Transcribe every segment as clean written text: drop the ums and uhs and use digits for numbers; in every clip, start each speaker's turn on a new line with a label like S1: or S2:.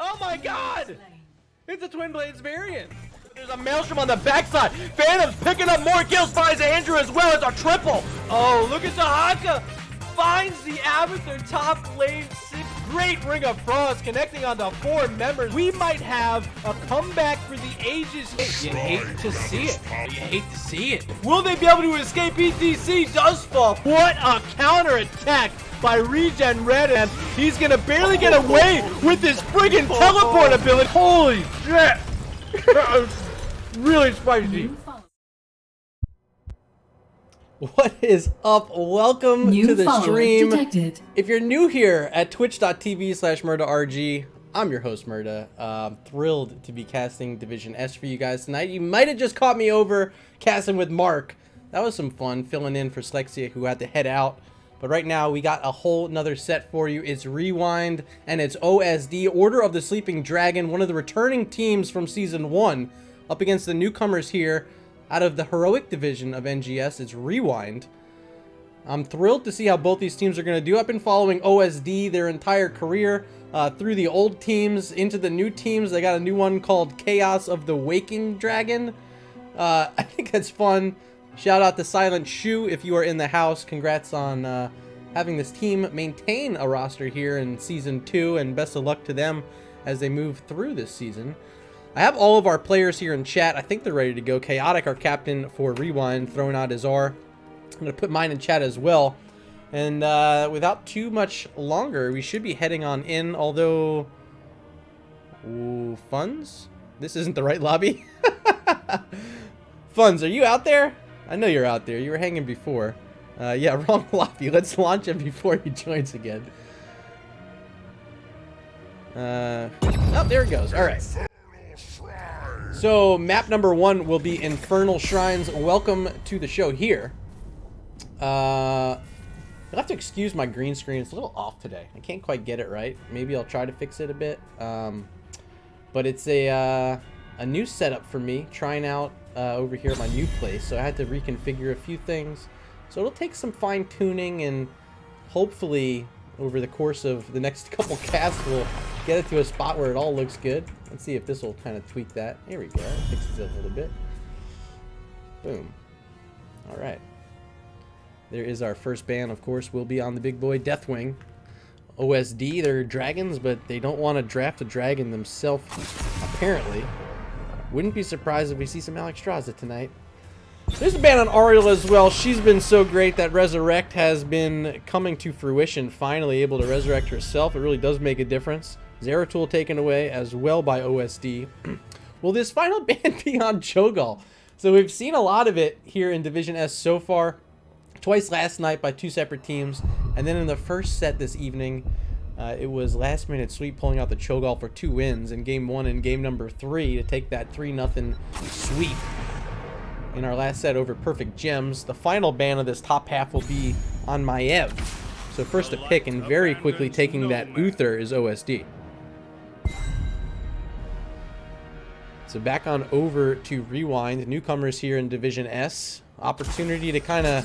S1: Oh my god! It's a Twin Blades variant. There's a Maelstrom on the backside. Phantom's picking up more kills, finds Andrew as well as a triple. Oh, look at Sahaka. Finds the Abathur top lane 6. Great Ring of Frost connecting onto 4 members. We might have a comeback for the ages. You hate to see it. You hate to see it. Will they be able to escape? ETC does fall. What a counter attack by Regen Red, and he's gonna barely get away with his friggin' teleport ability. Holy shit! That was really spicy. What is up? Welcome to the stream. Detected. If you're new here at twitch.tv/MurdaRG, I'm your host, Murda. Thrilled to be casting Division S for you guys tonight. You might have just caught me over casting with Mark. That was some fun, filling in for Slexia, who had to head out. But right now, we got a whole nother set for you. It's RewinD, and it's OSD, Order of the Sleeping Dragon, one of the returning teams from Season 1, up against the newcomers here. Out of the heroic division of NGS, it's RewinD. I'm thrilled to see how both these teams are going to do. I've been following OSD their entire career, through the old teams into the new teams. They got a new one called Chaos of the Waking Dragon. I think that's fun. Shout out to Silent Shoe if you are in the house. Congrats on having this team maintain a roster here in Season 2, and best of luck to them as they move through this season. I have all of our players here in chat. I think they're ready to go. Chaotic, our captain for RewinD, throwing out his R. I'm going to put mine in chat as well. And without too much longer, we should be heading on in, although... Ooh, Funds? This isn't the right lobby. Funds, are you out there? I know you're out there. You were hanging before. Yeah, wrong lobby. Let's launch him before he joins again. Oh, there it goes. All right. So map number 1 will be Infernal Shrines. Welcome to the show here. You'll have to excuse my green screen. It's a little off today. I can't quite get it right. Maybe I'll try to fix it a bit. But it's a new setup for me, trying out over here at my new place. So I had to reconfigure a few things. So it'll take some fine tuning, and hopefully over the course of the next couple casts we'll get it to a spot where it all looks good. Let's see if this will kind of tweak that. Here we go. Fixes it a little bit. Boom. All right. There is our first ban, of course, will be on the big boy Deathwing. OSD, they're dragons, but they don't want to draft a dragon themselves, apparently. Wouldn't be surprised if we see some Alexstrasza tonight. There's a ban on Ariel as well. She's been so great that Resurrect has been coming to fruition, finally able to resurrect herself. It really does make a difference. Zeratul taken away as well by OSD. Will this final ban be on Cho'Gall? So we've seen a lot of it here in Division S so far. Twice last night by 2 separate teams. And then in the first set this evening, it was last minute sweep pulling out the Cho'Gall for 2 wins in game 1 and game number 3 to take that 3-0 sweep in our last set over Perfect Gems. The final ban of this top half will be on Maiev. So first to pick and very quickly taking that Uther is OSD. So back on over to RewinD. Newcomers here in Division S. Opportunity to kind of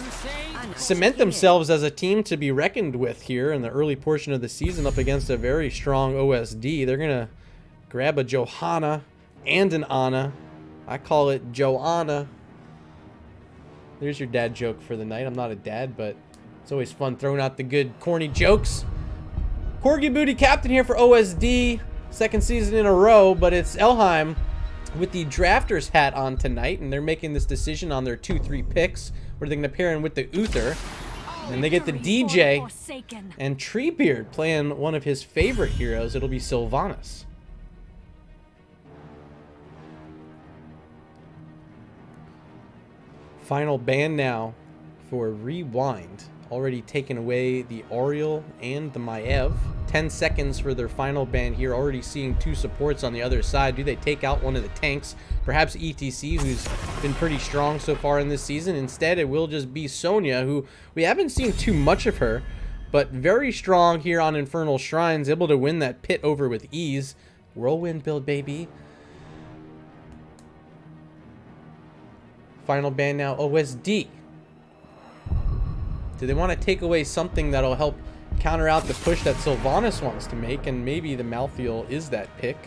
S1: cement themselves as a team to be reckoned with here in the early portion of the season up against a very strong OSD. They're going to grab a Johanna and an Ana. I call it Joanna. There's your dad joke for the night. I'm not a dad, but it's always fun throwing out the good corny jokes. Corgi Booty captain here for OSD. Second season in a row, but it's Elheim with the drafters hat on tonight, and they're making this decision on their 2-3 picks where they're going to pair in with the Uther. And they get the DJ and Treebeard playing one of his favorite heroes. It'll be Sylvanas. Final ban now for RewinD. Already taken away the Oriel and the Maiev. 10 seconds for their final ban here. Already seeing 2 supports on the other side. Do they take out one of the tanks? Perhaps ETC, who's been pretty strong so far in this season. Instead, it will just be Sonya, who we haven't seen too much of her, but very strong here on Infernal Shrines. Able to win that pit over with ease. Whirlwind build, baby. Final ban now, OSD. Do they want to take away something that'll help counter out the push that Sylvanas wants to make, and maybe the Malthael is that pick.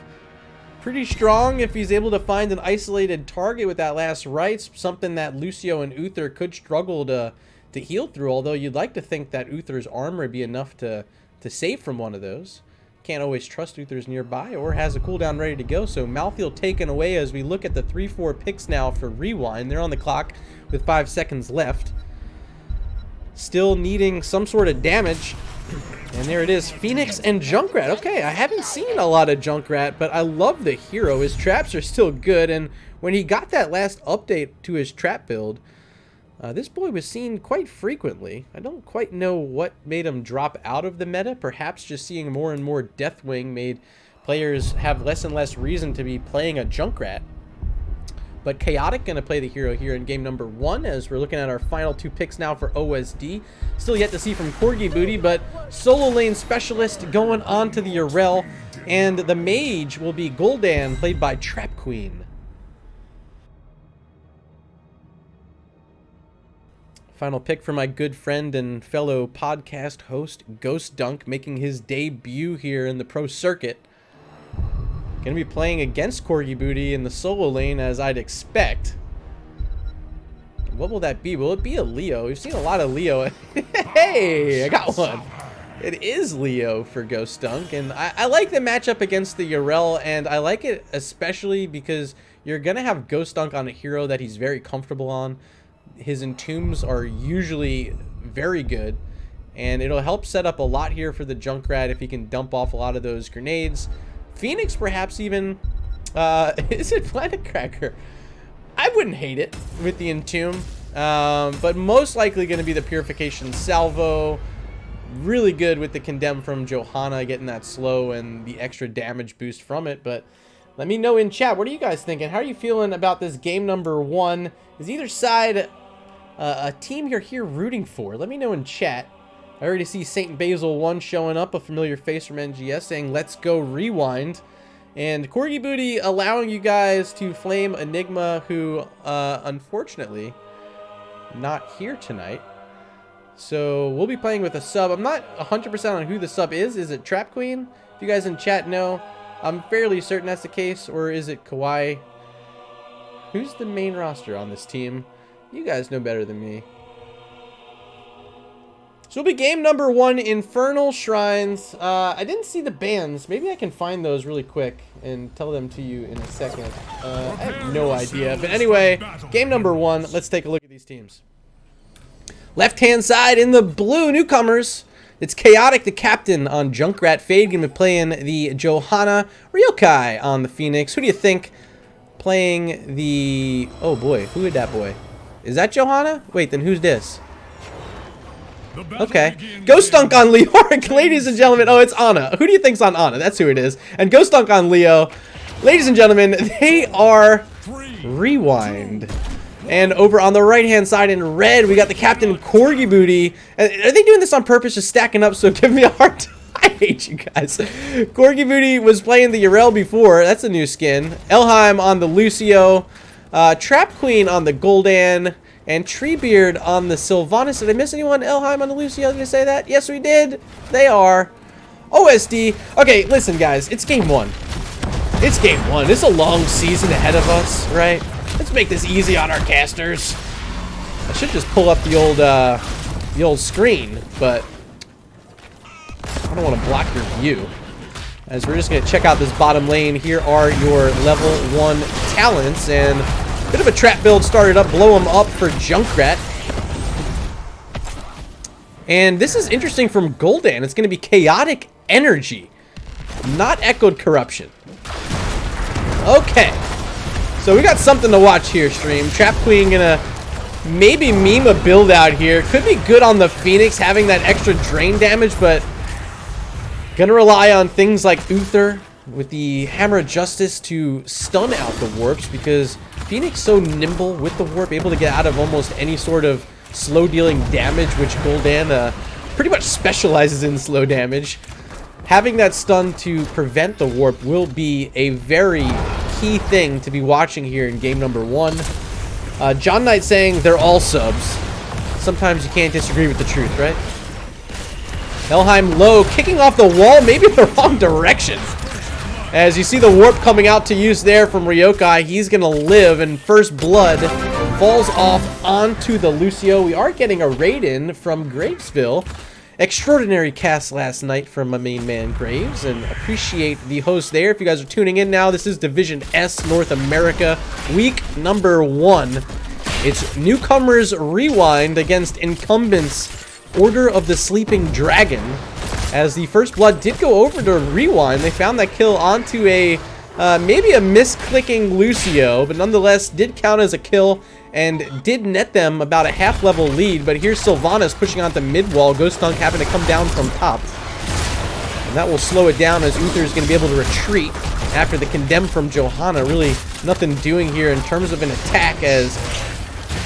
S1: Pretty strong if he's able to find an isolated target with that last right, something that Lucio and Uther could struggle to heal through, although you'd like to think that Uther's armor would be enough to save from one of those. Can't always trust Uther's nearby or has a cooldown ready to go, so Malthael taken away as we look at the 3-4 picks now for RewinD. They're on the clock with 5 seconds left. Still needing some sort of damage. And there it is, Phoenix and Junkrat. Okay, I haven't seen a lot of Junkrat, but I love the hero. His traps are still good, and when he got that last update to his trap build, this boy was seen quite frequently. I don't quite know what made him drop out of the meta. Perhaps just seeing more and more Deathwing made players have less and less reason to be playing a Junkrat. But Chaotic going to play the hero here in game number 1 as we're looking at our final 2 picks now for OSD. Still yet to see from Corgi Booty, but solo lane specialist going on to the Urel. And the mage will be Gul'dan, played by Trap Queen. Final pick for my good friend and fellow podcast host, Ghost Dunk, making his debut here in the pro circuit. Going to be playing against Corgi Booty in the solo lane, as I'd expect. What will that be? Will it be a Leo? We've seen a lot of Leo. Hey, I got one. It is Leo for Ghost Dunk, and I like the matchup against the Urel, and I like it especially because you're going to have Ghost Dunk on a hero that he's very comfortable on. His entombs are usually very good, and it'll help set up a lot here for the Junkrat if he can dump off a lot of those grenades. Phoenix perhaps even, is it Planet Cracker? I wouldn't hate it with the Entomb, but most likely going to be the Purification Salvo. Really good with the Condemn from Johanna, getting that slow and the extra damage boost from it. But let me know in chat, what are you guys thinking? How are you feeling about this game number 1? Is either side a team you're here rooting for? Let me know in chat. I already see St. Basil 1 showing up, a familiar face from NGS, saying, let's go RewinD. And Corgi Booty allowing you guys to flame Enigma, who, unfortunately, not here tonight. So we'll be playing with a sub. I'm not 100% on who the sub is. Is it Trap Queen? If you guys in chat know, I'm fairly certain that's the case. Or is it Kawaii? Who's the main roster on this team? You guys know better than me. So it'll be game number 1, Infernal Shrines. I didn't see the bans. Maybe I can find those really quick and tell them to you in a second. I have no idea. But anyway, game number 1. Let's take a look at these teams. Left-hand side in the blue, newcomers. It's Chaotic, the captain, on Junkrat. Fade going to be playing the Johanna. Ryokai on the Phoenix. Who do you think playing the... Oh, boy. Who is that boy? Is that Johanna? Wait, then who's this? Okay. Ghost Dunk on Leoric, ladies and gentlemen. Oh, it's Ana. Who do you think's on Ana? That's who it is. And Ghost Dunk on Leo. Ladies and gentlemen, they are RewinD. And over on the right-hand side in red, we got the captain, Corgi Booty. Are they doing this on purpose, just stacking up so give me a hard time? I hate you guys. Corgi Booty was playing the Urel before. That's a new skin. Elheim on the Lucio. Trap Queen on the Gul'dan. And Treebeard on the Sylvanas. Did I miss anyone? Elheim on the Lucio, did I say that? Yes, we did. They are. OSD. Okay, listen, guys. It's game 1. It's game 1. It's a long season ahead of us, right? Let's make this easy on our casters. I should just pull up the old screen, but I don't want to block your view. As we're just going to check out this bottom lane. Here are your level 1 talents, and bit of a trap build started up, blow him up for Junkrat. And this is interesting from Gul'dan. It's going to be Chaotic Energy, not Echoed Corruption. Okay. So we got something to watch here, stream. Trap Queen going to maybe meme a build out here. Could be good on the Phoenix, having that extra drain damage, but going to rely on things like Uther with the Hammer of Justice to stun out the warps, because Phoenix so nimble with the warp, able to get out of almost any sort of slow dealing damage, which Gul'dan pretty much specializes in slow damage. Having that stun to prevent the warp will be a very key thing to be watching here in game number 1. John Knight saying they're all subs. Sometimes you can't disagree with the truth, right? Helheim low, kicking off the wall, maybe the wrong direction. As you see the warp coming out to use there from Ryokai, he's going to live, and first blood falls off onto the Lucio. We are getting a raid in from Gravesville. Extraordinary cast last night from my main man Graves, and appreciate the host there. If you guys are tuning in now, this is Division S North America, week number 1. It's newcomers RewinD against incumbents Order of the Sleeping Dragon. As the first blood did go over to RewinD, they found that kill onto a maybe a misclicking Lucio, but nonetheless did count as a kill and did net them about a half-level lead. But here's Sylvanas pushing onto mid-wall, Ghost Dunk having to come down from top. And that will slow it down as Uther is going to be able to retreat after the condemn from Johanna. Really nothing doing here in terms of an attack, as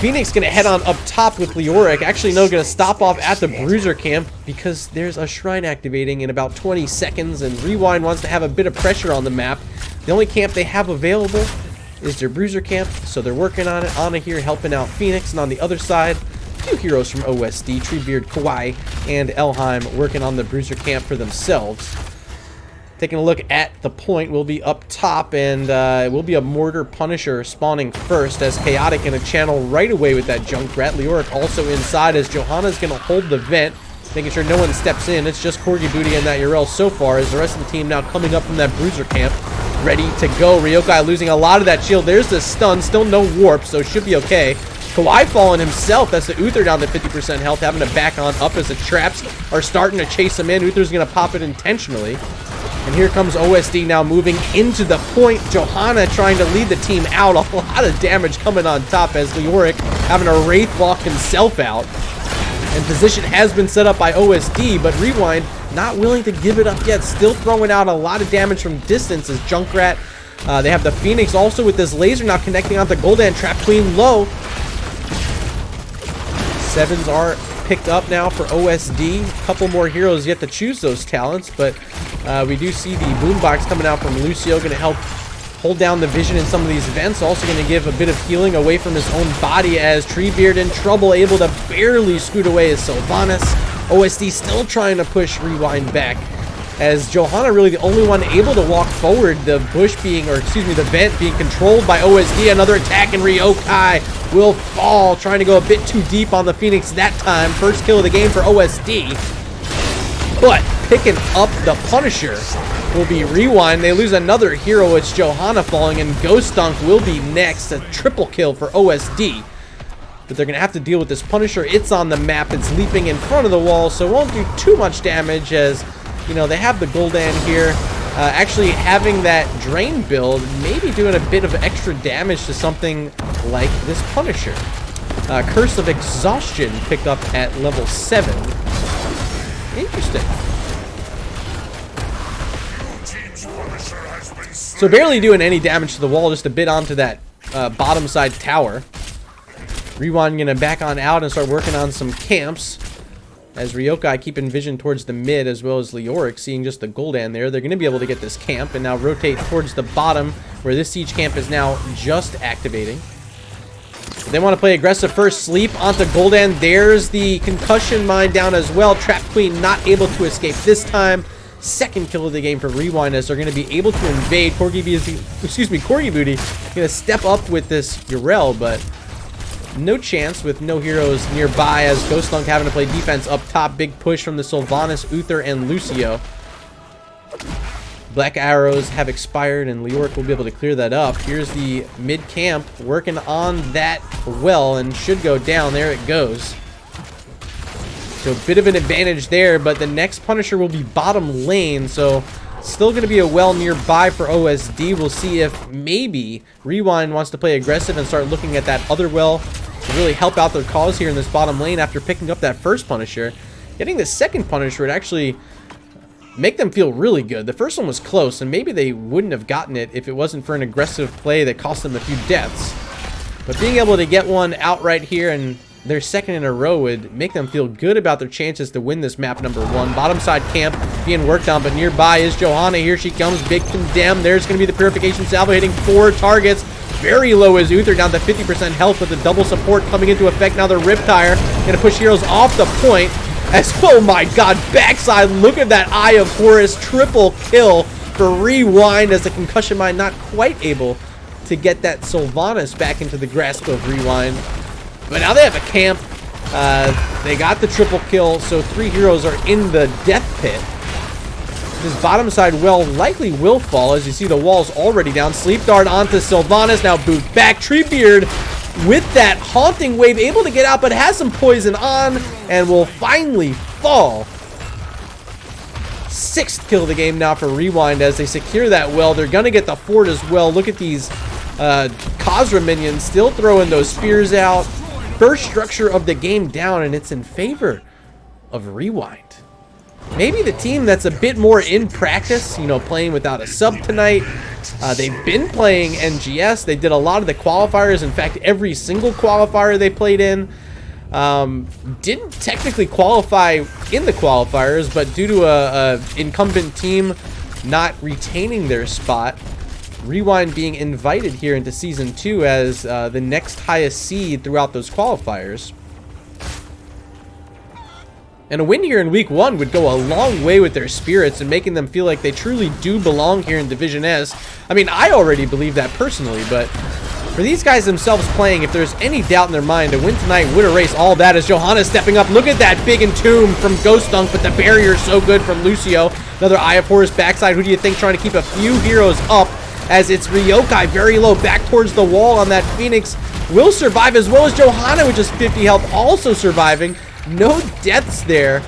S1: Phoenix going to head on up top with Leoric. Actually, no, going to stop off at the Bruiser camp because there's a shrine activating in about 20 seconds, and RewinD wants to have a bit of pressure on the map. The only camp they have available is their Bruiser camp, so they're working on it. Ana here helping out Phoenix, and on the other side, 2 heroes from OSD, Treebeard, Kawhi, and Elheim working on the Bruiser camp for themselves. Taking a look at the point, we'll be up top, and it will be a Mortar Punisher spawning first, as Chaotic in a channel right away with that Junkrat. Leoric also inside, as Johanna's going to hold the vent, making sure no one steps in. It's just Corgi Booty and that Urel so far, as the rest of the team now coming up from that Bruiser camp, ready to go. Ryokai losing a lot of that shield. There's the stun, still no warp, so it should be okay. Kawhi falling himself. That's the Uther down to 50% health, having to back on up as the traps are starting to chase him in. Uther's going to pop it intentionally. And here comes OSD now moving into the point. Johanna trying to lead the team out. A lot of damage coming on top as Leoric having a Wraith walk himself out. And position has been set up by OSD, but RewinD not willing to give it up yet. Still throwing out a lot of damage from distance as Junkrat. They have the Phoenix also with this laser now connecting onto Gul'dan. Trap Queen low. 7s are picked up now for OSD. A couple more heroes yet to choose those talents, but we do see the boombox coming out from Lucio, going to help hold down the vision in some of these vents. Also going to give a bit of healing away from his own body, as Treebeard in trouble, able to barely scoot away as Sylvanas. OSD still trying to push RewinD back, as Johanna really the only one able to walk forward. The bush being, or excuse me, the vent being controlled by OSD. Another attack, and Ryokai will fall, trying to go a bit too deep on the Phoenix that time. First kill of the game for OSD. But picking up the Punisher will be RewinD. They lose another hero. It's Johanna falling, and Ghost Dunk will be next. A triple kill for OSD. But they're going to have to deal with this Punisher. It's on the map. It's leaping in front of the wall, so it won't do too much damage, as, you know, they have the Gul'dan here. Actually having that Drain build, maybe doing a bit of extra damage to something like this Punisher. Curse of Exhaustion picked up at level 7. Interesting. So barely doing any damage to the wall, just a bit onto that bottom side tower. RewinD gonna back on out and start working on some camps, as Ryokai keeping vision towards the mid, as well as Leoric seeing just the Gul'dan there. They're gonna be able to get this camp and now rotate towards the bottom, where this siege camp is now just activating. They want to play aggressive first. Sleep onto Gul'dan. There's the concussion mine down as well. Trap Queen not able to escape this time. Second kill of the game for RewinD, as they're going to be able to invade. Corgi Booty going to step up with this Urel, but no chance with no heroes nearby, as Ghost Dunk having to play defense up top. Big push from the Sylvanas, Uther, and Lucio. Black arrows have expired, and Leoric will be able to clear that up. Here's the mid camp working on that well, and should go down. There it goes. So a bit of an advantage there, but the next Punisher will be bottom lane, so still going to be a well nearby for OSD. We'll see if maybe RewinD wants to play aggressive and start looking at that other well to really help out their cause here in this bottom lane after picking up that first Punisher. Getting the second Punisher would actually make them feel really good. The first one was close, and maybe they wouldn't have gotten it if it wasn't for an aggressive play that cost them a few deaths. But being able to get one out right here, and their second in a row, would make them feel good about their chances to win this map number 1. Bottom side camp being worked on, but nearby is Johanna. Here she comes, big condemn. There's going to be the Purification Salvo hitting 4 targets. Very low is Uther, down to 50% health with the double support coming into effect. Now the Riptire going to push heroes off the point. As, oh my god, backside, look at that Eye of Horus, triple kill for RewinD as the concussion mine not quite able to get that Sylvanas back into the grasp of RewinD. But now they have a camp. They got the triple kill, so 3 heroes are in the death pit. This bottom side well likely will fall, as you see the walls already down. Sleep Dart onto Sylvanas, now boot back. Treebeard with that haunting wave, able to get out, but has some poison on, and will finally fall. 6th kill of the game now for RewinD as they secure that well. They're going to get the fort as well. Look at these Khazra minions still throwing those spears out. First structure of the game down, and it's in favor of RewinD. Maybe the team that's a bit more in practice, you know, playing without a sub tonight. They've been playing NGS. They did a lot of the qualifiers. In fact, every single qualifier they played in. Didn't technically qualify in the qualifiers, but due to a incumbent team not retaining their spot, RewinD being invited here into Season 2 as the next highest seed throughout those qualifiers. And a win here in Week 1 would go a long way with their spirits and making them feel like they truly do belong here in Division S. I mean, I already believe that personally, but for these guys themselves playing, if there's any doubt in their mind, a win tonight would erase all that as Johanna stepping up. Look at that big entomb from Ghost Dunk, but the barrier is so good from Lucio. Another Eye of Horus backside. Who do you think trying to keep a few heroes up as it's Ryokai very low back towards the wall on that Phoenix. Will survive as well as Johanna with just 50 health also surviving. No deaths there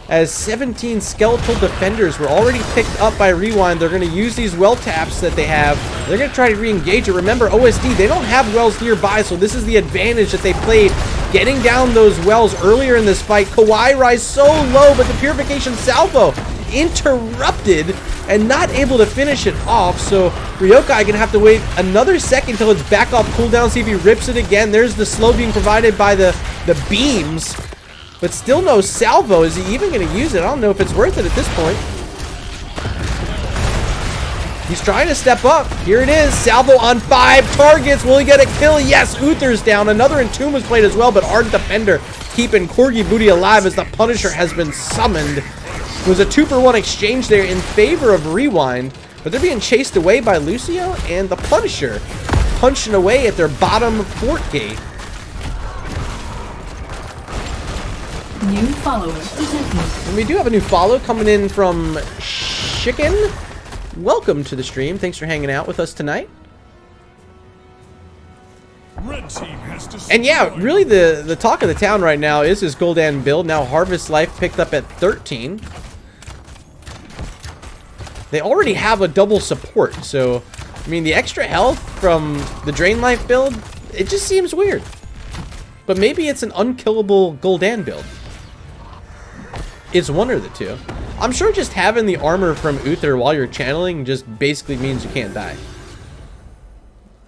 S1: as 17 skeletal defenders were already picked up by RewinD. They're going to use these well taps that they have. They're going to try to re-engage it. Remember, OSD, they don't have wells nearby, so this is the advantage that they played, getting down those wells earlier in this fight. Kawaii Rise so low, but the Purification Salvo interrupted and not able to finish it off. So Ryokai going to have to wait another second till it's back off cooldown, see if he rips it again. There's the slow being provided by the beams. But still no salvo. Is he even going to use it? I don't know if it's worth it at this point. He's trying to step up. Here it is. Salvo on 5 targets. Will he get a kill? Yes. Uther's down. Another Entomb was played as well, but Ardent Defender keeping Corgi Booty alive as the Punisher has been summoned. It was a 2-for-1 exchange there in favor of RewinD, but they're being chased away by Lucio and the Punisher punching away at their bottom fort gate.
S2: New follower detected.
S1: And we do have a new follow coming in from Chicken. Welcome to the stream. Thanks for hanging out with us tonight.
S3: Red team has
S1: and yeah, really the talk of the town right now is his Gul'dan build. Now Harvest Life picked up at 13. They already have a double support, so I mean the extra health from the Drain Life build, it just seems weird. But maybe it's an unkillable Gul'dan build. It's one or the two. I'm sure just having the armor from Uther while you're channeling just basically means you can't die.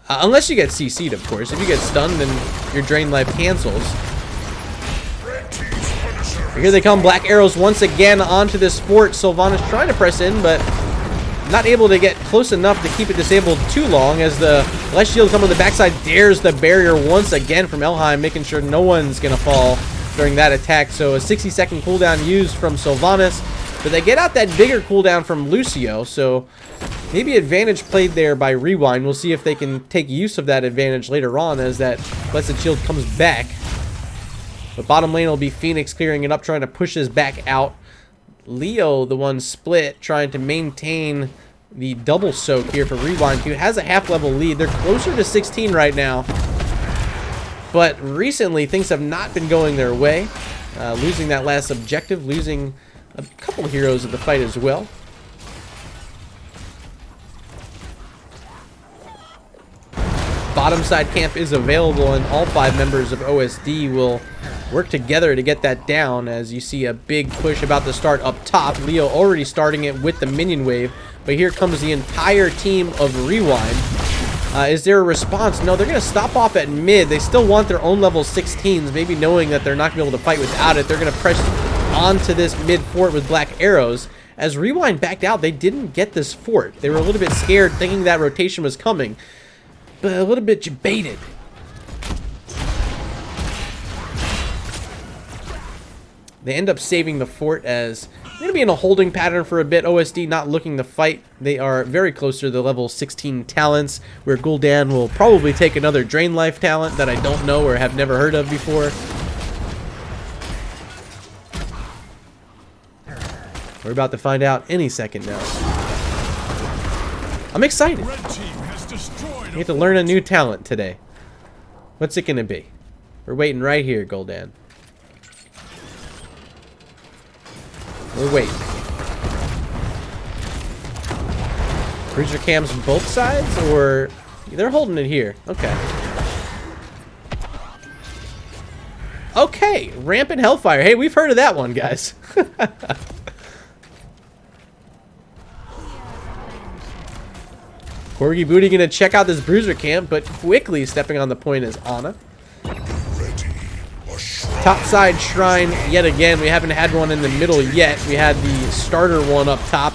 S1: Unless you get CC'd, of course. If you get stunned, then your Drain Life cancels. Here they come, Black Arrows once again onto this fort. Sylvanas trying to press in, but not able to get close enough to keep it disabled too long as the Less Shield coming to the backside dares the barrier once again from Elheim, making sure no one's going to fall during that attack. So a 60-second cooldown used from Sylvanas, but they get out that bigger cooldown from Lucio, so maybe advantage played there by RewinD. We'll see if they can take use of that advantage later on as that Blessed Shield comes back. But bottom lane will be Phoenix clearing it up, trying to push his back out. Leo, the one split, trying to maintain the double soak here for RewinD, who has a half-level lead. They're closer to 16 right now. But recently, things have not been going their way. Losing that last objective, losing a couple of heroes of the fight as well. Bottom side camp is available, and all 5 members of OSD will work together to get that down. As you see a big push about to start up top. Leo already starting it with the minion wave, but here comes the entire team of RewinD. Is there a response? No, they're going to stop off at mid. They still want their own level 16s, maybe knowing that they're not going to be able to fight without it. They're going to press onto this mid fort with Black Arrows. As RewinD backed out, they didn't get this fort. They were a little bit scared, thinking that rotation was coming, but a little bit baited. They end up saving the fort as they're going to be in a holding pattern for a bit. OSD not looking to fight. They are very close to the level 16 talents, where Gul'dan will probably take another Drain Life talent that I don't know or have never heard of before. We're about to find out any second now. I'm excited.
S3: Red team has destroyed
S1: We get to learn a new talent today. What's it gonna be? We're waiting right here, Gul'dan. We're waiting. Bruiser cams on both sides, or they're holding it here. Okay. Okay, Rampant Hellfire. Hey, we've heard of that one, guys. Corgi Booty gonna check out this Bruiser camp, but quickly stepping on the point is Ana. Top side shrine yet again. We haven't had one in the middle yet. We had the starter one up top.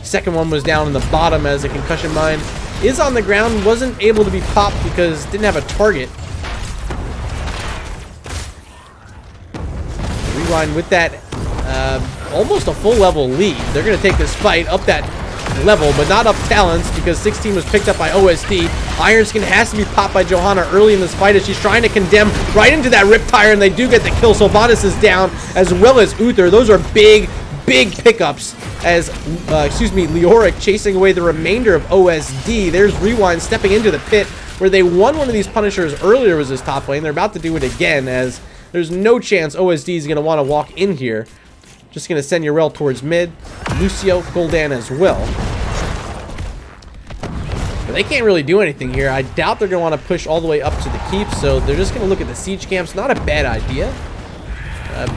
S1: Second one was down in the bottom as a concussion mine is on the ground. Wasn't able to be popped because didn't have a target. Rewind with that almost a full level lead. They're gonna take this fight up that level, but not up talents because 16 was picked up by OSD. Iron Skin has to be popped by Johanna early in this fight as she's trying to condemn right into that Riptire, and they do get the kill. Sylvanas is down, as well as Uther. Those are big pickups as, Leoric chasing away the remainder of OSD. There's Rewind stepping into the pit where they won one of these Punishers earlier was his top lane. They're about to do it again as there's no chance OSD is going to want to walk in here. Just going to send Yrel towards mid. Lucio, Gul'dan as well. But they can't really do anything here. I doubt they're going to want to push all the way up to the keep, so they're just going to look at the siege camps. Not a bad idea.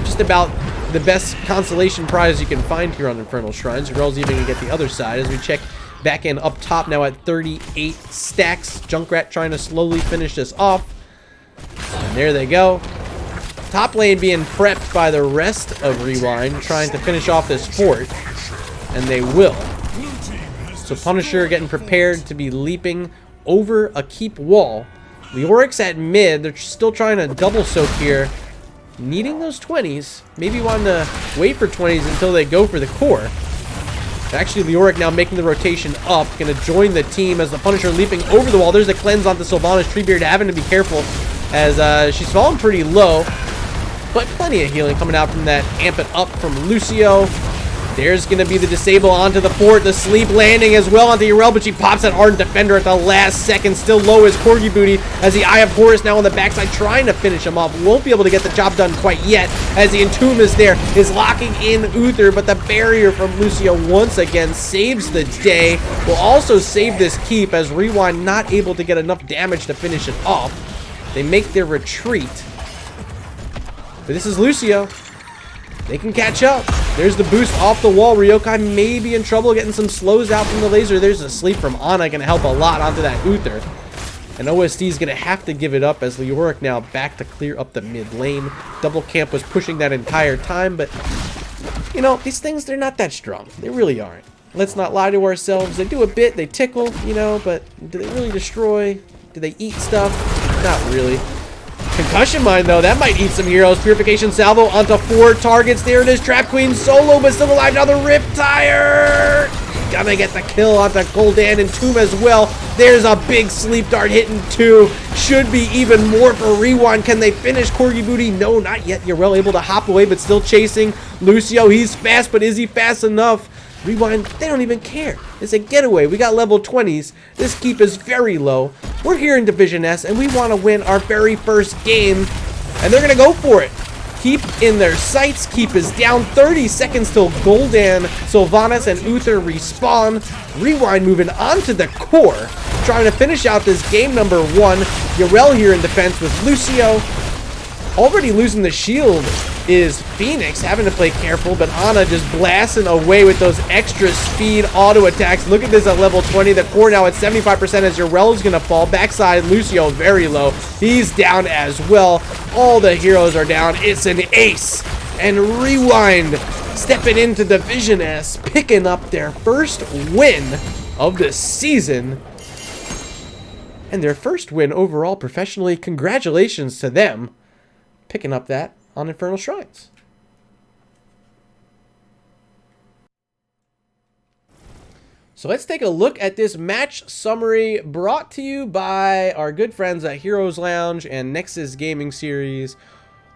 S1: Just about the best consolation prize you can find here on Infernal Shrines. Yrel's even going to get the other side as we check back in up top now at 38 stacks. Junkrat trying to slowly finish this off. And there they go. Top lane being prepped by the rest of Rewind, trying to finish off this fort, and they will. So Punisher getting prepared to be leaping over a keep wall. Leoric's at mid. They're still trying to double soak here, needing those 20s. Maybe wanting to wait for 20s until they go for the core. Actually, Leoric now making the rotation up, going to join the team as the Punisher leaping over the wall. There's a cleanse onto Sylvanas. Treebeard having to be careful as she's fallen pretty low. But plenty of healing coming out from that Amp It Up from Lucio. There's going to be the disable onto the fort. The sleep landing as well onto Yrel, but she pops that Ardent Defender at the last second. Still low is Corgi Booty as the Eye of Horus now on the backside trying to finish him off. Won't be able to get the job done quite yet as the Entomb is there. Is locking in Uther, but the barrier from Lucio once again saves the day. Will also save this keep as Rewind not able to get enough damage to finish it off. They make their retreat. But this is Lucio. They can catch up. There's the boost off the wall. Ryokai may be in trouble getting some slows out from the laser. There's a sleep from Ana. Going to help a lot onto that Uther. And OSD is going to have to give it up as Leoric now back to clear up the mid lane. Double camp was pushing that entire time. But, you know, these things, they're not that strong. They really aren't. Let's not lie to ourselves. They do a bit. They tickle, you know, but do they really destroy? Do they eat stuff? Not really. Concussion Mine, though, that might eat some heroes. Purification Salvo onto 4 targets. There it is. Trap Queen solo, but still alive. Now the Riptire. Gonna get the kill onto Gul'dan and Tomb as well. There's a big sleep dart hitting 2. Should be even more for Rewind. Can they finish Corgi Booty? No, not yet. Yrel able to hop away, but still chasing Lucio. He's fast, but is he fast enough? Rewind, they don't even care. It's a getaway. We got level 20s. This keep is very low. We're here in Division S, and we want to win our very first game. And they're going to go for it. Keep in their sights. Keep is down 30 seconds till Gul'dan, Sylvanas, and Uther respawn. Rewind moving on to the core. Trying to finish out this game number 1. Yrel here in defense with Lucio. Already losing the shield is Phoenix, having to play careful, but Ana just blasting away with those extra speed auto attacks. Look at this at level 20. The core now at 75% as Yrel's gonna fall. Backside, Lucio very low. He's down as well. All the heroes are down. It's an ace. And Rewind stepping into Division S, picking up their first win of the season. And their first win overall professionally. Congratulations to them. Picking up that on Infernal Shrines. So let's take a look at this match summary brought to you by our good friends at Heroes Lounge and Nexus Gaming Series.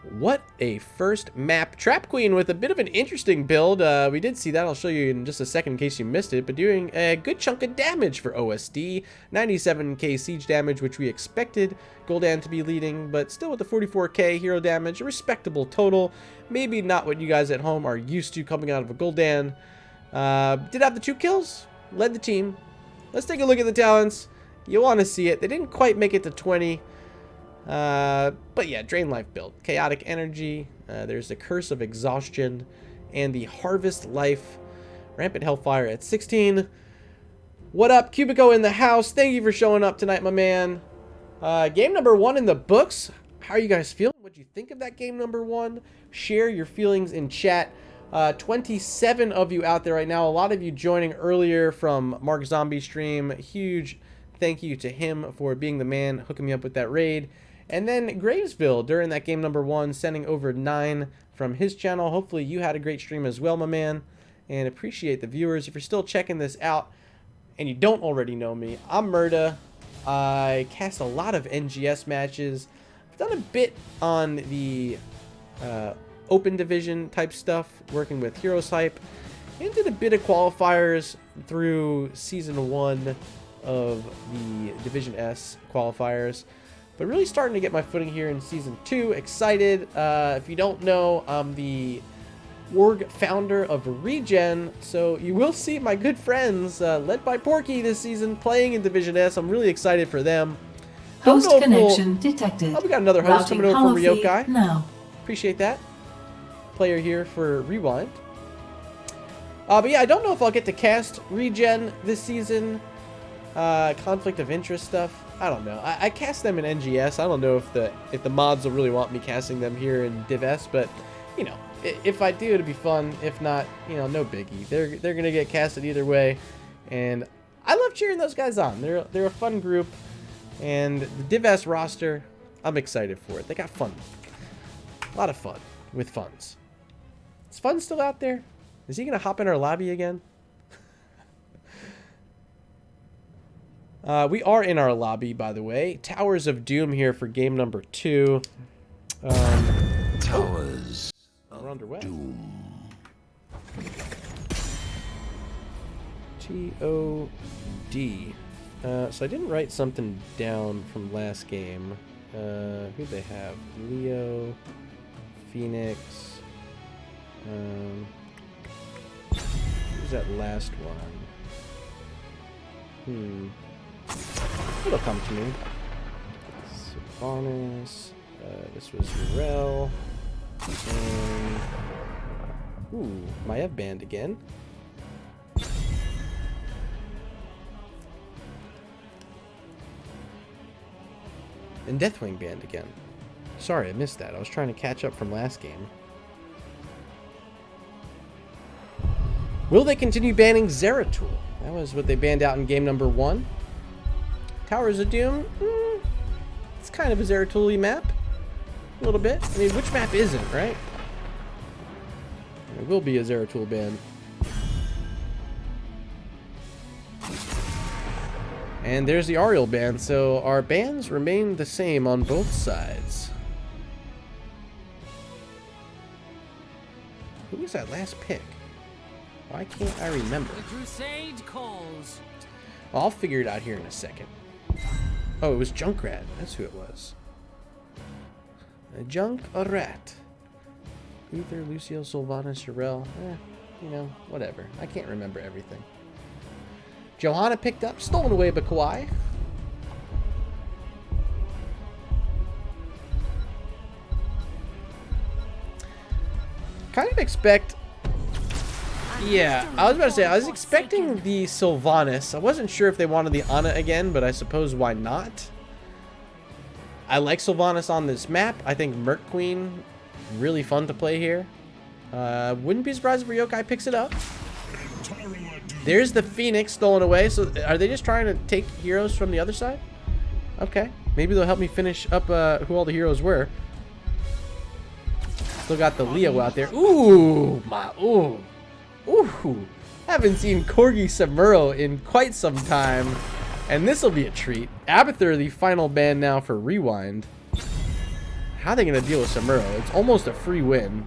S1: What a first map. Trap Queen with a bit of an interesting build. We did see that. I'll show you in just a second in case you missed it. But doing a good chunk of damage for OSD. 97k siege damage, which we expected Gul'dan to be leading. But still with the 44k hero damage. A respectable total. Maybe not what you guys at home are used to coming out of a Gul'dan. Did have the 2 kills. Led the team. Let's take a look at the talents. You want to see it. They didn't quite make it to 20. But yeah, Drain Life build. Chaotic Energy. There's the Curse of Exhaustion. And the Harvest Life. Rampant Hellfire at 16. What up, Cubico in the house? Thank you for showing up tonight, my man. Game number 1 in the books. How are you guys feeling? What'd you think of that game number 1? Share your feelings in chat. 27 of you out there right now. A lot of you joining earlier from Mark Zombie's stream. Huge thank you to him for being the man, hooking me up with that raid. And then Gravesville during that game number 1, sending over 9 from his channel. Hopefully you had a great stream as well, my man. And appreciate the viewers. If you're still checking this out and you don't already know me, I'm Murda. I cast a lot of NGS matches. I've done a bit on the open division type stuff, working with Heroes Hype, and did a bit of qualifiers through season 1 of the Division S qualifiers, but really starting to get my footing here in season 2. Excited. If you don't know, I'm the org founder of Regen, so you will see my good friends led by Porky this season playing in Division S. I'm really excited for them.
S2: Host connection detected.
S1: Oh, we got another host coming over from Ryokai.
S2: Now.
S1: Appreciate that. Player here for RewinD. But yeah, I don't know if I'll get to cast Regen this season. Conflict of interest stuff. I don't know. I cast them in NGS. I don't know if the mods will really want me casting them here in Div S, but you know, if I do, it'll be fun. If not, you know, no biggie. They're gonna get casted either way, and I love cheering those guys on. They're a fun group, and the Div S roster, I'm excited for it. They got fun. A lot of fun with funds. Is Fun still out there? Is he going to hop in our lobby again? We are in our lobby, by the way. Towers of Doom here for game number 2.
S4: Towers
S1: we're underway.
S4: Doom.
S1: T-O-D. So I didn't write something down from last game. Who'd they have? Leo, Phoenix. Who's that last one? It'll come to me. Sylvanas. This was Urel. And ooh, Maiev banned again. And Deathwing banned again. Sorry, I missed that. I was trying to catch up from last game. Will they continue banning Zeratul? That was what they banned out in game number 1. Towers of Doom? It's kind of a Zeratul-y map. A little bit. I mean, which map isn't, right? It will be a Zeratul ban. And there's the Ariel ban, so our bans remain the same on both sides. Who was that last pick? Why can't I remember?
S5: The crusade calls.
S1: Well, I'll figure it out here in a second. Oh, it was Junkrat. That's who it was. Junkrat. Uther, Lucio, Sylvanas, Urel. You know, whatever. I can't remember everything. Johanna picked up, stolen away by Kawhi. Kind of expect... Yeah, I was about to say, I was expecting the Sylvanas. I wasn't sure if they wanted the Ana again, but I suppose why not? I like Sylvanas on this map. I think Merc Queen, really fun to play here. Wouldn't be surprised if Ryokai picks it up. There's the Phoenix stolen away. So are they just trying to take heroes from the other side? Okay. Maybe they'll help me finish up who all the heroes were. Still got the Leo out there. Ooh, ooh. Haven't seen Corgi Samuro in quite some time, and this will be a treat. Abathur, the final ban now for RewinD. How are they going to deal with Samuro? It's almost a free win.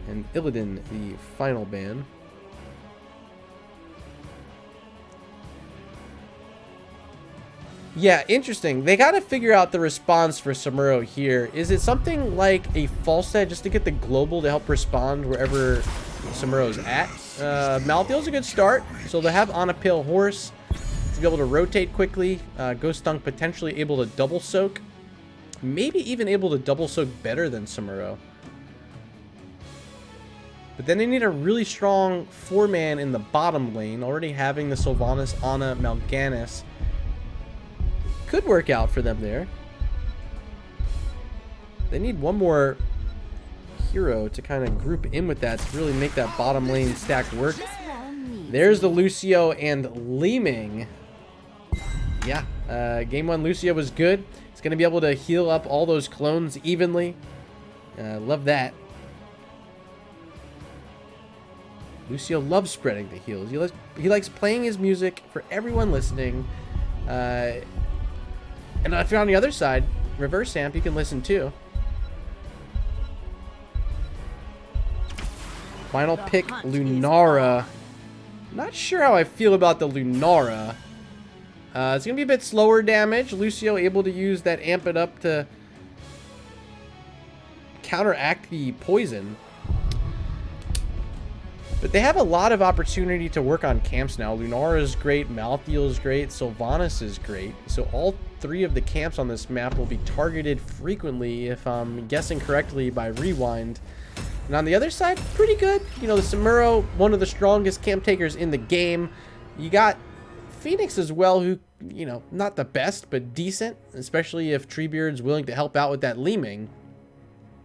S1: And Illidan, the final ban. Yeah, interesting. They got to figure out the response for Samuro here. Is it something like a Falstad just to get the global to help respond wherever Samuro's at? Malthael's a good start. So they'll have on a Pale Horse to be able to rotate quickly. Ghost Dunk potentially able to double soak. Maybe even able to double soak better than Samuro. But then they need a really strong 4-man in the bottom lane. Already having the Sylvanas, Ana, Mal'Ganis could work out for them there. They need one more hero to kind of group in with that to really make that bottom lane stack work. There's the Lucio and Li Ming. Yeah, game 1 Lucio was good. It's going to be able to heal up all those clones evenly. Love that. Lucio loves spreading the heals. He likes playing his music for everyone listening. And if you're on the other side, reverse amp, you can listen too. Final pick, Lunara. Not sure how I feel about the Lunara. It's going to be a bit slower damage. Lucio able to use that amp it up to counteract the poison. But they have a lot of opportunity to work on camps now. Lunara is great, Malthael is great, Sylvanas is great. So all 3 of the camps on this map will be targeted frequently, if I'm guessing correctly, by RewinD. And on the other side, pretty good. You know, the Samuro, one of the strongest camp takers in the game. You got Phoenix as well, who, you know, not the best, but decent, especially if Treebeard's willing to help out with that Li Ming.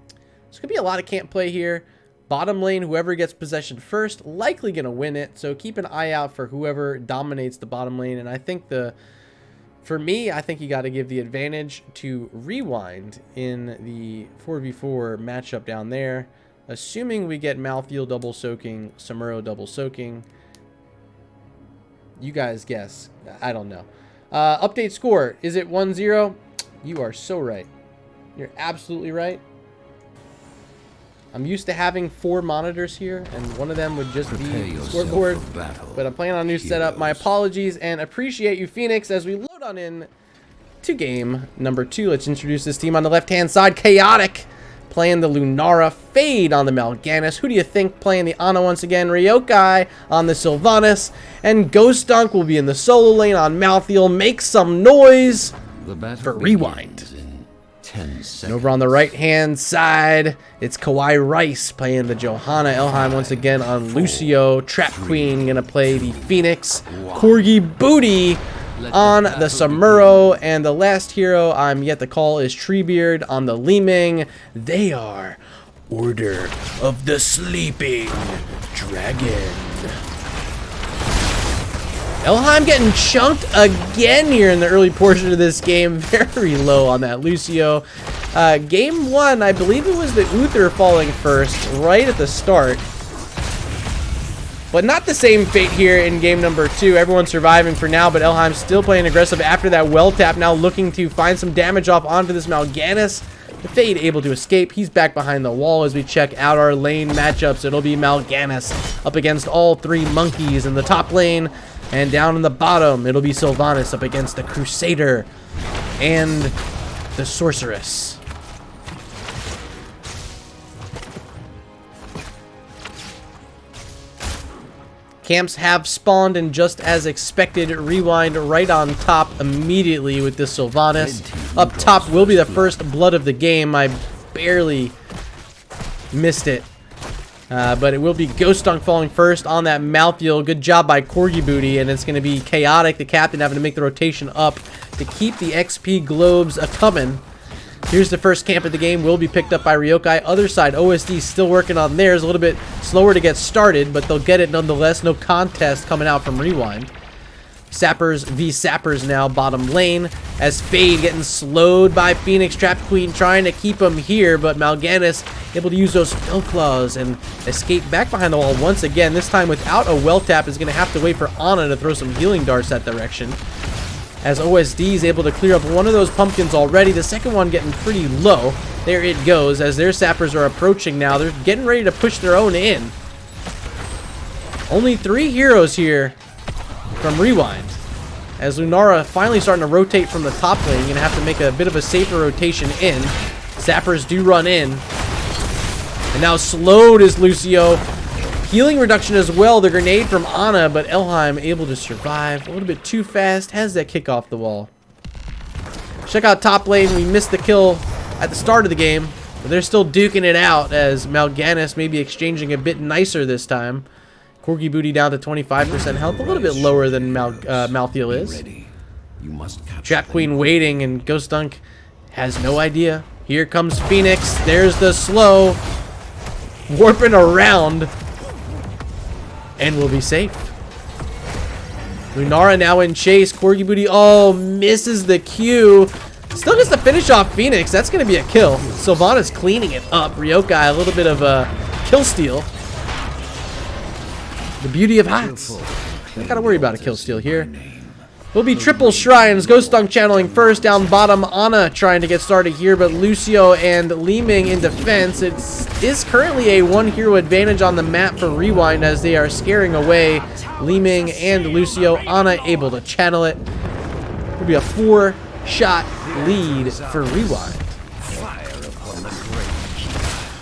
S1: There's going to be a lot of camp play here. Bottom lane, whoever gets possession first, likely going to win it. So keep an eye out for whoever dominates the bottom lane. And I think for me, I think you got to give the advantage to RewinD in the 4v4 matchup down there. Assuming we get Malthael double soaking, Samuro double soaking. You guys guess. I don't know. Update score. Is it 1-0? You are so right. You're absolutely right. I'm used to having 4 monitors here, and one of them would just be scoreboard. But I'm playing on a new setup. My apologies, and appreciate you, Phoenix, as we load on in to game number 2. Let's introduce this team on the left-hand side. Chaotic playing the Lunara, Fade on the Mal'Ganis. Who do you think playing the Ana once again? Ryokai on the Sylvanas, and Ghost Dunk will be in the solo lane on Malthael. Make some noise for RewinD. And over on the right-hand side, it's Kawhi Rice playing the Johanna. Elheim once again on Lucio. Trap Queen going to play the Phoenix. Corgi Booty on the Samuro. And the last hero I'm yet to call is Treebeard on the Li Ming. They are Order of the Sleeping Dragon. Elheim getting chunked again here in the early portion of this game. Very low on that Lucio. Game 1, I believe it was the Uther falling first right at the start. But not the same fate here in game number 2. Everyone's surviving for now, but Elheim still playing aggressive after that well tap. Now looking to find some damage off onto this Mal'Ganis. The Fade able to escape. He's back behind the wall as we check out our lane matchups. It'll be Mal'Ganis up against all 3 monkeys in the top lane. And down in the bottom, it'll be Sylvanas up against the Crusader and the Sorceress. Camps have spawned, and just as expected, RewinD right on top immediately with this Sylvanas. Up top will be the first blood of the game. I barely missed it. But it will be Ghost Dunk falling first on that Malthael. Good job by Corgi Booty, and it's going to be Chaotic, the captain, having to make the rotation up to keep the XP globes a-coming. Here's the first camp of the game. Will be picked up by Ryokai. Other side, OSD still working on theirs. A little bit slower to get started, but they'll get it nonetheless. No contest coming out from RewinD. Sappers v Sappers now bottom lane, as Fade getting slowed by Phoenix. Trap Queen trying to keep him here, but Mal'Ganis able to use those Fell Claws and escape back behind the wall once again. This time without a well tap, is going to have to wait for Ana to throw some healing darts that direction. As OSD is able to clear up one of those pumpkins already, the second one getting pretty low. There it goes, as their Sappers are approaching now. They're getting ready to push their own in. Only 3 heroes here from RewinD, as Lunara finally starting to rotate from the top lane. You're going to have to make a bit of a safer rotation in. Sappers do run in. And now slowed is Lucio. Healing reduction as well. The grenade from Ana, but Elheim able to survive. A little bit too fast. Has that kick off the wall. Check out top lane. We missed the kill at the start of the game, but they're still duking it out, as Mal'Ganis may be exchanging a bit nicer this time. Corgi Booty down to 25% health, a little bit lower than Malthael is. Trap Queen waiting, and Ghost Dunk has no idea. Here comes Phoenix. There's the slow. Warping around. And we'll be safe. Lunara now in chase. Corgi Booty, oh, misses the Q. Still gets to finish off Phoenix. That's going to be a kill. Sylvanas cleaning it up. Ryokai, a little bit of a kill steal. The beauty of HOTS. Not gotta worry about a kill steal here. Will be triple shrines. Ghost Dunk channeling first. Down bottom, Ana trying to get started here, but Lucio and Li Ming in defense. It is currently a 1 hero advantage on the map for RewinD, as they are scaring away Li Ming and Lucio. Ana able to channel it. Will be a 4-shot lead for RewinD.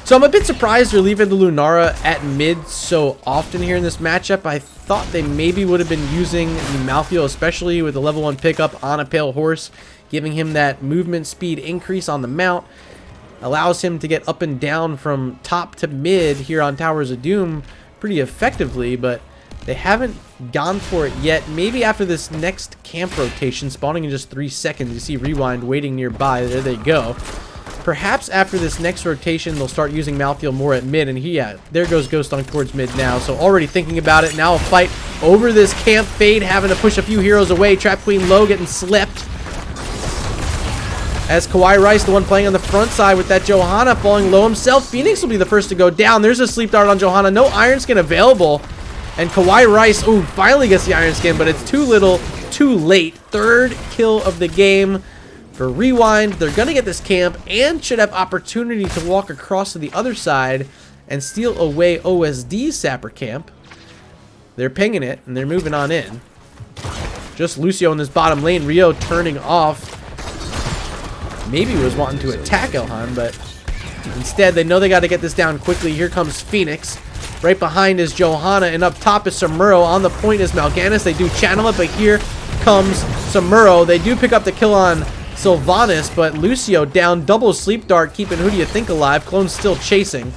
S1: So I'm a bit surprised they're leaving the Lunara at mid so often here in this matchup. I thought they maybe would have been using the Malthael, especially with the level 1 pickup on a Pale Horse, giving him that movement speed increase on the mount. Allows him to get up and down from top to mid here on Towers of Doom pretty effectively, but they haven't gone for it yet. Maybe after this next camp rotation, spawning in just 3 seconds, you see RewinD waiting nearby. There they go. Perhaps after this next rotation, they'll start using Malthael more at mid, and there goes Ghost Dunk towards mid now. So already thinking about it. Now a fight over this camp. Fade having to push a few heroes away. Trap Queen low, getting slept. As Kawhi Rice, the one playing on the front side with that Johanna, falling low himself. Phoenix will be the first to go down. There's a sleep dart on Johanna. No Iron Skin available. And Kawhi Rice, ooh, finally gets the Iron Skin, but it's too little, too late. 3rd kill of the game for RewinD. They're going to get this camp and should have opportunity to walk across to the other side and steal away OSD's Sapper camp. They're pinging it, and they're moving on in. Just Lucio in this bottom lane. Rio turning off. Maybe was wanting to attack Elheim, but instead they know they got to get this down quickly. Here comes Phoenix. Right behind is Johanna, and up top is Samuro. On the point is Mal'Ganis. They do channel it, but here comes Samuro. They do pick up the kill on Sylvanas, but Lucio down. Double sleep dart keeping Who Do You Think alive. Clone's still chasing.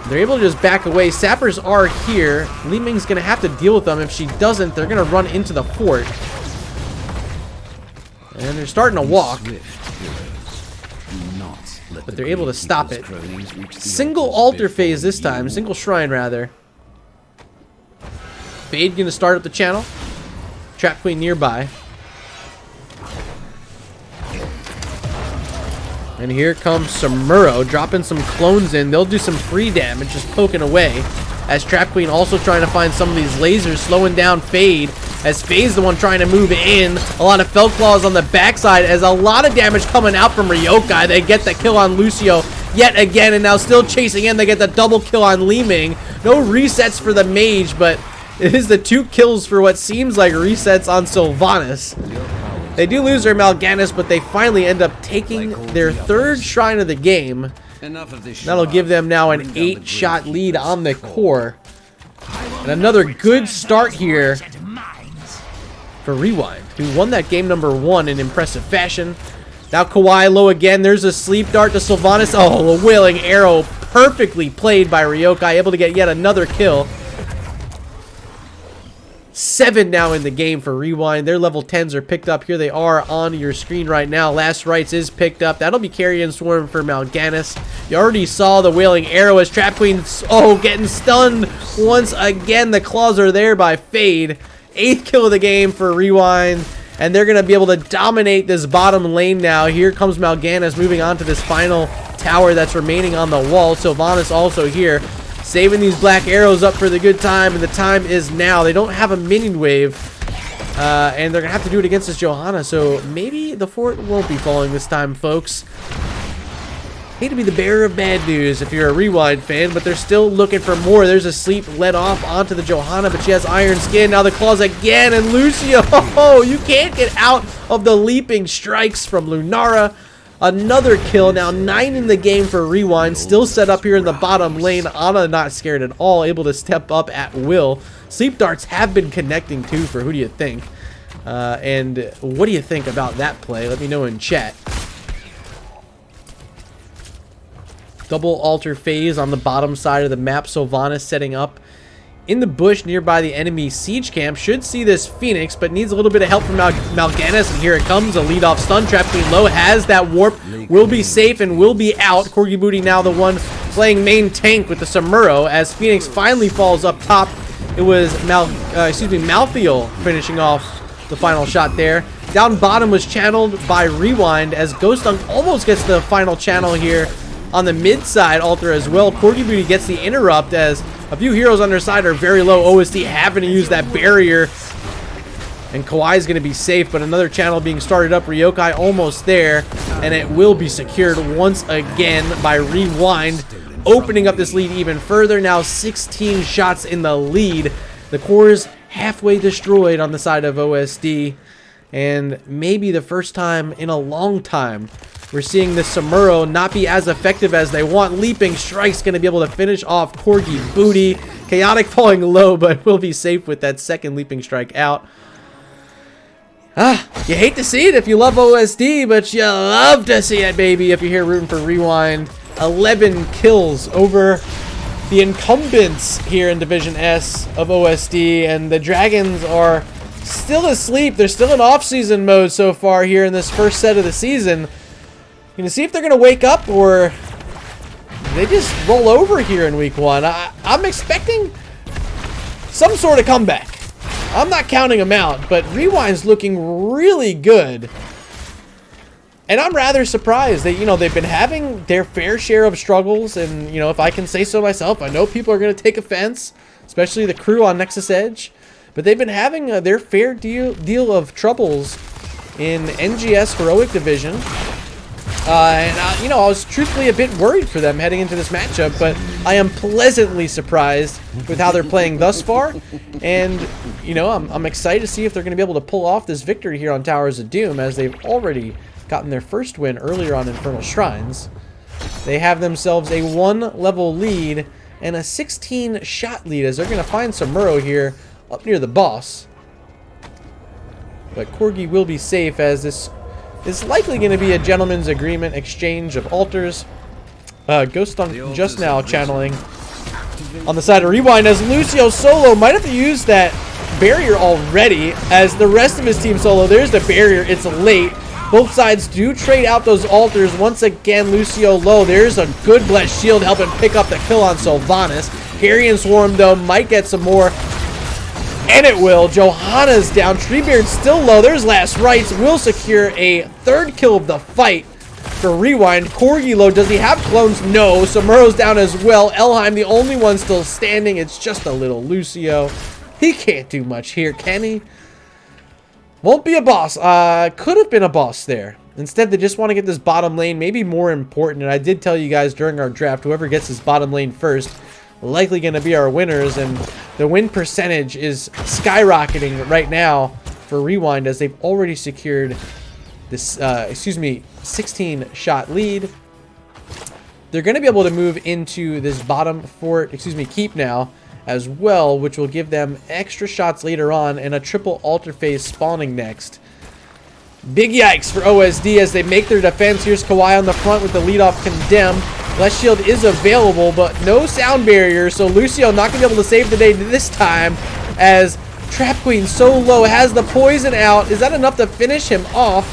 S1: They're able to just back away. Sappers are here. Li Ming's going to have to deal with them. If she doesn't, they're going to run into the fort. And they're starting to walk, but they're able to stop it. Single altar phase this time. Single shrine, rather. Fade going to start up the channel. Trap Queen nearby. And here comes Samuro, dropping some clones in. They'll do some free damage, just poking away. As Trap Queen also trying to find some of these lasers, slowing down Fade. As Fade's the one trying to move in. A lot of Fell Claws on the backside, as a lot of damage coming out from Ryokai. They get the kill on Lucio yet again, and now still chasing in. They get the double kill on Li Ming. No resets for the mage, but it is the 2 kills for what seems like resets on Sylvanas. They do lose their Mal'Ganis, but they finally end up taking their 3rd shrine of the game. That'll give them now an 8-shot lead on the core. And another good start here for RewinD, who won that game number 1 in impressive fashion. Now Kawhi low again. There's a sleep dart to Sylvanas. Oh, a wailing arrow perfectly played by Ryokai, able to get yet another kill. 7 now in the game for RewinD. Their level 10s are picked up. Here they are on your screen right now. Last Rites is picked up. That'll be Carrion Swarm for Mal'Ganis. You already saw the Wailing Arrow as Trap Queen, oh, getting stunned once again. The claws are there by Fade. 8th kill of the game for RewinD. And they're going to be able to dominate this bottom lane now. Here comes Mal'Ganis moving on to this final tower that's remaining on the wall. Sylvanas also here, saving these black arrows up for the good time. And the time is now. They don't have a minion wave. And they're going to have to do it against this Johanna. So maybe the fort won't be falling this time, folks. Hate to be the bearer of bad news if you're a RewinD fan, but they're still looking for more. There's a sleep led off onto the Johanna, but she has iron skin. Now the claws again, and Lucio, oh, you can't get out of the leaping strikes from Lunara. Another kill, now 9 in the game for RewinD, still set up here in the bottom lane. Ana not scared at all, able to step up at will. Sleep darts have been connecting too for who do you think? And what do you think about that play? Let me know in chat. Double altar phase on the bottom side of the map. Sylvanas setting up in the bush nearby the enemy siege camp. Should see this Phoenix, but needs a little bit of help from Mal'Ganis. And here it comes, a lead off stun trap. Queen Low has that warp, will be safe and will be out. Corgi Booty now the one playing main tank with the Samuro as Phoenix finally falls up top. It was Malthael finishing off the final shot there. Down bottom was channeled by RewinD as Ghost Dunk almost gets the final channel here on the mid side altar as well. Corgi Booty gets the interrupt as a few heroes on their side are very low. OSD having to use that barrier, and Kawhi is going to be safe, but another channel being started up. Ryokai almost there, and it will be secured once again by RewinD, opening up this lead even further. Now 16 shots in the lead. The core's halfway destroyed on the side of OSD, and maybe the first time in a long time we're seeing the Samuro not be as effective as they want. Leaping Strike's going to be able to finish off Corgi Booty. Chaotic falling low, but will be safe with that second Leaping Strike out. You hate to see it if you love OSD, but you love to see it, baby, if you're here rooting for RewinD. 11 kills over the incumbents here in Division S of OSD, and the Dragons are still asleep. They're still in off-season mode so far here in this first set of the season. Gonna see if they're gonna wake up or they just roll over here in week 1. I'm expecting some sort of comeback. I'm not counting them out, but RewinD's looking really good. And I'm rather surprised that, they've been having their fair share of struggles. And, if I can say so myself, I know people are going to take offense, especially the crew on Nexus Edge. But they've been having their fair deal of troubles in NGS Heroic Division. I was truthfully a bit worried for them heading into this matchup, but I am pleasantly surprised with how they're playing thus far. And, I'm excited to see if they're going to be able to pull off this victory here on Towers of Doom, as they've already gotten their first win earlier on Infernal Shrines. They have themselves a 1-level lead and a 16-shot lead, as they're going to find Samuro here up near the boss. But Corgi will be safe, as this is likely going to be a gentleman's agreement exchange of altars. Ghost Dunk just now channeling on the side of RewinD, as Lucio solo might have to use that barrier already, as the rest of his team solo. There's the barrier. It's late. Both sides do trade out those altars. Once again, Lucio low. There's a good blessed shield helping pick up the kill on Sylvanas. Carrion Swarm, though, might get some more. And it will. Johanna's down. Treebeard's still low. There's Last Rites. Will secure a 3rd kill of the fight for RewinD. Corgi low. Does he have clones? No. Samuro's down as well. Elheim, the only one still standing. It's just a little Lucio. He can't do much here, can he? Won't be a boss. Could have been a boss there. Instead, they just want to get this bottom lane maybe more important. And I did tell you guys during our draft, whoever gets this bottom lane first, likely going to be our winners. And the win percentage is skyrocketing right now for RewinD, as they've already secured this, 16-shot lead. They're going to be able to move into this bottom fort, keep now as well, which will give them extra shots later on, and a triple altar phase spawning next. Big yikes for OSD as they make their defense. Here's Kawhi on the front with the lead-off Condemn. Blessed Shield is available, but no sound barrier, so Lucio not going to be able to save the day this time, as Trap Queen so low, has the poison out. Is that enough to finish him off?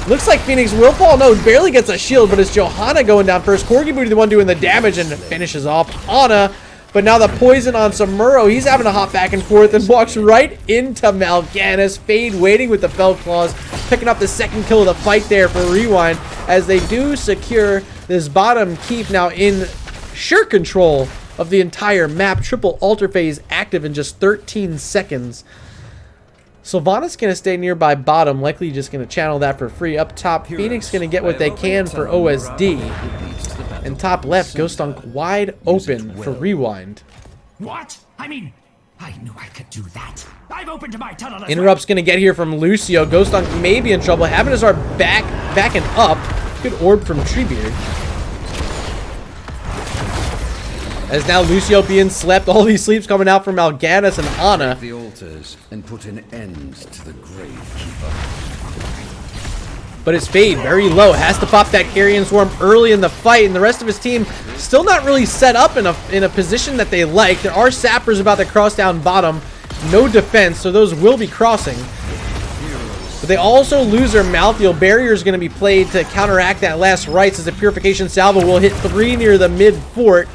S1: Looks like Phoenix will fall. No, barely gets a shield, but it's Johanna going down first. Corgi Booty the one doing the damage and finishes off Ana. But now the poison on Samuro, he's having to hop back and forth and walks right into Mal'Ganis. Fade waiting with the Fell Claws, picking up the second kill of the fight there for RewinD, as they do secure this bottom keep, now in sure control of the entire map. Triple altar phase active in just 13 seconds. Sylvanas going to stay nearby bottom, likely just going to channel that for free. Up top, Phoenix going to get what they can for OSD. And top left, Ghost Dunk wide open for RewinD.
S3: What? I mean, I knew I could do that. I've opened my tunnel.
S1: Interrupt's going to get here from Lucio. Ghost Dunk may be in trouble. Having his backing up. Good orb from Treebeard. As now Lucio being slept. All these sleeps coming out from Mal'Ganis and Ana.
S4: The altars and put an end to the Gravekeeper.
S1: But his Fade very low. Has to pop that Carrion Swarm early in the fight, and the rest of his team still not really set up in a position that they like. There are sappers about to cross down bottom. No defense, so those will be crossing. But they also lose their Malthael. Barrier is going to be played to counteract that last rites, as a Purification Salvo will hit 3 near the mid fort.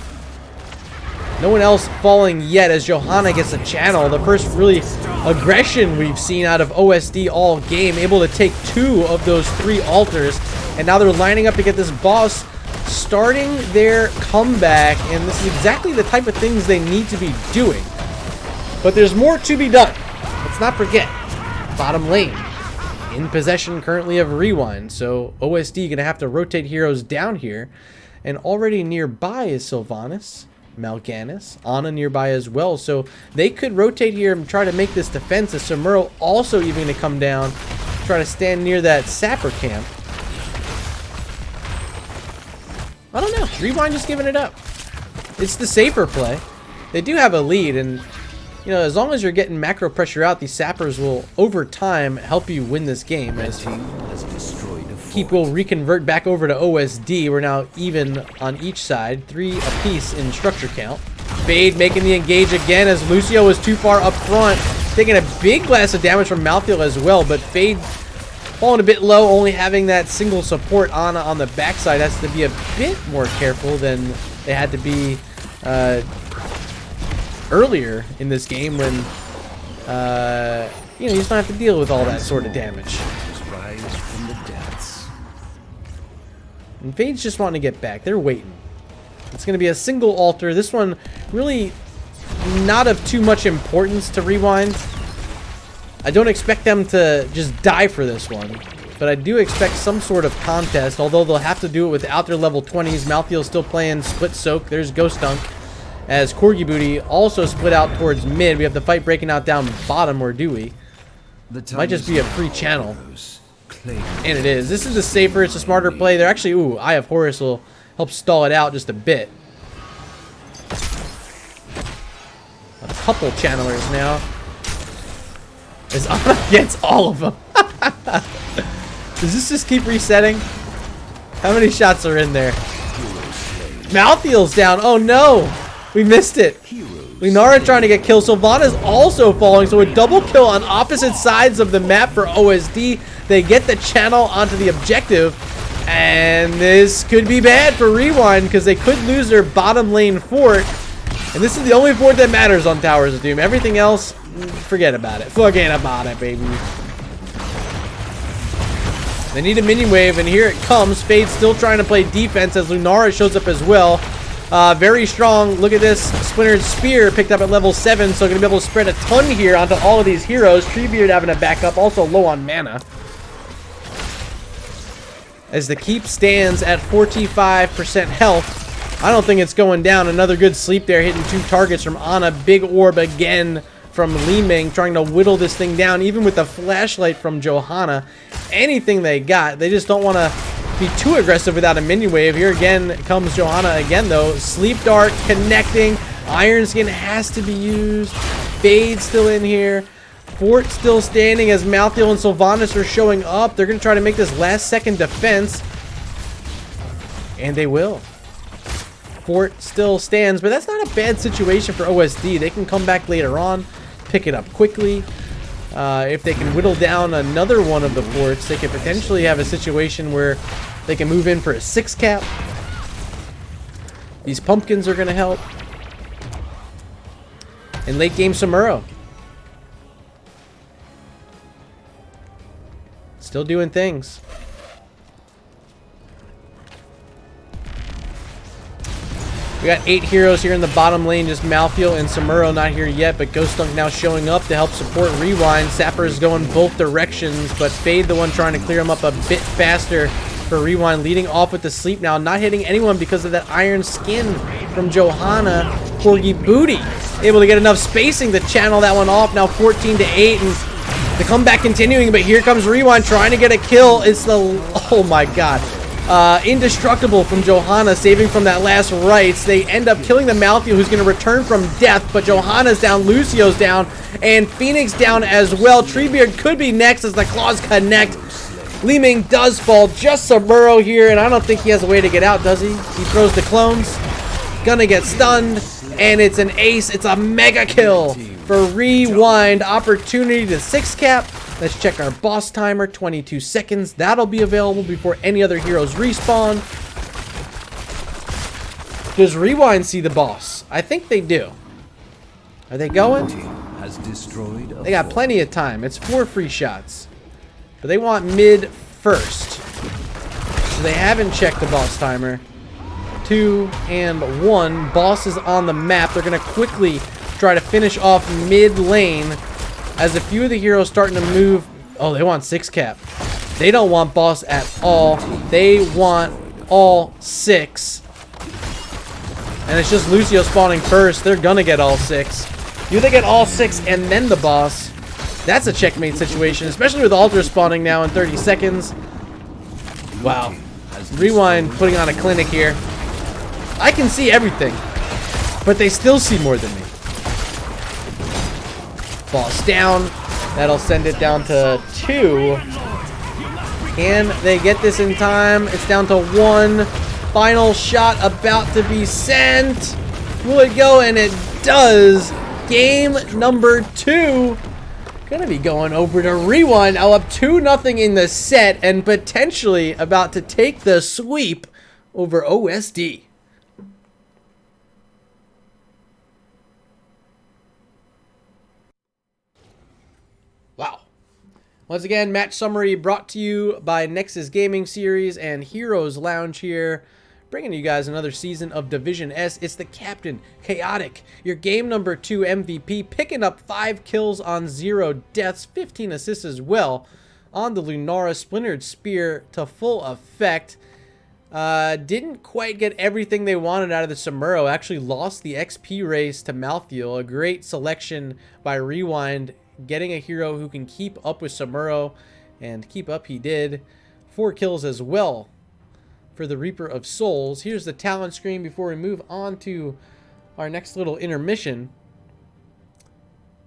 S1: No one else falling yet, as Johanna gets a channel. The first really aggression we've seen out of OSD all game. Able to take 2 of those 3 altars. And now they're lining up to get this boss, starting their comeback. And this is exactly the type of things they need to be doing. But there's more to be done. Let's not forget, bottom lane in possession currently of RewinD. So OSD going to have to rotate heroes down here. And already nearby is Sylvanas, Mal'Ganis, Ana nearby as well, so they could rotate here and try to make this defense. As Samuro also even going to come down, try to stand near that sapper camp. I don't know, RewinD just giving it up. It's the safer play. They do have a lead, and you know, as long as you're getting macro pressure out, these sappers will over time help you win this game. As Keep will reconvert back over to OSD. We're now even on each side, 3 apiece in structure count. Fade making the engage again, as Lucio was too far up front, taking a big blast of damage from Malthael as well, but Fade falling a bit low, only having that single support on the backside. Has to be a bit more careful than they had to be earlier in this game, when you know, you just don't have to deal with all that sort of damage. And Fade's just wanting to get back. They're waiting. It's going to be a single altar. This one really not of too much importance to RewinD. I don't expect them to just die for this one, but I do expect some sort of contest, although they'll have to do it without their level 20s. Malthael's still playing Split Soak. There's Ghost Dunk, as Corgi Booty also split out towards mid. We have the fight breaking out down bottom, or do we? Might just be a free channel. And it is. This is a safer, it's a smarter play. They're actually, ooh, Eye of Horus will help stall it out just a bit. A couple channelers now. As Ana gets all of them. Does this just keep resetting? How many shots are in there? Malthael's down. Oh no! We missed it. Lunara trying to get killed. Sylvanas also falling, so a double kill on opposite sides of the map for OSD. They get the channel onto the objective, and this could be bad for RewinD, because they could lose their bottom lane fort. And this is the only fort that matters on Towers of Doom. Everything else, forget about it. Forget about it, baby. They need a minion wave, and here it comes. Fade still trying to play defense, as Lunara shows up as well. Very strong. Look at this. Splintered Spear picked up at level 7, so going to be able to spread a ton here onto all of these heroes. Treebeard having a backup, also low on mana. As the keep stands at 45% health. I don't think it's going down. Another good sleep there, hitting 2 targets from Ana. Big orb again from Li Ming, trying to whittle this thing down, even with the flashlight from Johanna. Anything they got. They just don't want to be too aggressive without a minion wave. Here again comes Johanna again, though. Sleep Dart connecting. Iron Skin has to be used. Fade still in here. Fort still standing, as Malthael and Sylvanas are showing up. They're going to try to make this last second defense. And they will. Fort still stands, but that's not a bad situation for OSD. They can come back later on, pick it up quickly. If they can whittle down another one of the forts, they could potentially have a situation where they can move in for a 6 cap. These pumpkins are going to help. in late game Samuro. Still doing things. We got 8 heroes here in the bottom lane, just Malthael and Samuro not here yet, but Ghost Dunk now showing up to help support RewinD. Sapper's going both directions, but Fade the one trying to clear him up a bit faster for RewinD, leading off with the sleep now, not hitting anyone because of that iron skin from Johanna. Corgi Booty able to get enough spacing to channel that one off, now 14 to 8, and the comeback continuing, but here comes RewinD trying to get a kill. It's the, oh my god. Indestructible from Johanna, saving from that last rights. They end up killing the Malthael, who's going to return from death, but Johanna's down, Lucio's down, and Phoenix down as well. Treebeard could be next as the claws connect. Li Ming does fall, just Samuro here, and I don't think he has a way to get out, does he? He throws the clones, gonna get stunned, and it's an ace. It's a mega kill for RewinD. Opportunity to 6-cap. Let's check our boss timer, 22 seconds. That'll be available before any other heroes respawn. Does RewinD see the boss? I think they do. Are they going?
S4: Has destroyed a
S1: They got plenty of time. It's 4 free shots. But they want mid first. So they haven't checked the boss timer. 2 and 1. Boss is on the map. They're going to quickly try to finish off mid lane as a few of the heroes starting to move. Oh, they want 6-cap. They don't want boss at all. They want all 6. And it's just Lucio spawning first. They're gonna get all 6. Do they get all 6 and then the boss? That's a checkmate situation, especially with Alter spawning now in 30 seconds. Wow. RewinD putting on a clinic here. I can see everything, but they still see more than me. Boss down. That'll send it down to 2. Can they get this in time? It's down to 1. Final shot about to be sent. Will it go? And it does. Game number 2. Gonna be going over to RewinD. Now up 2-0 in the set and potentially about to take the sweep over OSD. Wow. Once again, match summary brought to you by Nexus Gaming Series and Heroes Lounge here, bringing you guys another season of Division S. It's the Captain, Chaotic, your game number 2 MVP, picking up 5 kills on 0 deaths, 15 assists as well on the Lunara. Splintered Spear to full effect. Didn't quite get everything they wanted out of the Samuro. Actually lost the XP race to Malthael. A great selection by RewinD, getting a hero who can keep up with Samuro, and keep up he did. 4 kills as well for the Reaper of Souls. Here's the talent screen before we move on to our next little intermission.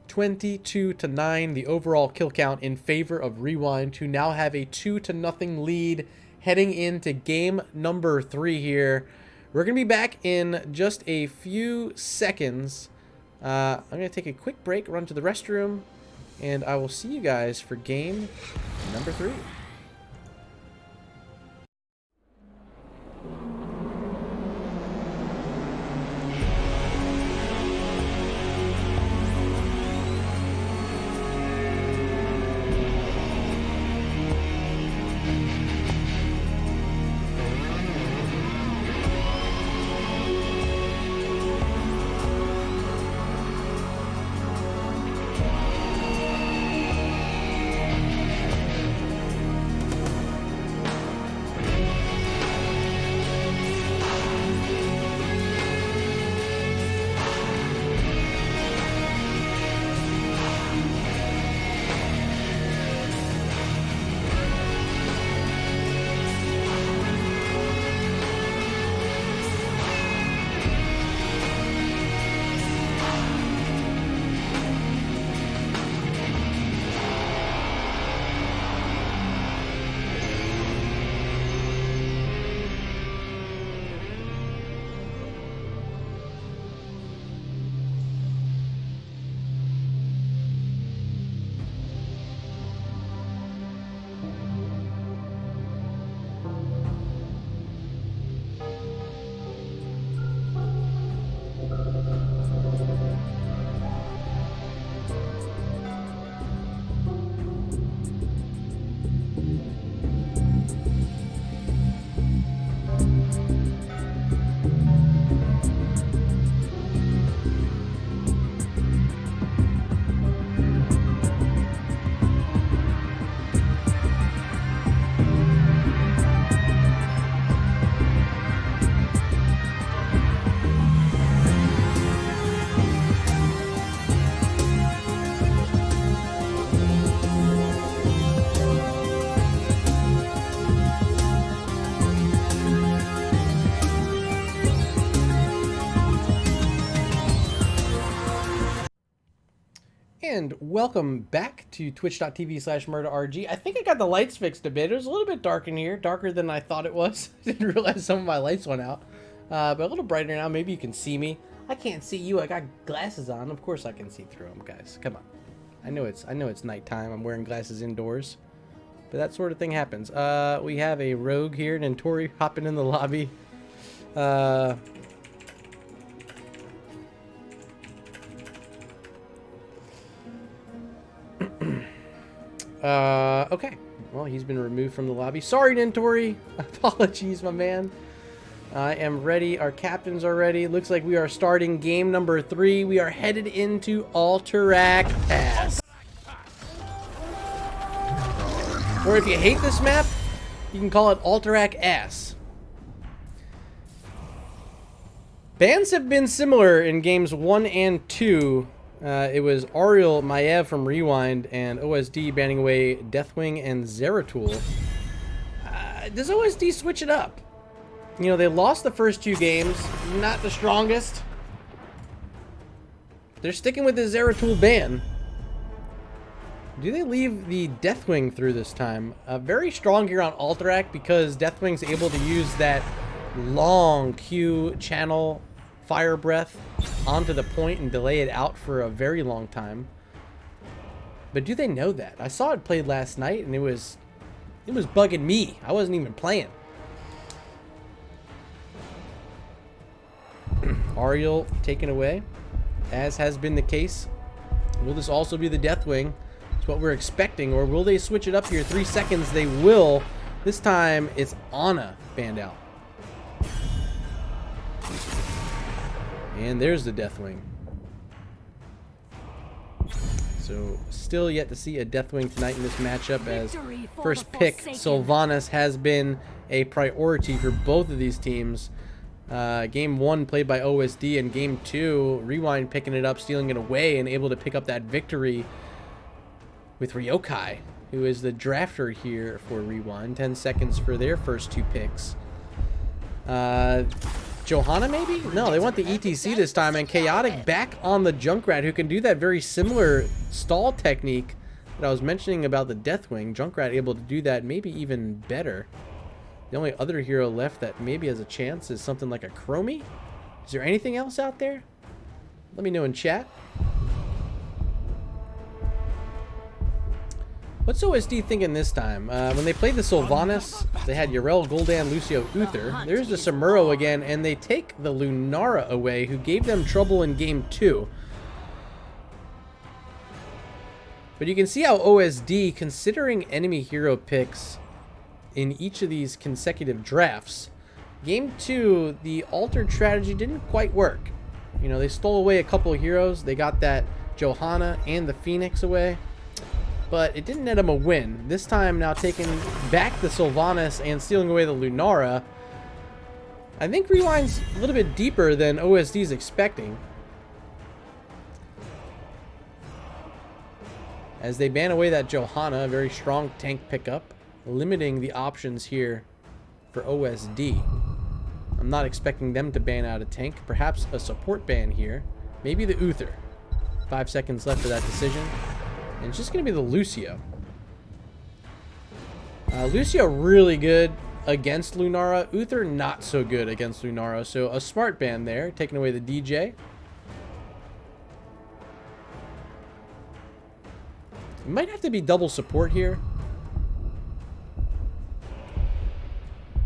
S1: 22-9, the overall kill count in favor of RewinD, who now have a 2-0 lead heading into game number 3 here. We're going to be back in just a few seconds. I'm going to take a quick break, run to the restroom, and I will see you guys for game number 3. And welcome back to twitch.tv/murderrg. I think I got the lights fixed a bit. It was a little bit dark in here, darker than I thought it was. Didn't realize some of my lights went out. But a little brighter now. Maybe you can see me. I can't see you. I got glasses on. Of course I can see through them, guys. Come on. I know it's nighttime. I'm wearing glasses indoors. But that sort of thing happens. We have a rogue here, Nentori, hopping in the lobby. Okay. Well, he's been removed from the lobby. Sorry, Nentori. Apologies, my man. I am ready. Our captains are ready. Looks like we are starting game number 3. We are headed into Alterac Pass. Or if you hate this map, you can call it Alterac Ass. Bans have been similar in games 1 and 2. It was Ariel Maev from RewinD and OSD banning away Deathwing and Zeratul. Does OSD switch it up? You know, they lost the first 2 games. Not the strongest. They're sticking with the Zeratul ban. Do they leave the Deathwing through this time? Very strong here on Alterac because Deathwing's able to use that long Q channel fire breath onto the point and delay it out for a very long time. But do they know that? I saw it played last night and it was bugging me. I wasn't even playing. Ariel taken away, as has been the case. Will this also be the Deathwing? It's what we're expecting. Or will they switch it up here? 3 seconds, they will. This time it's Ana banned out. And there's the Deathwing. So still yet to see a Deathwing tonight in this matchup, as first pick Sylvanas has been a priority for both of these teams. Game 1 played by OSD, and game 2 RewinD picking it up, stealing it away, and able to pick up that victory with Ryokai, who is the drafter here for RewinD. 10 seconds for their first 2 picks. Johanna maybe? No, they want the ETC this time, and Chaotic back on the Junkrat, who can do that very similar stall technique that I was mentioning about the Deathwing. Junkrat able to do that maybe even better. The only other hero left that maybe has a chance is something like a Chromie. Is there anything else out there? Let me know in chat. What's OSD thinking this time? When they played the Sylvanas, they had Yarel, Gul'dan, Lucio, Uther. There's the Samuro again, and they take the Lunara away, who gave them trouble in game 2. But you can see how OSD, considering enemy hero picks in each of these consecutive drafts, game 2, the altered strategy didn't quite work. You know, they stole away a couple of heroes. They got that Johanna and the Phoenix away, but it didn't net them a win. This time, now taking back the Sylvanas and stealing away the Lunara. I think RewinD's a little bit deeper than OSD's expecting, as they ban away that Johanna, a very strong tank pickup, limiting the options here for OSD. I'm not expecting them to ban out a tank. Perhaps a support ban here. Maybe the Uther. 5 seconds left for that decision. And it's just going to be the Lucio. Lucio really good against Lunara. Uther not so good against Lunara. So a smart ban there, taking away the DJ. It might have to be double support here.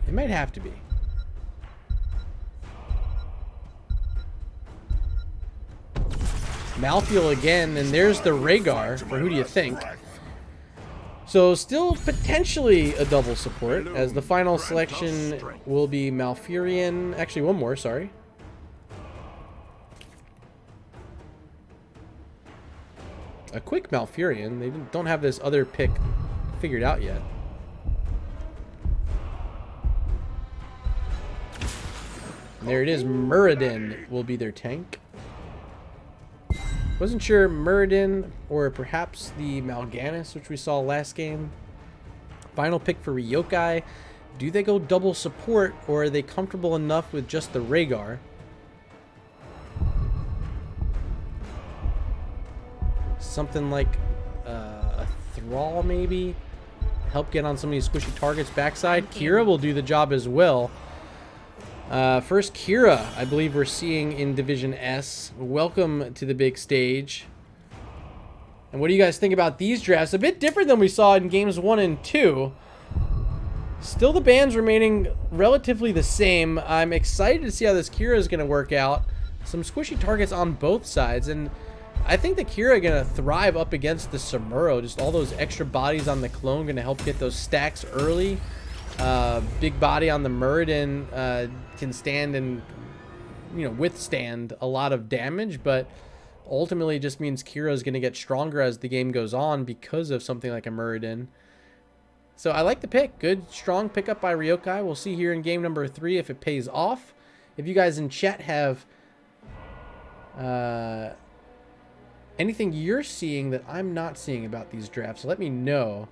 S1: It might have to be. Malthael again, and there's the Rhaegar for Who Do You Think? So still potentially a double support, as the final selection will be Malfurion. Actually, one more, sorry. A quick Malfurion. They don't have this other pick figured out yet. And there it is. Muradin will be their tank. Wasn't sure Muradin or perhaps the Mal'Ganis, which we saw last game. Final pick for Ryokai. Do they go double support, or are they comfortable enough with just the Rhaegar? something like a Thrall maybe. Help get on some of these squishy targets backside. Kira will do the job as well. First Kira, I believe we're seeing in Division S. Welcome to the big stage. And what do you guys think about these drafts? A bit different than we saw in games 1 and 2. Still the bans remaining relatively the same. I'm excited to see how this Kira is going to work out. Some squishy targets on both sides. And I think the Kira are going to thrive up against the Samuro. Just all those extra bodies on the clone going to help get those stacks early. Big body on the Muradin can stand and, you know, withstand a lot of damage, but ultimately just means Kira is going to get stronger as the game goes on because of something like a Muradin. So I like the pick. Good, strong pickup by Ryokai. We'll see here in game number 3 if it pays off. If you guys in chat have anything you're seeing that I'm not seeing about these drafts, let me know.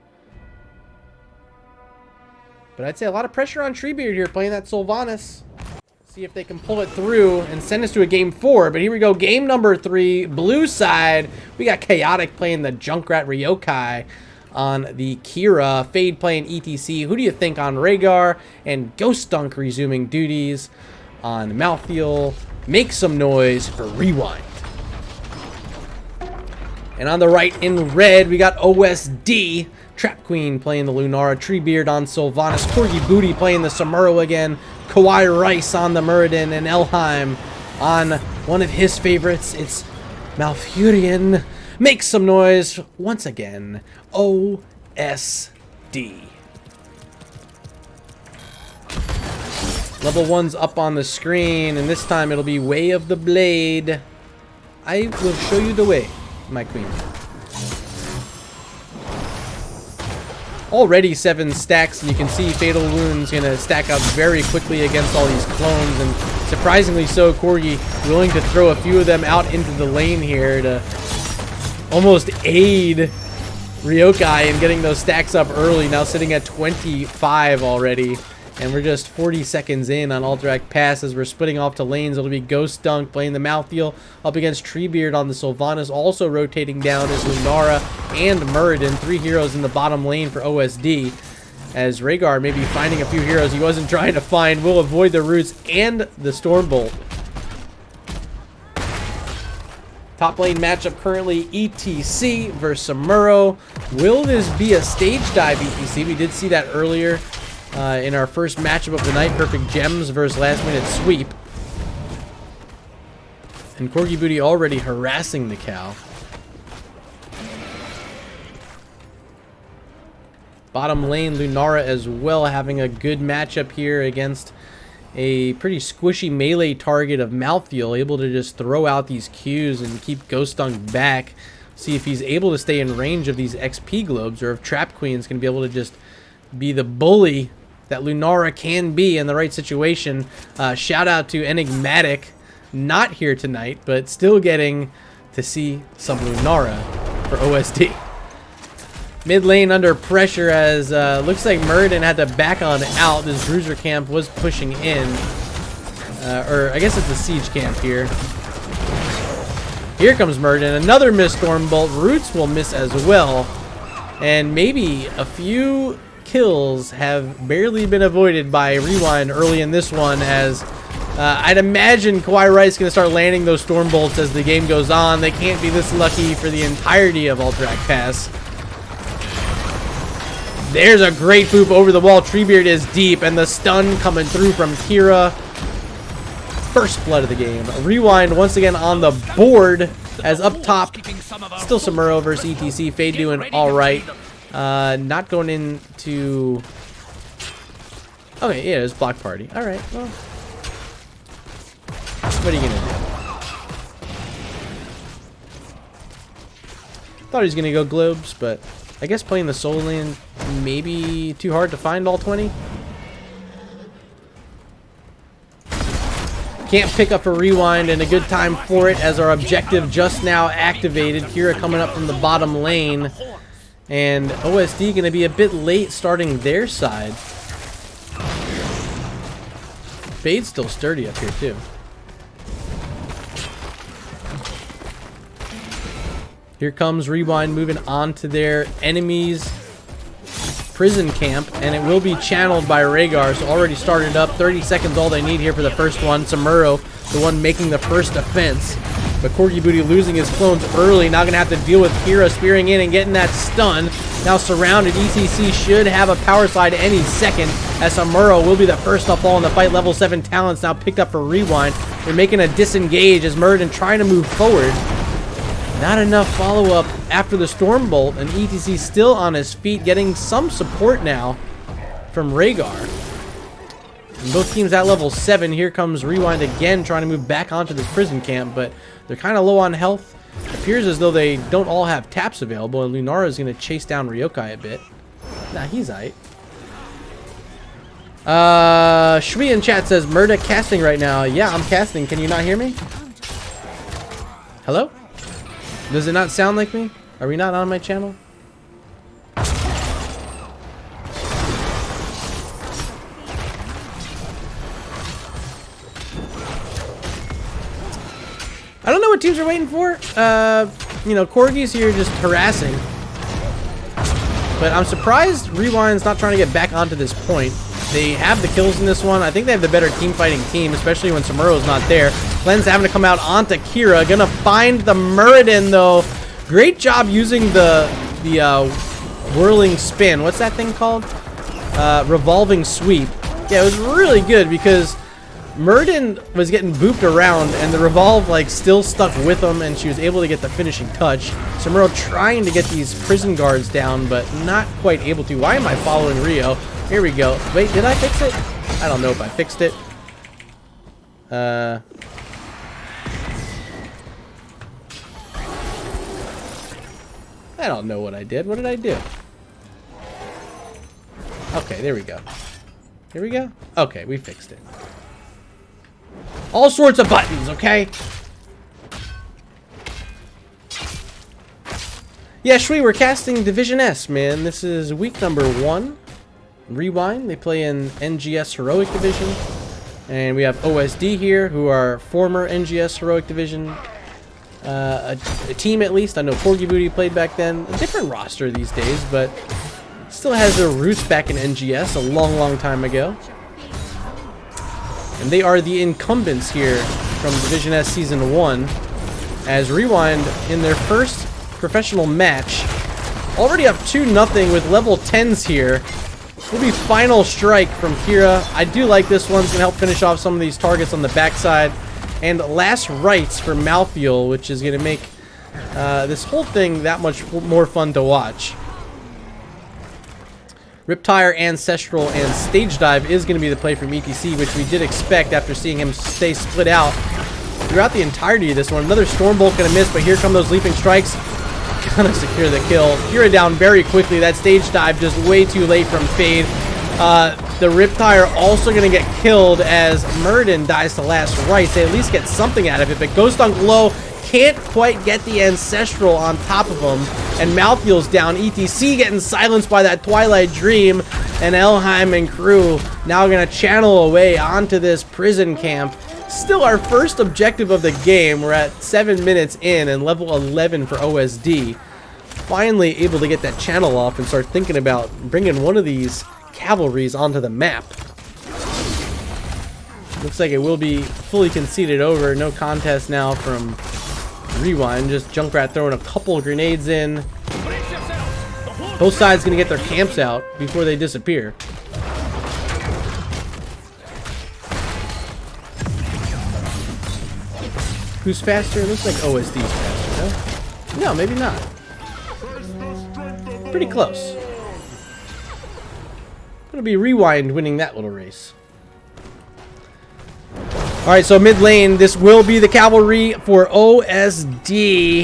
S1: But I'd say a lot of pressure on Treebeard here playing that Sylvanas. See if they can pull it through and send us to a game 4. But here we go, game number 3, blue side. We got Chaotic playing the Junkrat Ryokai on the Kira. Fade playing ETC. Who do you think on Rhaegar? And Ghost Dunk resuming duties on Malthael. Make some noise for RewinD. And on the right in red, we got OSD. Trap Queen playing the Lunara, Treebeard on Sylvanas, Corgi Booty playing the Samuro again, Kawhi Rice on the Muradin, and Elheim on one of his favorites. It's Malfurion. Make some noise once again. OSD. Level 1's up on the screen, and this time it'll be Way of the Blade. I will show you the way, my queen. Already 7 stacks, and you can see Fatal Wound's going to stack up very quickly against all these clones, and surprisingly so, Corgi willing to throw a few of them out into the lane here to almost aid Ryokai in getting those stacks up early, now sitting at 25 already. And we're just 40 seconds in on Alterac Pass as we're splitting off to lanes. It'll be Ghost Dunk playing the Malthael up against Treebeard on the Sylvanas. Also rotating down is Lunara and Muradin. 3 heroes in the bottom lane for OSD. As Rhaegar may be finding a few heroes he wasn't trying to find. Will avoid the roots and the Stormbolt. Top lane matchup currently ETC versus Samuro. Will this be a stage dive ETC? We did see that earlier. In our first matchup of the night, Perfect Gems versus Last Minute Sweep. And Corgi Booty already harassing the cow. Bottom lane, Lunara as well, having a good matchup here against a pretty squishy melee target of Malthael, able to just throw out these Qs and keep Ghost Dunk back. See if he's able to stay in range of these XP globes, or if Trap Queen's going to be able to just be the bully that Lunara can be in the right situation. Shout out to Enigmatic, not here tonight, but still getting to see some Lunara for OSD. Mid lane under pressure as looks like Muradin had to back on out. This Bruiser camp was pushing in. Or I guess it's a siege camp here. Here comes Muradin. Another missed Stormbolt. Roots will miss as well. And maybe a few kills have barely been avoided by RewinD early in this one, as I'd imagine Kawhi Rice is going to start landing those Stormbolts as the game goes on. They can't be this lucky for the entirety of Alterac Pass. There's a great boop over the wall. Treebeard is deep, and the stun coming through from Kira. First blood of the game. RewinD once again on the board, as up top, still Samuro versus ETC. Fade doing all right. Not going into... Okay, yeah, it's block party. All right, well, what are you gonna do? Thought he was gonna go globes, but I guess playing the soul lane maybe too hard to find all 20. Can't pick up for RewinD, and a good time for it as our objective just now activated. Kira coming up from the bottom lane. And OSD going to be a bit late starting their side. Fade's still sturdy up here too. Here comes RewinD moving on to their enemy's prison camp, and it will be channeled by Rhaegar. So already started up. 30 seconds all they need here for the first one. Samuro, the one making the first offense. But Corgi Booty losing his clones early. Now going to have to deal with Kira spearing in and getting that stun. Now surrounded. ETC should have a power slide any second, as Samuro will be the first to fall in the fight. Level 7 talents now picked up for RewinD. They're making a disengage as Muradin trying to move forward. Not enough follow-up after the Stormbolt, and ETC still on his feet, getting some support now from Rhaegar. And both teams at level 7. Here comes RewinD again, trying to move back onto this prison camp, but they're kind of low on health. It appears as though they don't all have taps available, and Lunara is going to chase down Ryokai a bit. Nah, he's aight. Shui in chat says, Murda casting right now. Yeah, I'm casting. Can you not hear me? Hello? Does it not sound like me? Are we not on my channel? I don't know what teams are waiting for. You know, Corgi's here just harassing. But I'm surprised RewinD's not trying to get back onto this point. They have the kills in this one. I think they have the better team fighting team, especially when Samuro's not there. Len's having to come out onto Kira. Gonna find the Muradin though. Great job using the whirling spin. What's that thing called? Revolving sweep. Yeah, it was really good because Muradin was getting booped around and the revolve like still stuck with him, and she was able to get the finishing touch. Samuro trying to get these prison guards down, but not quite able to. Why am I following Rio? Here we go. Wait, did I fix it? I don't know if I fixed it. I don't know what I did. What did I do? Okay, there we go. Here we go. Okay, we fixed it. All sorts of buttons, okay? Yeah, Shui, we're casting Division S, man. This is week number 1. RewinD, they play in NGS Heroic Division. And we have OSD here, who are former NGS Heroic Division. A team at least. I know Corgi Booty played back then. A different roster these days, but still has their roots back in NGS a long, long time ago. And they are the incumbents here from Division S Season 1, as RewinD in their first professional match, already up 2-0 with level 10s here. Will be final strike from Kira. I do like this one. It's going to help finish off some of these targets on the backside. And last rites for Malthael, which is going to make this whole thing that much more fun to watch. Riptire, Ancestral, and Stage Dive is going to be the play from ETC, which we did expect after seeing him stay split out throughout the entirety of this one. Another Stormbolt going to miss, but here come those Leaping Strikes. Gonna secure the kill. Kira down very quickly. That Stage Dive just way too late from Fade. The Riptire also going to get killed as Muradin dies to last rites. They at least get something out of it, but Ghost Dunk low. Can't quite get the Ancestral on top of him, and Malthael's down. ETC getting silenced by that Twilight Dream, and Elheim and crew now going to channel away onto this prison camp. Still our first objective of the game. We're at 7 minutes in and level 11 for OSD. Finally able to get that channel off and start thinking about bringing one of these cavalries onto the map. Looks like it will be fully conceded over. No contest now from RewinD. Just Junkrat throwing a couple of grenades in. Both sides going to get their camps out before they disappear. Who's faster? It looks like OSD's faster, no? No, maybe not. Pretty close. Gonna be RewinD winning that little race. Alright, so mid lane, this will be the cavalry for OSD.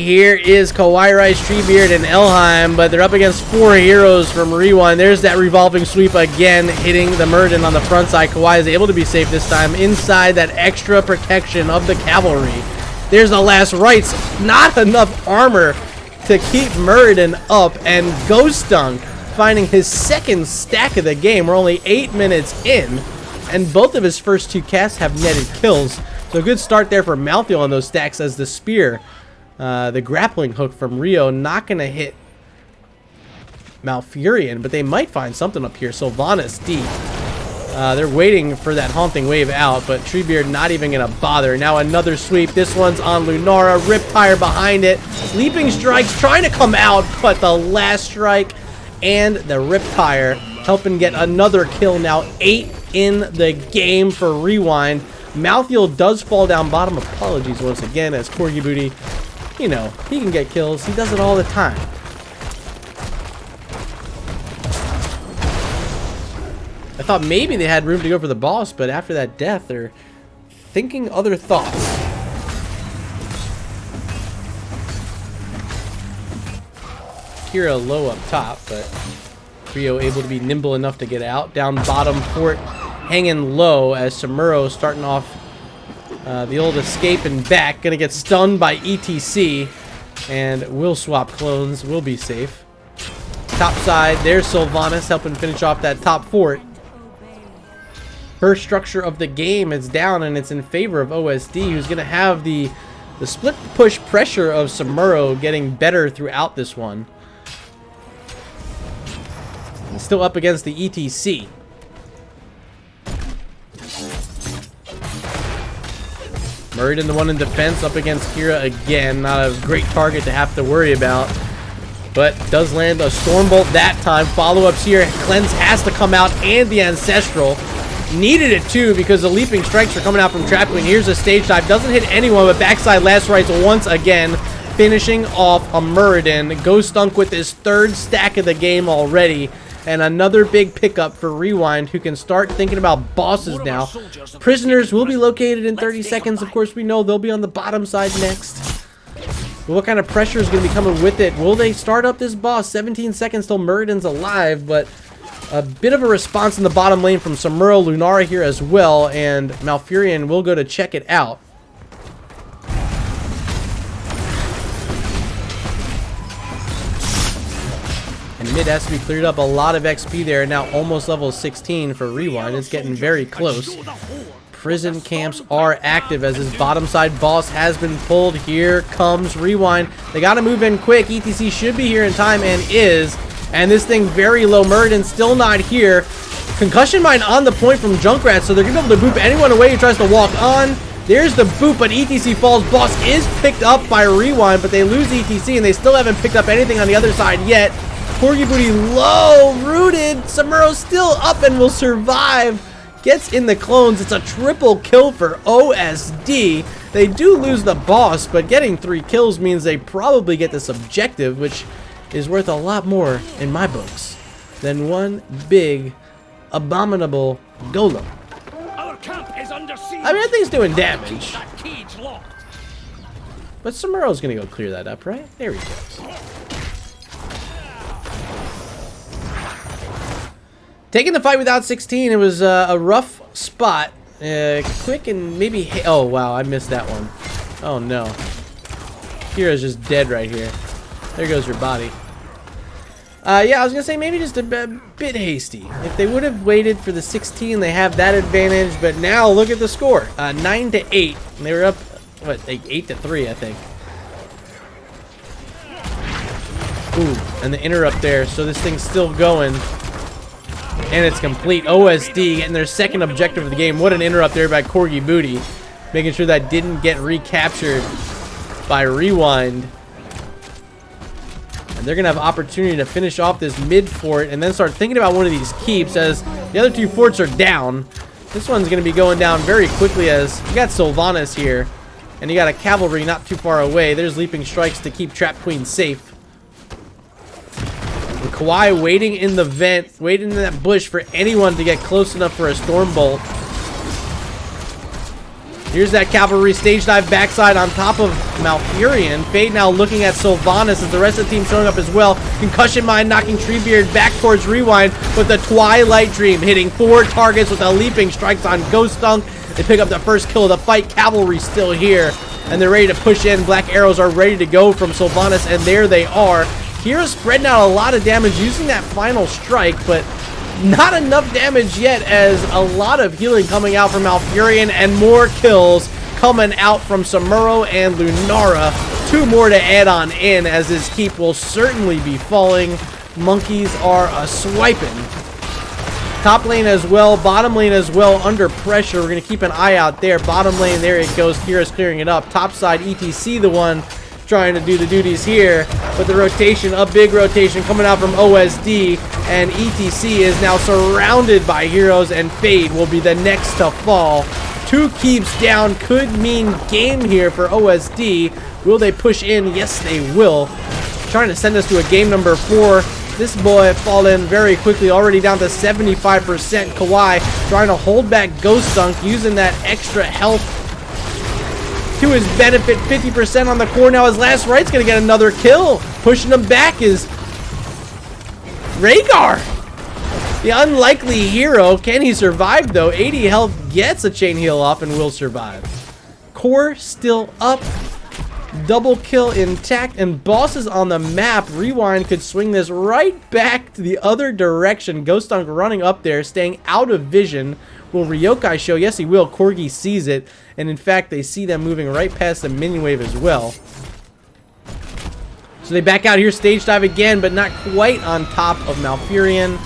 S1: Here is Kawaii, Treebeard, and Elheim, but they're up against 4 heroes from RewinD. There's that revolving sweep again, hitting the Muradin on the front side. Kawaii is able to be safe this time inside that extra protection of the cavalry. There's the last rites. Not enough armor to keep Muradin up, and Ghost Dunk finding his second stack of the game. We're only 8 minutes in, and both of his first 2 casts have netted kills. So a good start there for Malthael on those stacks as the spear The grappling hook from Rio not going to hit Malfurion, but they might find something up here. Sylvanas deep. They're waiting for that Haunting Wave out, but Treebeard not even going to bother. Now another sweep. This one's on Lunara. Riptire behind it. Leaping Strikes trying to come out, but the last strike and the Riptire helping get another kill. Now 8 in the game for RewinD. Malthael does fall down bottom. Apologies once again, as Corgi Booty, you know, he can get kills. He does it all the time. I thought maybe they had room to go for the boss, but after that death, they're thinking other thoughts. Kira low up top, but Rio able to be nimble enough to get out. Down bottom, Fort hanging low as Samuro starting off the old escape and back. Gonna get stunned by ETC, and will swap clones, will be safe. Top side, there's Sylvanas helping finish off that top fort. First structure of the game is down, and it's in favor of OSD, who's going to have the split push pressure of Samuro getting better throughout this one. And still up against the ETC. Muradin, the one in defense, up against Kira again. Not a great target to have to worry about, but does land a Stormbolt that time. Follow-ups here. Cleanse has to come out, and the Ancestral. Needed it too, because the leaping strikes are coming out from Trap Queen. Here's a stage dive. Doesn't hit anyone, but backside last rights once again, finishing off a Muradin. Ghost Dunk with his 3rd stack of the game already. And another big pickup for RewinD, who can start thinking about bosses now. Prisoners will be located in 30 seconds. Of course, we know they'll be on the bottom side next. But what kind of pressure is going to be coming with it? Will they start up this boss? 17 seconds till Muradin's alive, but a bit of a response in the bottom lane from Samuro. Lunara here as well, and Malfurion will go to check it out. And mid has to be cleared up. A lot of XP there. Now almost level 16 for RewinD. It's getting very close. Prison camps are active as this bottom side boss has been pulled. Here comes RewinD. They got to move in quick. ETC should be here in time, and is. And this thing very low. Muradin still not here. Concussion Mine on the point from Junkrat, so they're going to be able to boop anyone away who tries to walk on. There's the boop, but ETC falls. Boss is picked up by RewinD, but they lose ETC, and they still haven't picked up anything on the other side yet. Corgi Booty low, rooted. Samuro still up and will survive. Gets in the clones. It's a triple kill for OSD. They do lose the boss, but getting 3 kills means they probably get this objective, which is worth a lot more in my books than one big abominable golem.
S3: Our camp is under siege.
S1: I mean, that thing's doing damage,
S3: Keep that cage locked.
S1: but Samuro's gonna go clear that up, right? There he goes. Taking the fight without 16, it was a rough spot. Quick and maybe oh wow, I missed that one. Oh no, Kira's just dead right here. There goes your body. Yeah, I was going to say maybe just a bit hasty. If they would have waited for the 16, they have that advantage. But now look at the score. 9-8. And they were up, what, like 8-3, I think. Ooh, and the interrupt there. So this thing's still going. And it's complete. OSD getting their 2nd objective of the game. What an interrupt there by Corgi Booty. Making sure that didn't get recaptured by RewinD. They're going to have opportunity to finish off this mid fort and then start thinking about one of these keeps, as the other 2 forts are down. This one's going to be going down very quickly, as you got Sylvanas here, and you got a cavalry not too far away. There's leaping strikes to keep Trap Queen safe. And Kawhi waiting in the vent, waiting in that bush for anyone to get close enough for a Stormbolt. Here's that cavalry stage dive backside on top of Malfurion. Fade now looking at Sylvanas as the rest of the team showing up as well. Concussion Mine knocking Treebeard back towards RewinD, with the Twilight Dream hitting 4 targets with a leaping strikes on Ghost Dunk. They pick up the first kill of the fight. Cavalry still here, and they're ready to push in. Black arrows are ready to go from Sylvanas, and there they are. Kira spreading out a lot of damage using that final strike, but not enough damage yet, as a lot of healing coming out from Malfurion and more kills coming out from Samuro and Lunara. 2 more to add on in, as his keep will certainly be falling. Monkeys are swiping. Top lane as well, bottom lane as well, under pressure. We're going to keep an eye out there. Bottom lane, there it goes. Kira's clearing it up. Top side, ETC the one trying to do the duties here. But the rotation, a big rotation coming out from OSD. And ETC is now surrounded by heroes, and Fade will be the next to fall. 2 keeps down could mean game here for OSD. Will they push in? Yes, they will. Trying to send us to a game number 4. This boy fallen very quickly, already down to 75%. Kawhi trying to hold back Ghost Dunk, using that extra health to his benefit. 50% on the core now. His last right's going to get another kill. Pushing him back is Rhaegar, the unlikely hero. Can he survive, though? 80 health, gets a chain heal off, and will survive. Core still up. Double kill intact, and bosses on the map. RewinD could swing this right back to the other direction. Ghost Dunk running up there, staying out of vision. Will Ryokai show? Yes, he will. Corgi sees it, and in fact, they see them moving right past the minion wave as well. So they back out here, stage dive again, but not quite on top of Malfurion.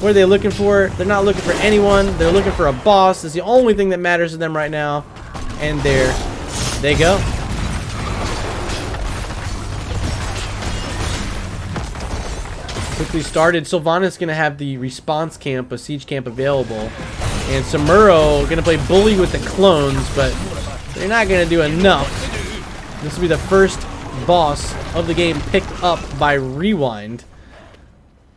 S1: What are they looking for? They're not looking for anyone. They're looking for a boss. It's the only thing that matters to them right now. And there they go. Quickly started. Sylvanas going to have the response camp, a siege camp available. And Samuro going to play bully with the clones, but they're not going to do enough. This will be the first boss of the game picked up by RewinD.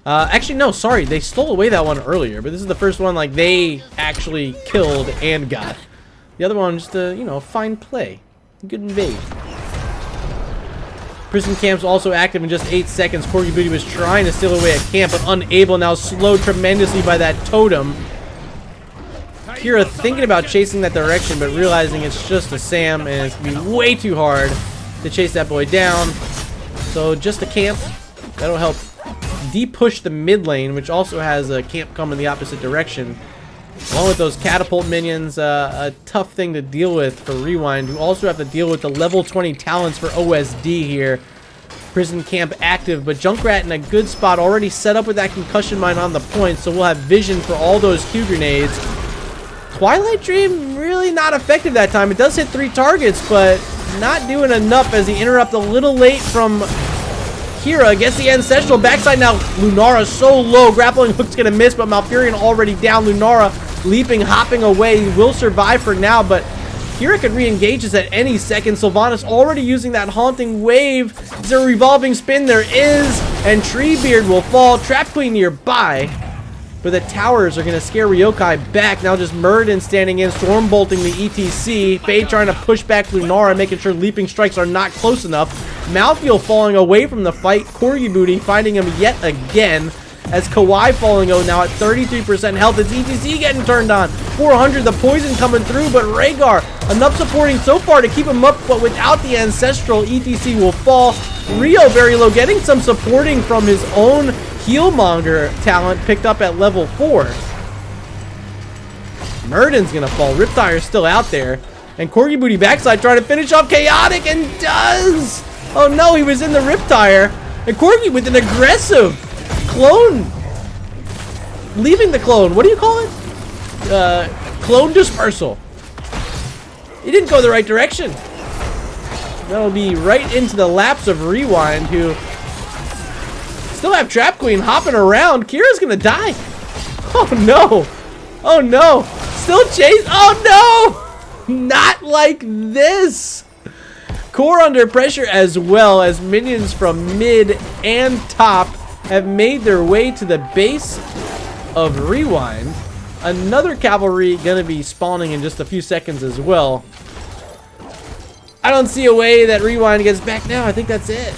S1: Actually, no, sorry. They stole away that one earlier, but this is the first one like they actually killed and got. The other one just a, you know, fine play. Good invade. Prison camp's also active in just 8 seconds. Corgi Booty was trying to steal away a camp, but unable. Now slowed tremendously by that totem. Kira thinking about chasing that direction, but realizing it's just a Sam, and it's going to be way too hard to chase that boy down. So just a camp. That'll help de-push the mid lane, which also has a camp coming the opposite direction. Along with those catapult minions, a tough thing to deal with for RewinD, who also have to deal with the level 20 talents for OSD here. Prison camp active, but Junkrat in a good spot, already set up with that concussion mine on the point, so we'll have vision for all those Q grenades. Twilight Dream really not effective that time. It does hit 3 targets, but not doing enough as he interrupts a little late from Kira. Gets the Ancestral. Backside now. Lunara so low. Grappling hook's going to miss, but Malfurion already down. Lunara leaping, hopping away. Will survive for now, but Kira could re-engage this at any second. Sylvanas already using that haunting wave. Is there a revolving spin? There is. And Treebeard will fall. Trap Queen nearby. But the towers are going to scare Ryokai back. Now just Muradin standing in, storm bolting the ETC. Fade trying to push back Lunara, making sure leaping strikes are not close enough. Malthael falling away from the fight. Corgi Booty finding him yet again. As Kawhi falling now at 33% health. It's ETC getting turned on. 400, the poison coming through, but Rhaegar, enough supporting so far to keep him up, but without the Ancestral, ETC will fall. Rio very low, getting some supporting from his own Healmonger talent picked up at level 4. Muradin's gonna fall. Riptire's still out there. And Corgi Booty backside trying to finish off Chaotic, and does! Oh no, he was in the Riptire. And Corgi with an aggressive clone. Leaving the clone. What do you call it? Clone dispersal. He didn't go the right direction. That'll be right into the laps of RewinD, who still have Trap Queen hopping around. Kira's gonna die. Oh no. Oh no. Still chase. Oh no. Not like this. Core under pressure as well, as minions from mid and top have made their way to the base of RewinD. Another cavalry gonna be spawning in just a few seconds as well. I don't see a way that RewinD gets back now. I think that's it.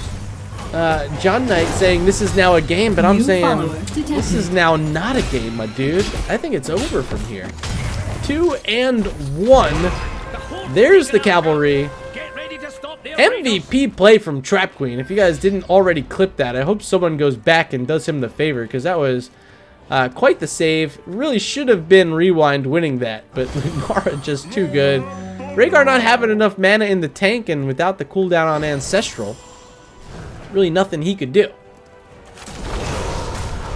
S1: John Knight saying this is now a game, but I'm saying this is now not a game, my dude. I think it's over from here. 2 and 1. There's the cavalry. MVP play from Trap Queen. If you guys didn't already clip that, I hope someone goes back and does him the favor, because that was quite the save. Really should have been RewinD winning that, but Lunara just too good. Rhaegar not having enough mana in the tank and without the cooldown on Ancestral, really nothing he could do.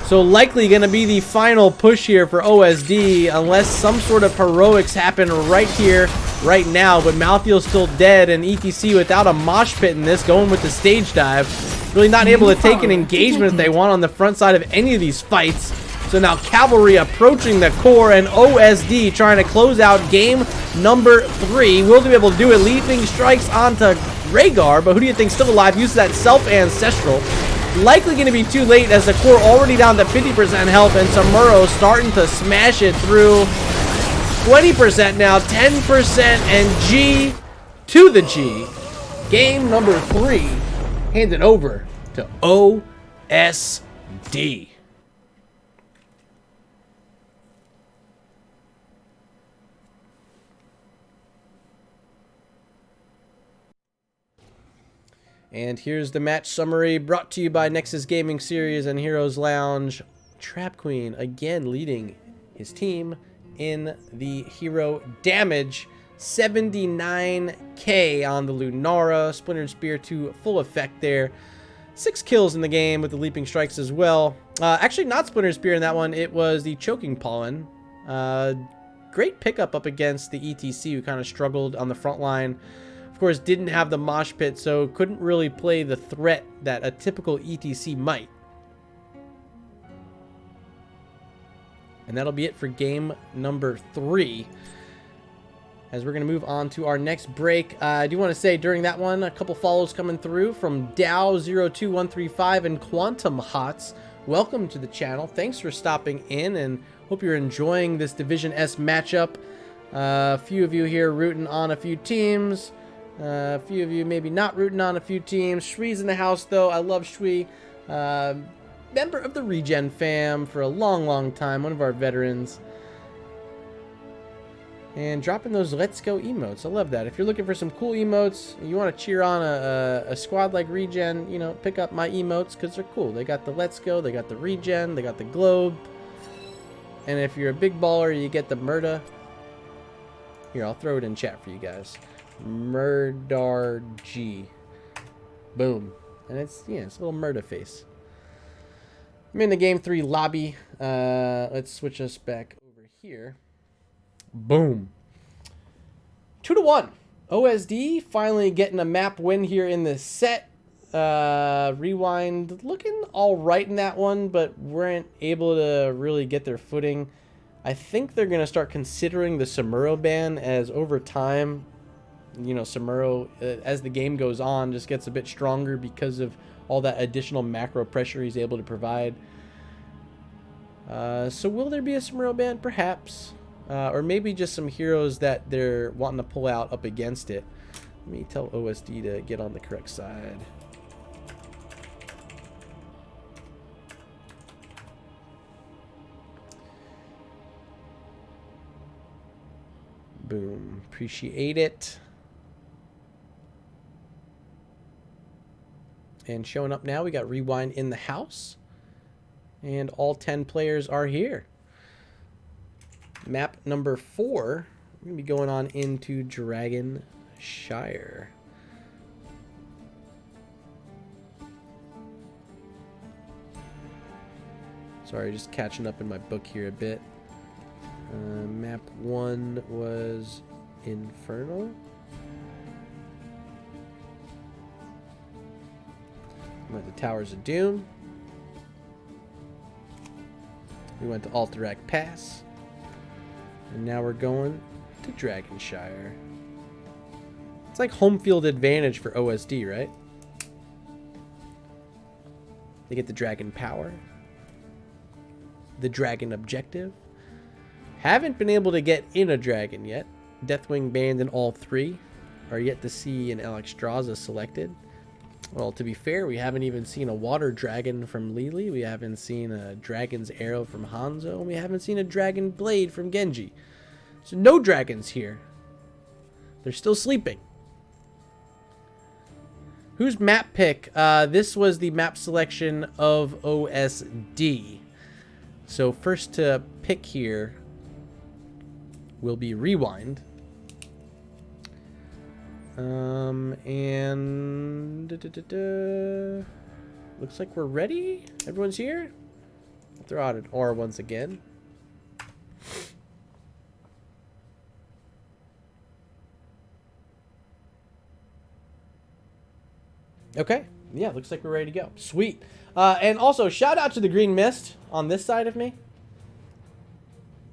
S1: So likely going to be the final push here for OSD unless some sort of heroics happen right here, right now. But Malthael's still dead, and ETC without a mosh pit in this, going with the stage dive. Really not able to take an engagement if they want on the front side of any of these fights. So now Cavalry approaching the core, and OSD trying to close out game number 3. Will they be able to do it? Leaping strikes onto Rhaegar, but who do you think still alive? Uses that self-ancestral. Likely going to be too late as the core already down to 50% health, and Samuro starting to smash it through. 20% now, 10%, and G to the G. Game number 3 handed over to OSD. And here's the match summary brought to you by Nexus Gaming Series and Heroes Lounge. Trap Queen again leading his team in the hero damage. 79k on the Lunara. Splintered Spear to full effect there. 6 kills in the game with the leaping strikes as well. Actually not Splintered Spear in that one. It was the Choking Pollen. Great pickup up against the ETC, who kind of struggled on the front line. Of course, didn't have the mosh pit, so couldn't really play the threat that a typical ETC might. And that'll be it for game number 3. As we're going to move on to our next break, I do want to say during that one, a couple follows coming through from Dow02135 and Quantum Hots. Welcome to the channel. Thanks for stopping in, and hope you're enjoying this Division S matchup. A few of you here rooting on a few teams. A few of you maybe not rooting on a few teams. Shwee's in the house, though. I love Shwee. Member of the Regen fam for a long time. One of our veterans. And dropping those Let's Go emotes. I love that. If you're looking for some cool emotes, you want to cheer on a squad like Regen, you know, pick up my emotes because they're cool. They got the Let's Go, they got the Regen, they got the Globe. And if you're a big baller, you get the Murda. Here, I'll throw it in chat for you guys. Murdar G. Boom. And it's, yeah, it's a little Murda face. I'm in the game 3 lobby. Let's switch us back over here. Boom. 2-1. OSD finally getting a map win here in the set. RewinD looking all right in that one, but weren't able to really get their footing. I think they're going to start considering the Samuro ban, as over time, you know, Samuro, as the game goes on, just gets a bit stronger because of all that additional macro pressure he's able to provide. So will there be a Samuro ban? Perhaps. Or maybe just some heroes that they're wanting to pull out up against it. Let me tell OSD to get on the correct side. Boom. Appreciate it. And showing up now, we got RewinD in the house. And all 10 players are here. Map number 4. We're going to be going on into Dragon Shire. Sorry, just catching up in my book here a bit. Map 1 was Infernal. We went to Towers of Doom. We went to Alterac Pass. And now we're going to Dragonshire. It's like home field advantage for OSD, right? They get the Dragon Power. The Dragon Objective. Haven't been able to get in a dragon yet. Deathwing banned in all 3. Are yet to see an Alexstrasza selected. Well, to be fair, we haven't even seen a water dragon from Lili. We haven't seen a dragon's arrow from Hanzo. And we haven't seen a dragon blade from Genji. So no dragons here. They're still sleeping. Whose map pick? This was the map selection of OSD. So first to pick here will be RewinD. And looks like we're ready. Everyone's here. I'll throw out an R once again. Okay. Yeah, looks like we're ready to go. Sweet. And also, shout out to the Green Mist on this side of me.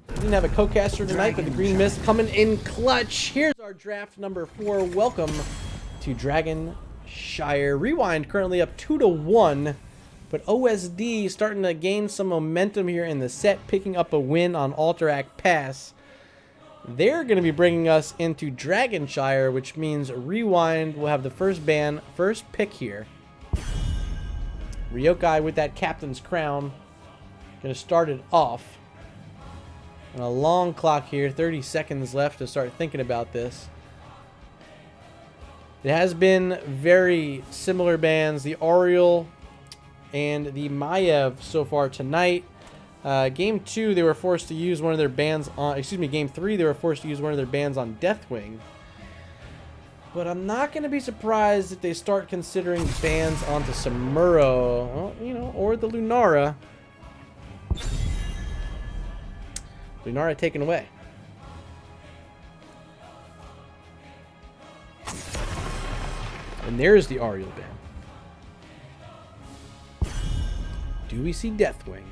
S1: We didn't have a co-caster tonight, but the Green Mist coming in clutch. Here's our draft number 4. Welcome to Dragon Shire. Rewind currently up 2-1, but OSD starting to gain some momentum here in the set, picking up a win on Alterac Pass. They're going to be bringing us into Dragon Shire, which means Rewind will have the first pick here. Ryokai with that captain's crown. Going to start it off. And a long clock here, 30 seconds left to start thinking about this. It has been very similar bans, the Oriole and the Maiev so far tonight. Game 2, they were forced to use one of their bans on, Game 3, they were forced to use one of their bans on Deathwing. But I'm not going to be surprised if they start considering bans onto Samuro, or the Lunara. Lunara taken away. And there's the Ariel ban. Do we see Deathwing?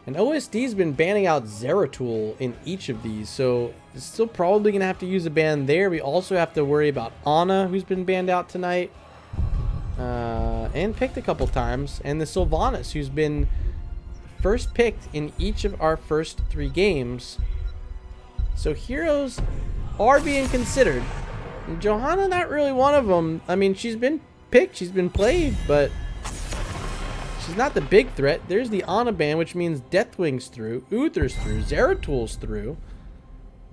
S1: And OSD's been banning out Zeratul in each of these, so it's still probably going to have to use a ban there. We also have to worry about Ana, who's been banned out tonight. And picked a couple times. And the Sylvanas, who's been first picked in each of our first 3 games. So heroes are being considered. And Johanna, not really one of them. I mean, she's been picked, she's been played, but she's not the big threat. There's the Ana ban, which means Deathwing's through, Uther's through, Zeratul's through.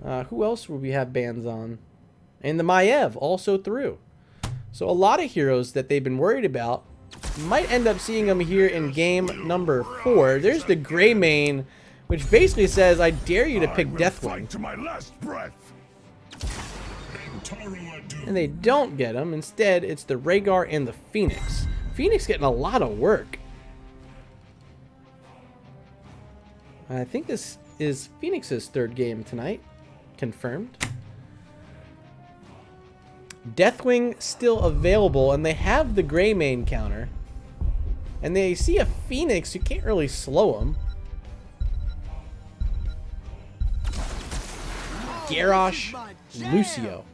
S1: Who else would we have bans on? And the Maiev also through. So a lot of heroes that they've been worried about. Might end up seeing them here in game number 4. There's the Greymane, which basically says, I dare you to pick Deathwing.
S6: To my last breath.
S1: And they don't get him. Instead, it's the Rhaegar and the Phoenix. Phoenix getting a lot of work. I think this is Phoenix's 3rd game tonight. Confirmed. Deathwing still available, and they have the Greymane counter. And they see a Phoenix, you can't really slow him. Garrosh, Lucio.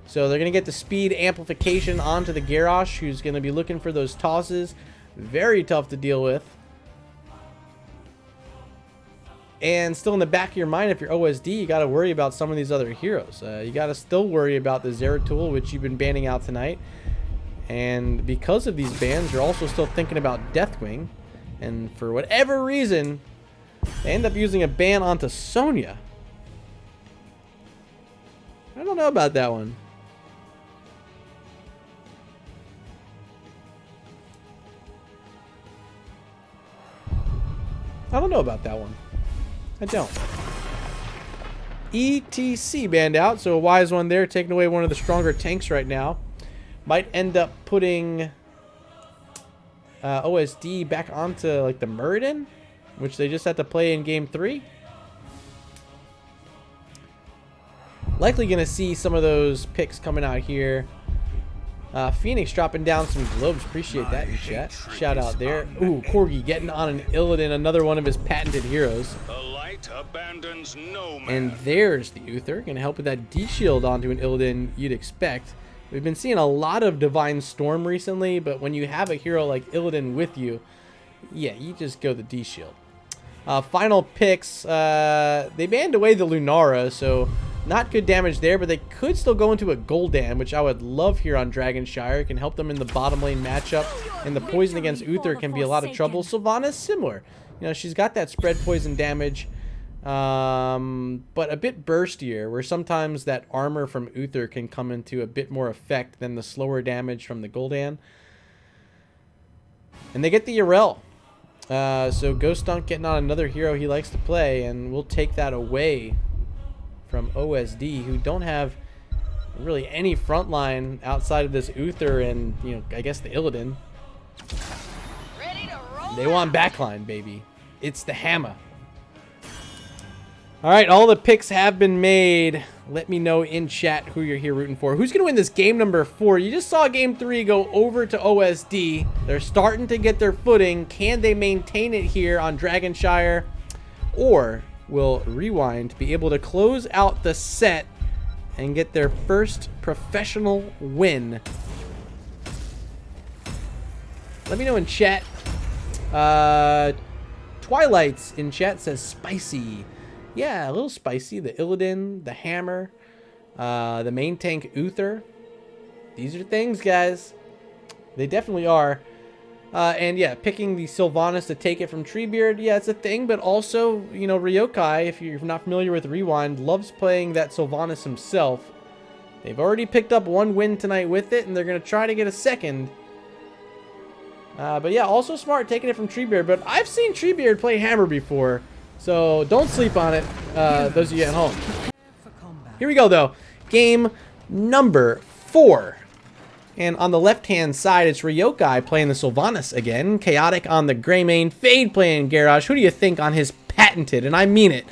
S1: So they're going to get the speed amplification onto the Garrosh, who's going to be looking for those tosses. Very tough to deal with. And still in the back of your mind, if you're OSD, you got to worry about some of these other heroes. You got to still worry about the Zeratul, which you've been banning out tonight. And because of these bans, you're also still thinking about Deathwing. And for whatever reason, they end up using a ban onto Sonya. I don't know about that one. I don't know about that one. I don't. ETC banned out, so a wise one there, taking away one of the stronger tanks right now. Might end up putting OSD back onto like the Muradin, which they just had to play in game 3. Likely gonna see some of those picks coming out here. Phoenix dropping down some globes. Appreciate that in chat. Shout out there. Ooh, Corgi getting on an Illidan, another one of his patented heroes.
S6: The light abandons no man.
S1: And there's the Uther. Gonna help with that D-shield onto an Illidan you'd expect. We've been seeing a lot of Divine Storm recently, but when you have a hero like Illidan with you, yeah, you just go the D-shield. Final picks. They banned away the Lunara, so not good damage there, but they could still go into a Gul'dan, which I would love here on Dragonshire. It can help them in the bottom lane matchup, and the poison against Uther can be a lot of trouble. Sylvanas similar. You know, she's got that spread poison damage, but a bit burstier, where sometimes that armor from Uther can come into a bit more effect than the slower damage from the Gul'dan. And they get the Yarel. So Ghost Dunk getting on another hero he likes to play, and we'll take that away from OSD, who don't have really any front line outside of this Uther and, you know, I guess the Illidan. They want backline, baby. It's the hammer. All right, all the picks have been made. Let me know in chat who you're here rooting for. Who's going to win this game number 4? You just saw game 3 go over to OSD. They're starting to get their footing. Can they maintain it here on Dragonshire? Or will RewinD be able to close out the set and get their first professional win? Let me know in chat. Twilight's in chat says spicy. Yeah, a little spicy. The Illidan, the hammer, the main tank Uther. These are things, guys. They definitely are. And yeah, picking the Sylvanas to take it from Treebeard, yeah, it's a thing. But also, you know, Ryokai, if you're not familiar with RewinD, loves playing that Sylvanas himself. They've already picked up 1 win tonight with it, and they're going to try to get a second. But yeah, also smart taking it from Treebeard. But I've seen Treebeard play hammer before. So don't sleep on it, those of you at home. Here we go, though. Game number 4. And on the left-hand side, it's Ryokai playing the Sylvanas again. Chaotic on the Greymane. Fade playing Garrosh. Who do you think on his patented, and I mean it,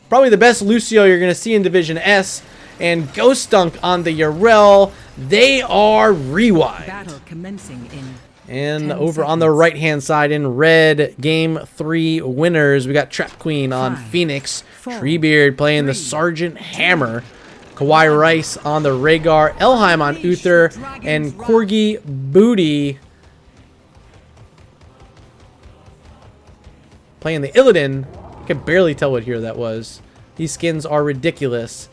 S1: probably the best Lucio you're going to see in Division S. And Ghost Dunk on the Yarel. They are RewinD.
S7: Battle commencing in
S1: and over on the right-hand side in red, game 3 winners, we got Trap Queen on Phoenix, Treebeard playing the Sergeant Hammer, Kawhi Rice on the Rhaegar, Elheim on Uther, and Corgi Booty playing the Illidan. I can barely tell what hero that was. These skins are ridiculous.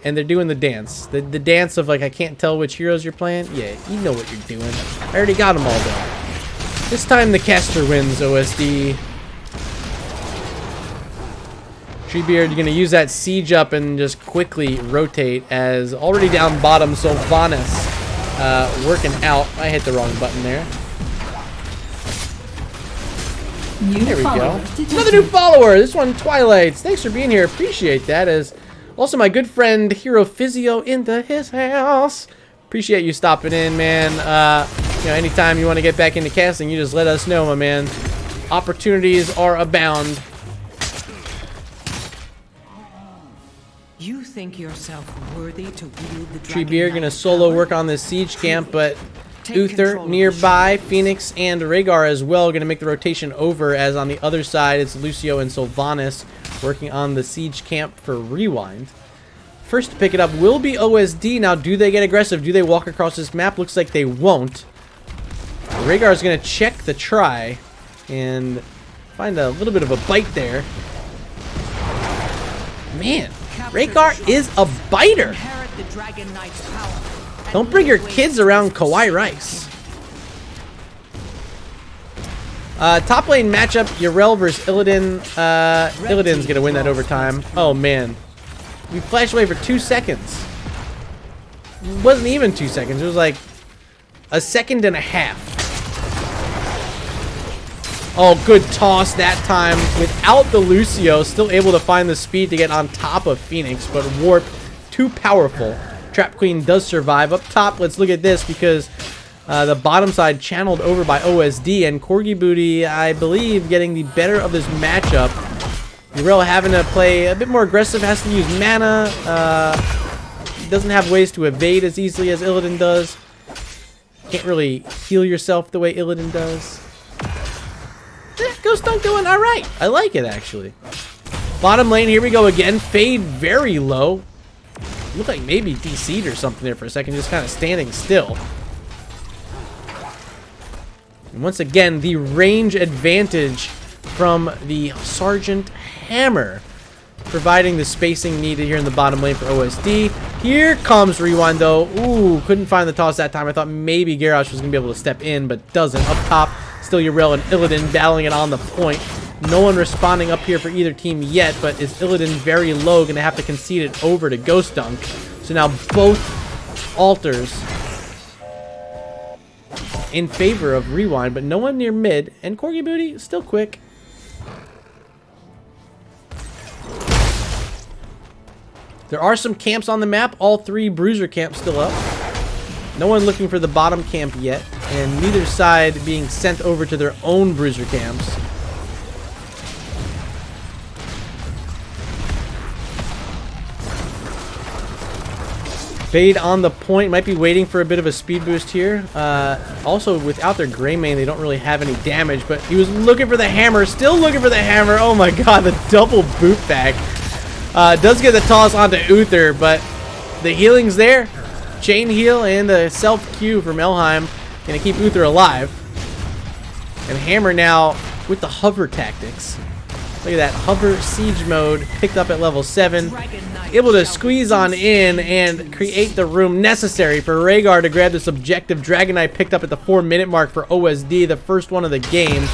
S1: And they're doing the dance. The dance of, like, I can't tell which heroes you're playing. Yeah, you know what you're doing. I already got them all done. This time the caster wins, OSD. Treebeard, you're going to use that siege up and just quickly rotate as already down bottom, Sylvanas working out. I hit the wrong button there. There we go. Another new follower. This one, Twilight's. Thanks for being here. Appreciate that. As also, my good friend Hero Physio into his house. Appreciate you stopping in, man. You know, anytime you want to get back into casting, you just let us know, my man. Opportunities are abound.
S7: You think yourself worthy to wield the
S1: Treebeard gonna solo work on this siege camp, but Uther nearby, Phoenix and Rhaegar as well gonna make the rotation over, as on the other side it's Lucio and Sylvanas working on the siege camp for RewinD. First to pick it up will be OSD. Now, do they get aggressive? Do they walk across this map? Looks like they won't. Rhaegar is gonna check the try and find a little bit of a bite there. Man, Rhaegar is a biter. Don't bring your kids around Kawhi Rice. Top lane matchup, Yarel versus Illidan. Illidan's gonna win that overtime. Oh man. We flashed away for 2 seconds. It wasn't even 2 seconds. It was like a second and a half. Oh, good toss that time. Without the Lucio, still able to find the speed to get on top of Phoenix, but Warp too powerful. Trap Queen does survive. Up top, let's look at this, because the bottom side channeled over by OSD, and Corgi Booty, I believe, getting the better of this matchup. Yarel having to play a bit more aggressive, has to use mana. Doesn't have ways to evade as easily as Illidan does. Can't really heal yourself the way Illidan does. Ghost Dunk doing alright. I like it, actually. Bottom lane, here we go again. Fade very low. Looked like maybe DC'd or something there for a second, just kind of standing still. And once again, the range advantage from the Sergeant Hammer, providing the spacing needed here in the bottom lane for OSD. Here comes RewinD, though. Ooh, couldn't find the toss that time. I thought maybe Garrosh was going to be able to step in, but doesn't. Up top, still Yarel and Illidan battling it on the point. No one responding up here for either team yet, but is Illidan very low, going to have to concede it over to Ghost Dunk. So now both altars in favor of RewinD, but no one near mid. And Corgi Booty still quick. There are some camps on the map. All 3 bruiser camps still up. No one looking for the bottom camp yet, and neither side being sent over to their own bruiser camps. Fade on the point, might be waiting for a bit of a speed boost here. Also, without their gray main, they don't really have any damage, but he was looking for the hammer, still looking for the hammer. Oh my god, the double boot back. Does get the toss onto Uther, but the healing's there. Chain heal and a self Q from Elheim. Gonna keep Uther alive. And Hammer now with the hover tactics. Look at that, hover siege mode picked up at level 7. Able to squeeze on in and create the room necessary for Rhaegar to grab this objective. Dragon Knight picked up at the 4-minute mark for OSD, the first one of the game.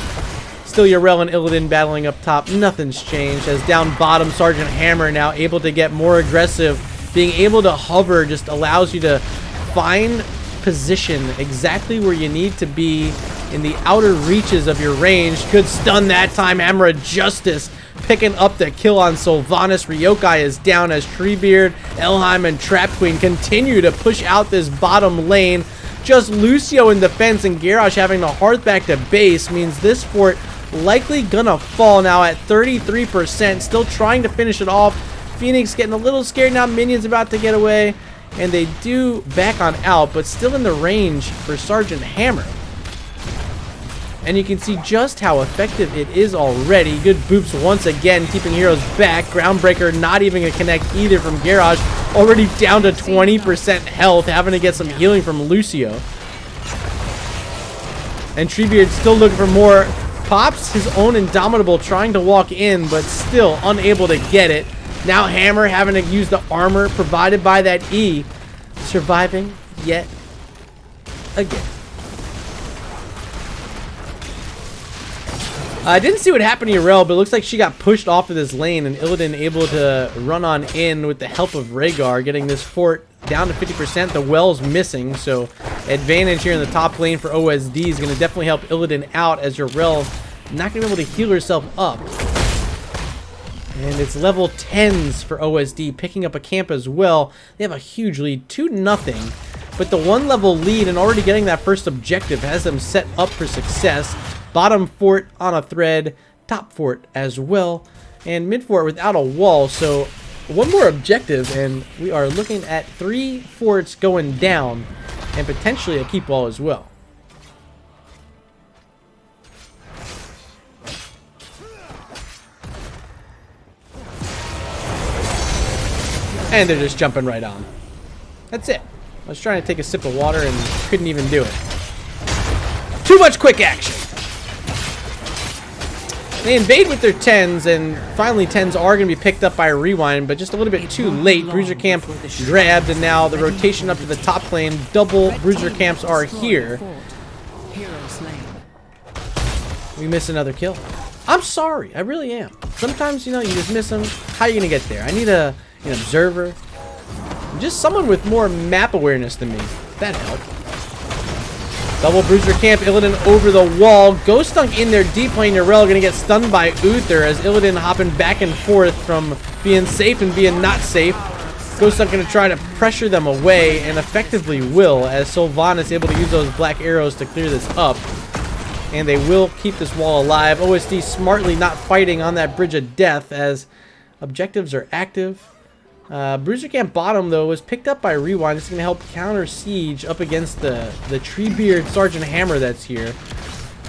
S1: Still Yrel and Illidan battling up top. Nothing's changed. As down bottom, Sergeant Hammer now able to get more aggressive. Being able to hover just allows you to find position exactly where you need to be in the outer reaches of your range. Good stun that time. Hammer of Justice picking up the kill on Sylvanas. Ryokai is down as Treebeard, Elheim, and Trap Queen continue to push out this bottom lane. Just Lucio in defense and Garrosh having the hearth back to base means this fort likely gonna fall now at 33%. Still trying to finish it off. Phoenix getting a little scared now. Minions about to get away. And they do back on out, but still in the range for Sergeant Hammer. And you can see just how effective it is already. Good boops once again, keeping heroes back. Groundbreaker not even going to connect either from Garrosh. Already down to 20% health, having to get some healing from Lucio. And Treebeard still looking for more. Pops his own Indomitable, trying to walk in, but still unable to get it. Now Hammer having to use the armor provided by that E. Surviving yet again. I didn't see what happened to Yrel, but it looks like she got pushed off of this lane, and Illidan able to run on in with the help of Rhaegar, getting this fort down to 50%. The well's missing, so advantage here in the top lane for OSD is going to definitely help Illidan out, as Yrel not going to be able to heal herself up. And it's level 10s for OSD, picking up a camp as well. They have a huge lead, 2-0. But the 1-level lead and already getting that first objective has them set up for success. Bottom fort on a thread, top fort as well, and mid fort without a wall. So one more objective, and we are looking at 3 forts going down, and potentially a keep wall as well. And they're just jumping right on. That's it. I was trying to take a sip of water and couldn't even do it. Too much quick action. They invade with their 10s, and finally 10s are going to be picked up by RewinD, but just a little bit too late. Bruiser camp grabbed, and now the rotation up to the top lane. Double bruiser camps are here. We miss another kill. I'm sorry. I really am. Sometimes, you know, you just miss them. How are you going to get there? I need an observer. Just someone with more map awareness than me. That helped. Double bruiser camp, Illidan over the wall. Ghost Dunk in there deep lane. Yrel gonna get stunned by Uther as Illidan hopping back and forth from being safe and being not safe. Ghost Dunk gonna try to pressure them away, and effectively will, as Sylvanas is able to use those black arrows to clear this up. And they will keep this wall alive. OSD smartly not fighting on that bridge of death as objectives are active. Bruiser camp bottom, though, was picked up by RewinD. It's going to help counter siege up against the Treebeard Sergeant Hammer that's here.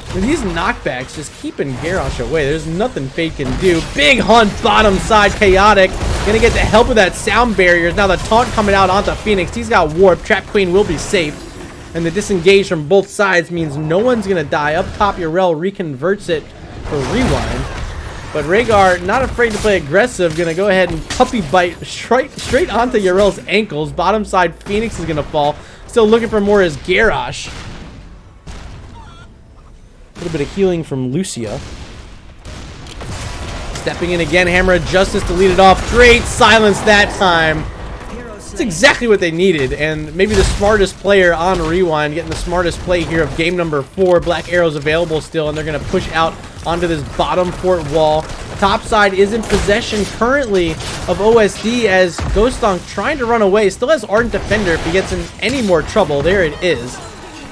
S1: And these knockbacks just keeping Garrosh away. There's nothing Fate can do. Big hunt bottom side, Chaotic. Going to get the help of that sound barriers. Now the taunt coming out onto Phoenix. He's got warp. Trap Queen will be safe. And the disengage from both sides means no one's going to die. Up top, Yrel reconverts it for RewinD. But Rhaegar, not afraid to play aggressive, gonna go ahead and puppy bite straight onto Yrel's ankles. Bottom side, Phoenix is gonna fall. Still looking for more is Garrosh. A little bit of healing from Lucio. Stepping in again, Hammer of Justice to lead it off. Great silence that time. That's exactly what they needed, and maybe the smartest player on RewinD, getting the smartest play here of game number 4. Black arrows available still, and they're gonna push out onto this bottom fort wall. Top side is in possession currently of OSD as Ghostong trying to run away. Still has Ardent Defender if he gets in any more trouble. There it is.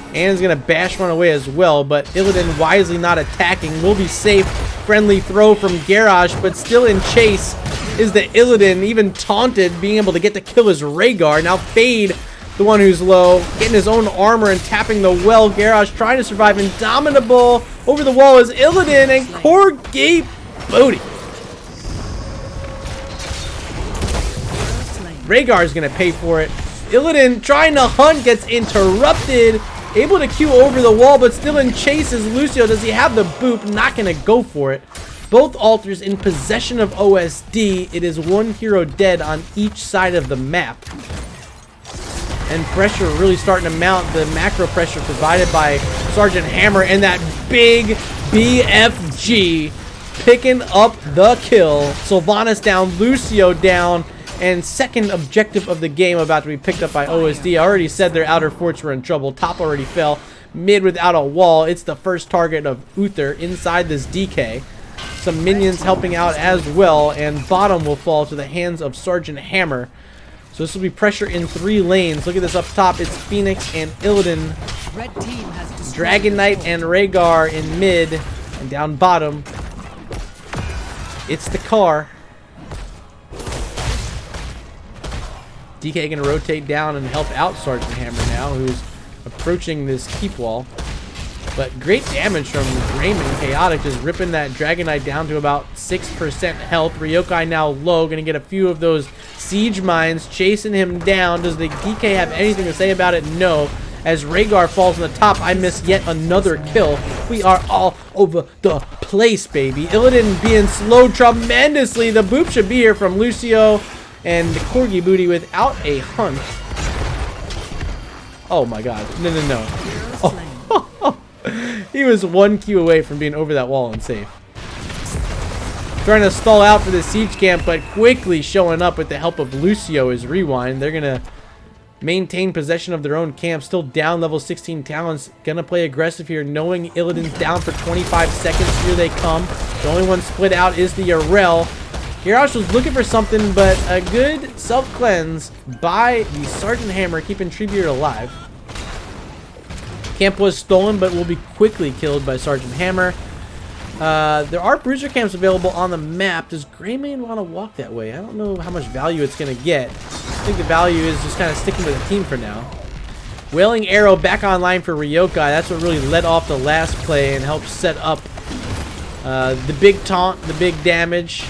S1: And is going to bash run away as well, but Illidan wisely not attacking. Will be safe. Friendly throw from Garrosh, but still in chase is the Illidan, even taunted, being able to get the kill is Rhaegar. Now Fade, the one who's low, getting his own armor and tapping the well. Garrosh trying to survive. Indomitable over the wall is Illidan and Corgate Booty. Rhaegar is going to pay for it. Illidan trying to hunt, gets interrupted. Able to Q over the wall, but still in chase is Lucio. Does he have the boop? Not going to go for it. Both altars in possession of OSD. It is one hero dead on each side of the map. And pressure really starting to mount. The macro pressure provided by Sergeant Hammer and that big BFG picking up the kill. Sylvanas down, Lucio down. And second objective of the game about to be picked up by OSD. I already said their outer forts were in trouble. Top already fell. Mid without a wall. It's the first target of Uther inside this DK. Some minions helping out as well. And bottom will fall to the hands of Sergeant Hammer. So this will be pressure in 3 lanes. Look at this up top. It's Phoenix and Illidan. Dragon Knight and Rhaegar in mid. And down bottom, it's the car. DK gonna rotate down and help out Sergeant Hammer now, who's approaching this keep wall. But great damage from Raymond. Chaotic just ripping that Dragon Knight down to about 6% health. Ryokai now low, gonna get a few of those siege mines chasing him down. Does the DK have anything to say about it? No. As Rhaegar falls on the top, I miss yet another kill. We are all over the place, baby. Illidan being slowed tremendously. The boop should be here from Lucio. And the Corgi Booty without a hunt. Oh my god. No, no, no. Oh. He was 1 Q away from being over that wall and safe. Trying to stall out for the siege camp, but quickly showing up with the help of Lucio is RewinD. They're going to maintain possession of their own camp. Still down level 16 talents. Going to play aggressive here, knowing Illidan's down for 25 seconds. Here they come. The only one split out is the Arel. Garrosh was looking for something, but a good self-cleanse by the Sergeant Hammer, keeping Treebeard alive. Camp was stolen, but will be quickly killed by Sergeant Hammer. There are bruiser camps available on the map. Does Greymane want to walk that way? I don't know how much value it's going to get. I think the value is just kind of sticking with the team for now. Wailing Arrow back online for Ryokai. That's what really led off the last play and helped set up the big taunt, the big damage.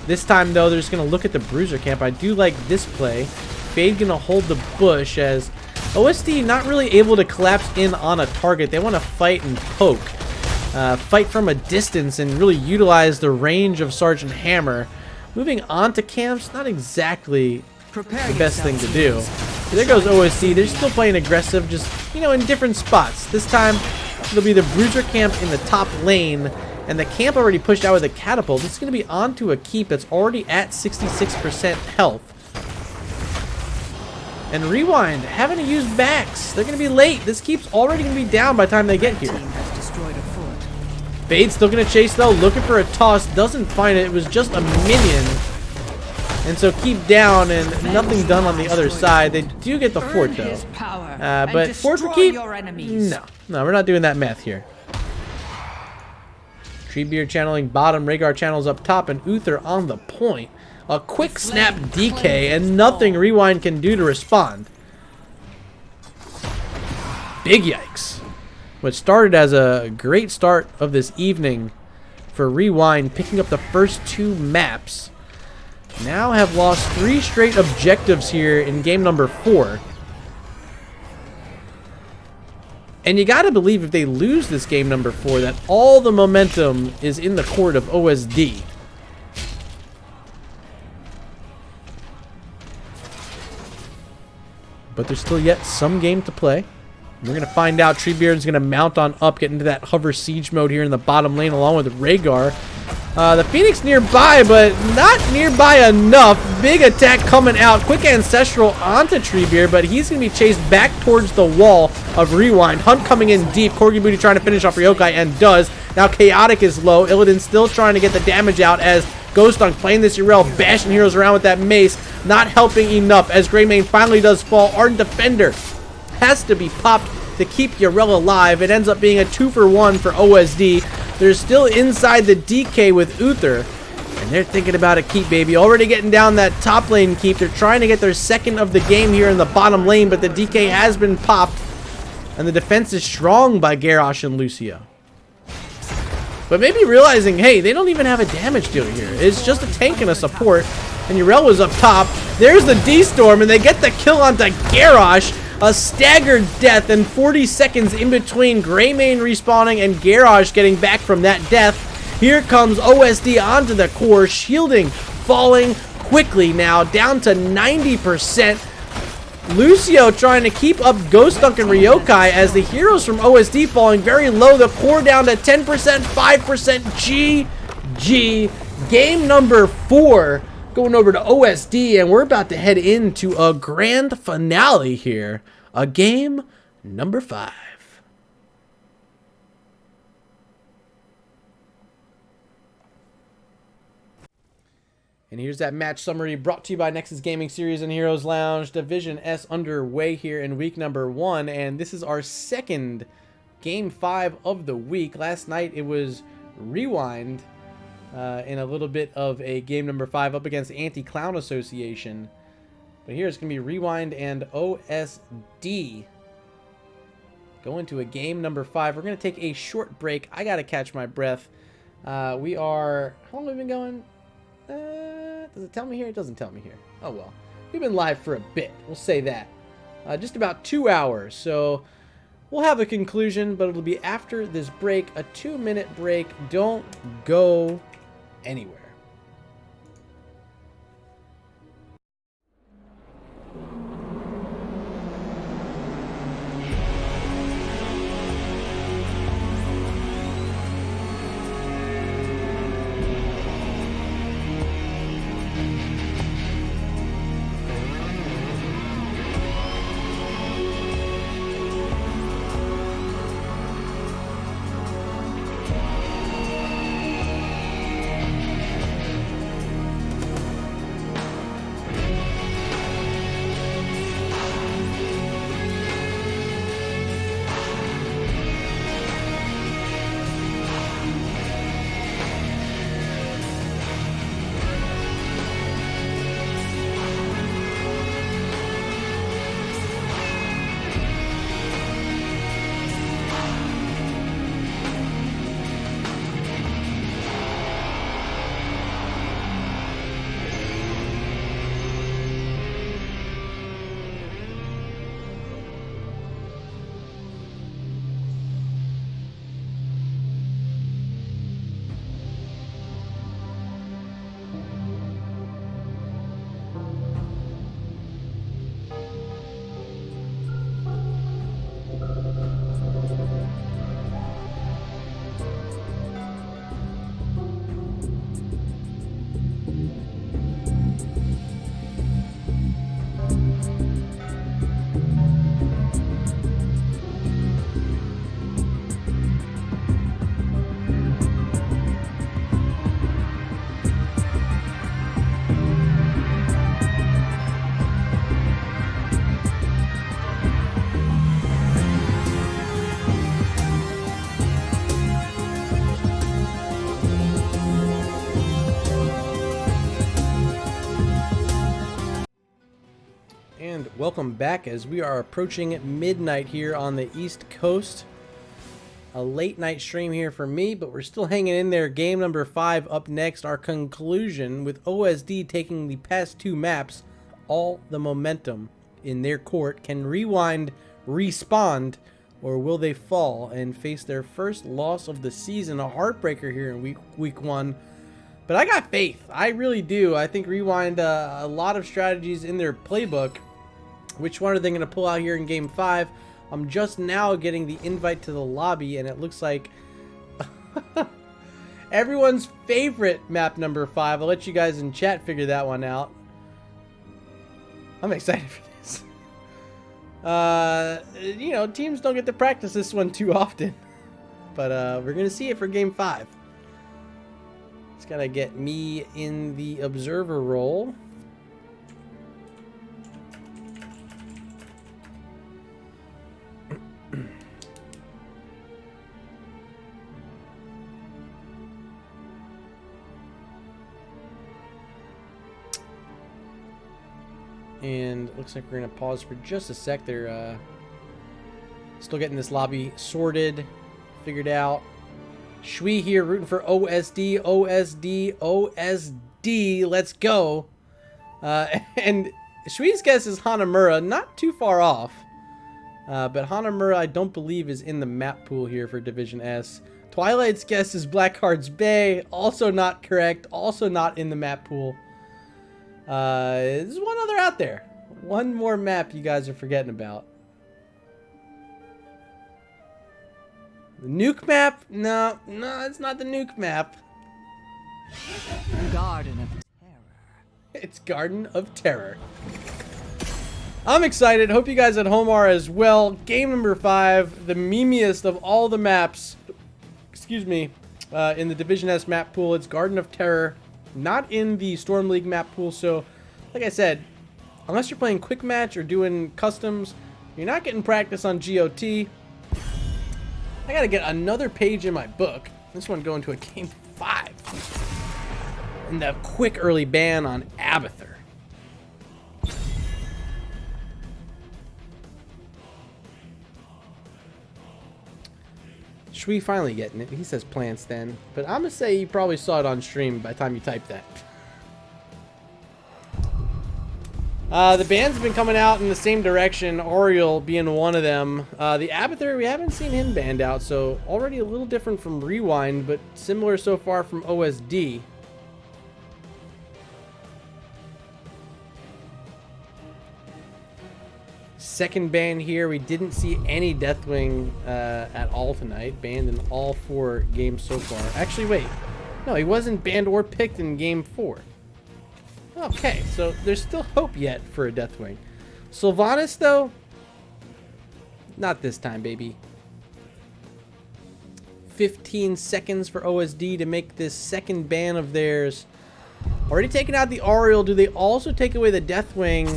S1: This time, though, they're just going to look at the bruiser camp. I do like this play. Fade going to hold the bush as OSD not really able to collapse in on a target. They want to fight and poke. Fight from a distance and really utilize the range of Sergeant Hammer. Moving on to camps, not exactly the best thing to do. So there goes OSD. They're still playing aggressive, just, you know, in different spots. This time, it'll be the bruiser camp in the top lane. And the camp already pushed out with a catapult. It's going to be onto a keep that's already at 66% health. And RewinD having to use backs. They're going to be late. This keep's already going to be down by the time they get here. Fade's still going to chase though, looking for a toss. Doesn't find it. It was just a minion. And so keep down and nothing done on the other side. They do get the fort though. But fort for keep? No, we're not doing that math here. Treebeard channeling bottom, Rhaegar channels up top, and Uther on the point. A quick snap DK, and nothing RewinD can do to respond. Big yikes. What started as a great start of this evening for RewinD, picking up the first 2 maps. Now have lost 3 straight objectives here in game number 4. And you gotta believe if they lose this game number 4 that all the momentum is in the court of OSD. But there's still yet some game to play. We're gonna find out. Treebeard's gonna mount on up, get into that hover siege mode here in the bottom lane along with Rhaegar. The Phoenix nearby, but not nearby enough. Big attack coming out. Quick Ancestral onto Treebeard, but he's going to be chased back towards the wall of RewinD. Hunt coming in deep. Corgi Booty trying to finish off Ryokai and does. Now Chaotic is low. Illidan still trying to get the damage out as Ghost Dunk playing this Yrel, bashing heroes around with that mace. Not helping enough as Greymane finally does fall. Ardent Defender has to be popped to keep Yrel alive. It ends up being a 2-for-1 for OSD. They're still inside the DK with Uther, and they're thinking about a keep, baby. Already getting down that top lane keep. They're trying to get their second of the game here in the bottom lane, but the DK has been popped, and the defense is strong by Garrosh and Lucio. But maybe realizing, hey, they don't even have a damage dealer here. It's just a tank and a support, and Yrel was up top. There's the D-Storm, and they get the kill onto Garrosh. A staggered death and 40 seconds in between Greymane respawning and Garrosh getting back from that death. Here comes OSD onto the core, shielding, falling quickly now, down to 90%. Lucio trying to keep up Ghost Dunk and Ryokai as the heroes from OSD falling very low. The core down to 10%, 5%, GG. Game number 4. Going over to OSD, and we're about to head into a grand finale here. A game number 5. And here's that match summary brought to you by Nexus Gaming Series and Heroes Lounge. Division S underway here in week number 1, and this is our second game 5 of the week. Last night it was RewinD. In a little bit of a game number 5 up against Anti-Clown Association. But here it's going to be RewinD and OSD. Go into a game number 5. We're going to take a short break. I got to catch my breath. We are... How long have we been going? Does it tell me here? It doesn't tell me here. Oh well. We've been live for a bit. We'll say that. Just about 2 hours. So we'll have a conclusion, but it'll be after this break. A 2-minute break. Don't go anywhere. And welcome back as we are approaching midnight here on the East Coast. A late night stream here for me, but we're still hanging in there. Game number 5 up next, our conclusion with OSD taking the past 2 maps, all the momentum in their court. Can RewinD respond, or will they fall and face their first loss of the season? A heartbreaker here in week 1. But I got faith. I really do. I think RewinD, a lot of strategies in their playbook. Which one are they going to pull out here in Game 5? I'm just now getting the invite to the lobby, and it looks like Everyone's favorite map number 5. I'll let you guys in chat figure that one out. I'm excited for this. You know, teams don't get to practice this one too often. But we're going to see it for game 5. It's got to get me in the observer role. And it looks like we're going to pause for just a sec. They're still getting this lobby sorted, figured out. Shui here rooting for OSD, OSD, OSD. Let's go. And Shui's guess is Hanamura, not too far off. But Hanamura, I don't believe, is in the map pool here for Division S. Twilight's guess is Blackheart's Bay, also not correct, also not in the map pool. There's one other out there. One more map you guys are forgetting about. The nuke map? No, it's not the nuke map.
S5: Garden of Terror.
S1: It's Garden of Terror. I'm excited. Hope you guys at home are as well. Game number 5, the memeiest of all the maps. Excuse me. In the Division S map pool, it's Garden of Terror. Not in the Storm League map pool, so like I said, unless you're playing quick match or doing customs, you're not getting practice on GOT. I gotta get another page in my book. This one going to a game 5. And the quick early ban on Abathur. Shui finally getting it. He says plants then. But I'm going to say you probably saw it on stream by the time you typed that. The bans have been coming out in the same direction, Oriole being one of them. The Abathur, we haven't seen him banned out, so already a little different from RewinD, but similar so far from OSD. Second ban here. We didn't see any Deathwing at all tonight. Banned in all 4 games so far. Actually, wait. No, he wasn't banned or picked in game 4. Okay, so there's still hope yet for a Deathwing. Sylvanas, though? Not this time, baby. 15 seconds for OSD to make this second ban of theirs. Already taken out the Oriole. Do they also take away the Deathwing?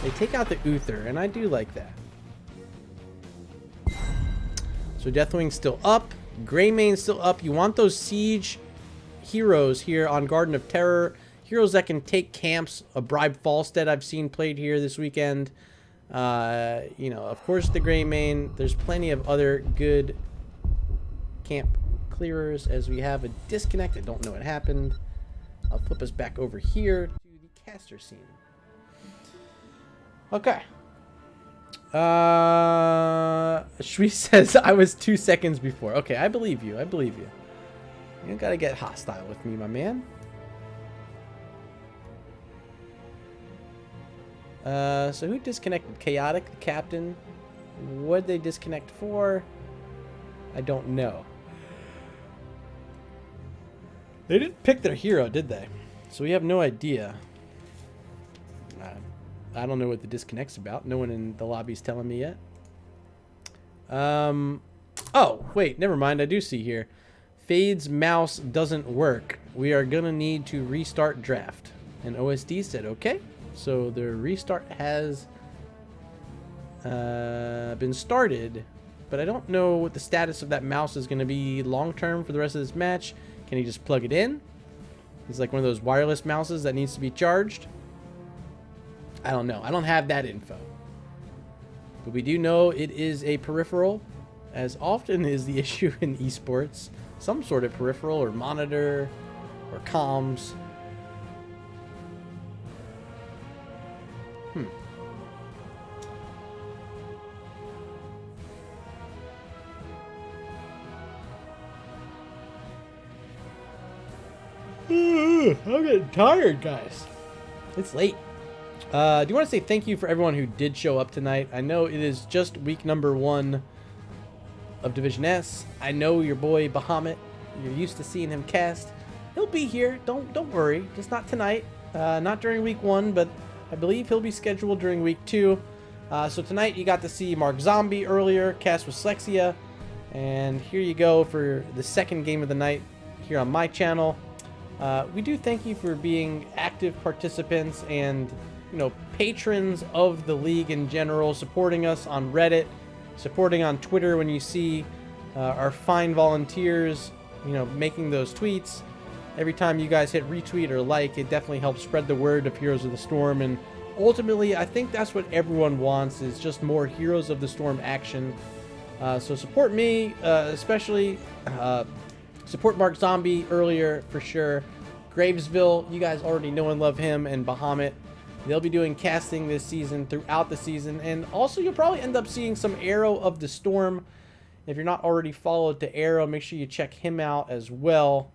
S1: They take out the Uther, and I do like that. So Deathwing's still up. Greymane's still up. You want those siege heroes here on Garden of Terror. Heroes that can take camps. A Bribe Falstead I've seen played here this weekend. You know, of course the Greymane. There's plenty of other good camp clearers as we have a disconnect. I don't know what happened. I'll flip us back over here to the caster scene. Okay. Shui says I was 2 seconds before. Okay, I believe you. I believe you. You don't gotta get hostile with me, my man. So who disconnected? Chaotic, the captain. What'd they disconnect for? I don't know. They didn't pick their hero, did they? So we have no idea. I don't know what the disconnect's about. No one in the lobby's telling me yet. Oh, wait, never mind. I do see here. Fade's mouse doesn't work. We are going to need to restart draft. And OSD said, okay. So the restart has been started. But I don't know what the status of that mouse is going to be long-term for the rest of this match. Can he just plug it in? It's like one of those wireless mouses that needs to be charged. I don't know. I don't have that info. But we do know it is a peripheral, as often is the issue in esports. Some sort of peripheral or monitor or comms. I'm getting tired, guys. It's late. Do you want to say thank you for everyone who did show up tonight? I know it is just week number 1 of Division S. I know your boy Bahamut you're used to seeing him cast. He'll be here. Don't worry. Just not tonight. Not during week 1, but I believe he'll be scheduled during week 2. So tonight you got to see Mark Zombie earlier cast with Slexia, and here you go for the second game of the night here on my channel. We do thank you for being active participants and, you know, patrons of the league in general, supporting us on Reddit, supporting on Twitter when you see our fine volunteers, you know, making those tweets. Every time you guys hit retweet or like, it definitely helps spread the word of Heroes of the Storm, and ultimately I think that's what everyone wants, is just more Heroes of the Storm action. So support me, especially support Mark Zombie earlier for sure. Gravesville, you guys already know and love him, and Bahamut. They'll be doing casting this season, throughout the season, and also you'll probably end up seeing some Arrow of the Storm. If you're not already followed to Arrow, make sure you check him out as well.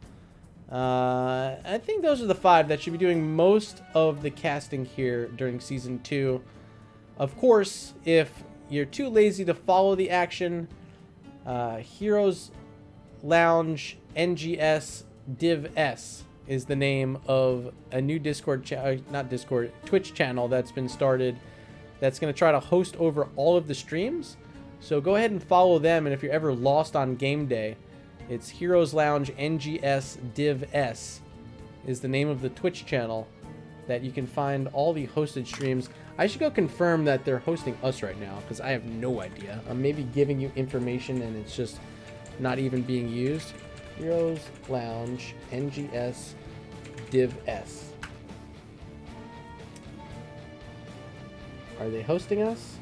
S1: I think those are the 5 that should be doing most of the casting here during Season 2. Of course, if you're too lazy to follow the action, Heroes Lounge NGS Div S is the name of a new Twitch channel that's been started that's going to try to host over all of the streams. So go ahead and follow them, and if you're ever lost on game day, it's Heroes Lounge NGS Div S is the name of the Twitch channel that you can find all the hosted streams. I should go confirm that they're hosting us right now, because I have no idea. I'm maybe giving you information and it's just not even being used. Heroes Lounge NGS Div S. Are they hosting us?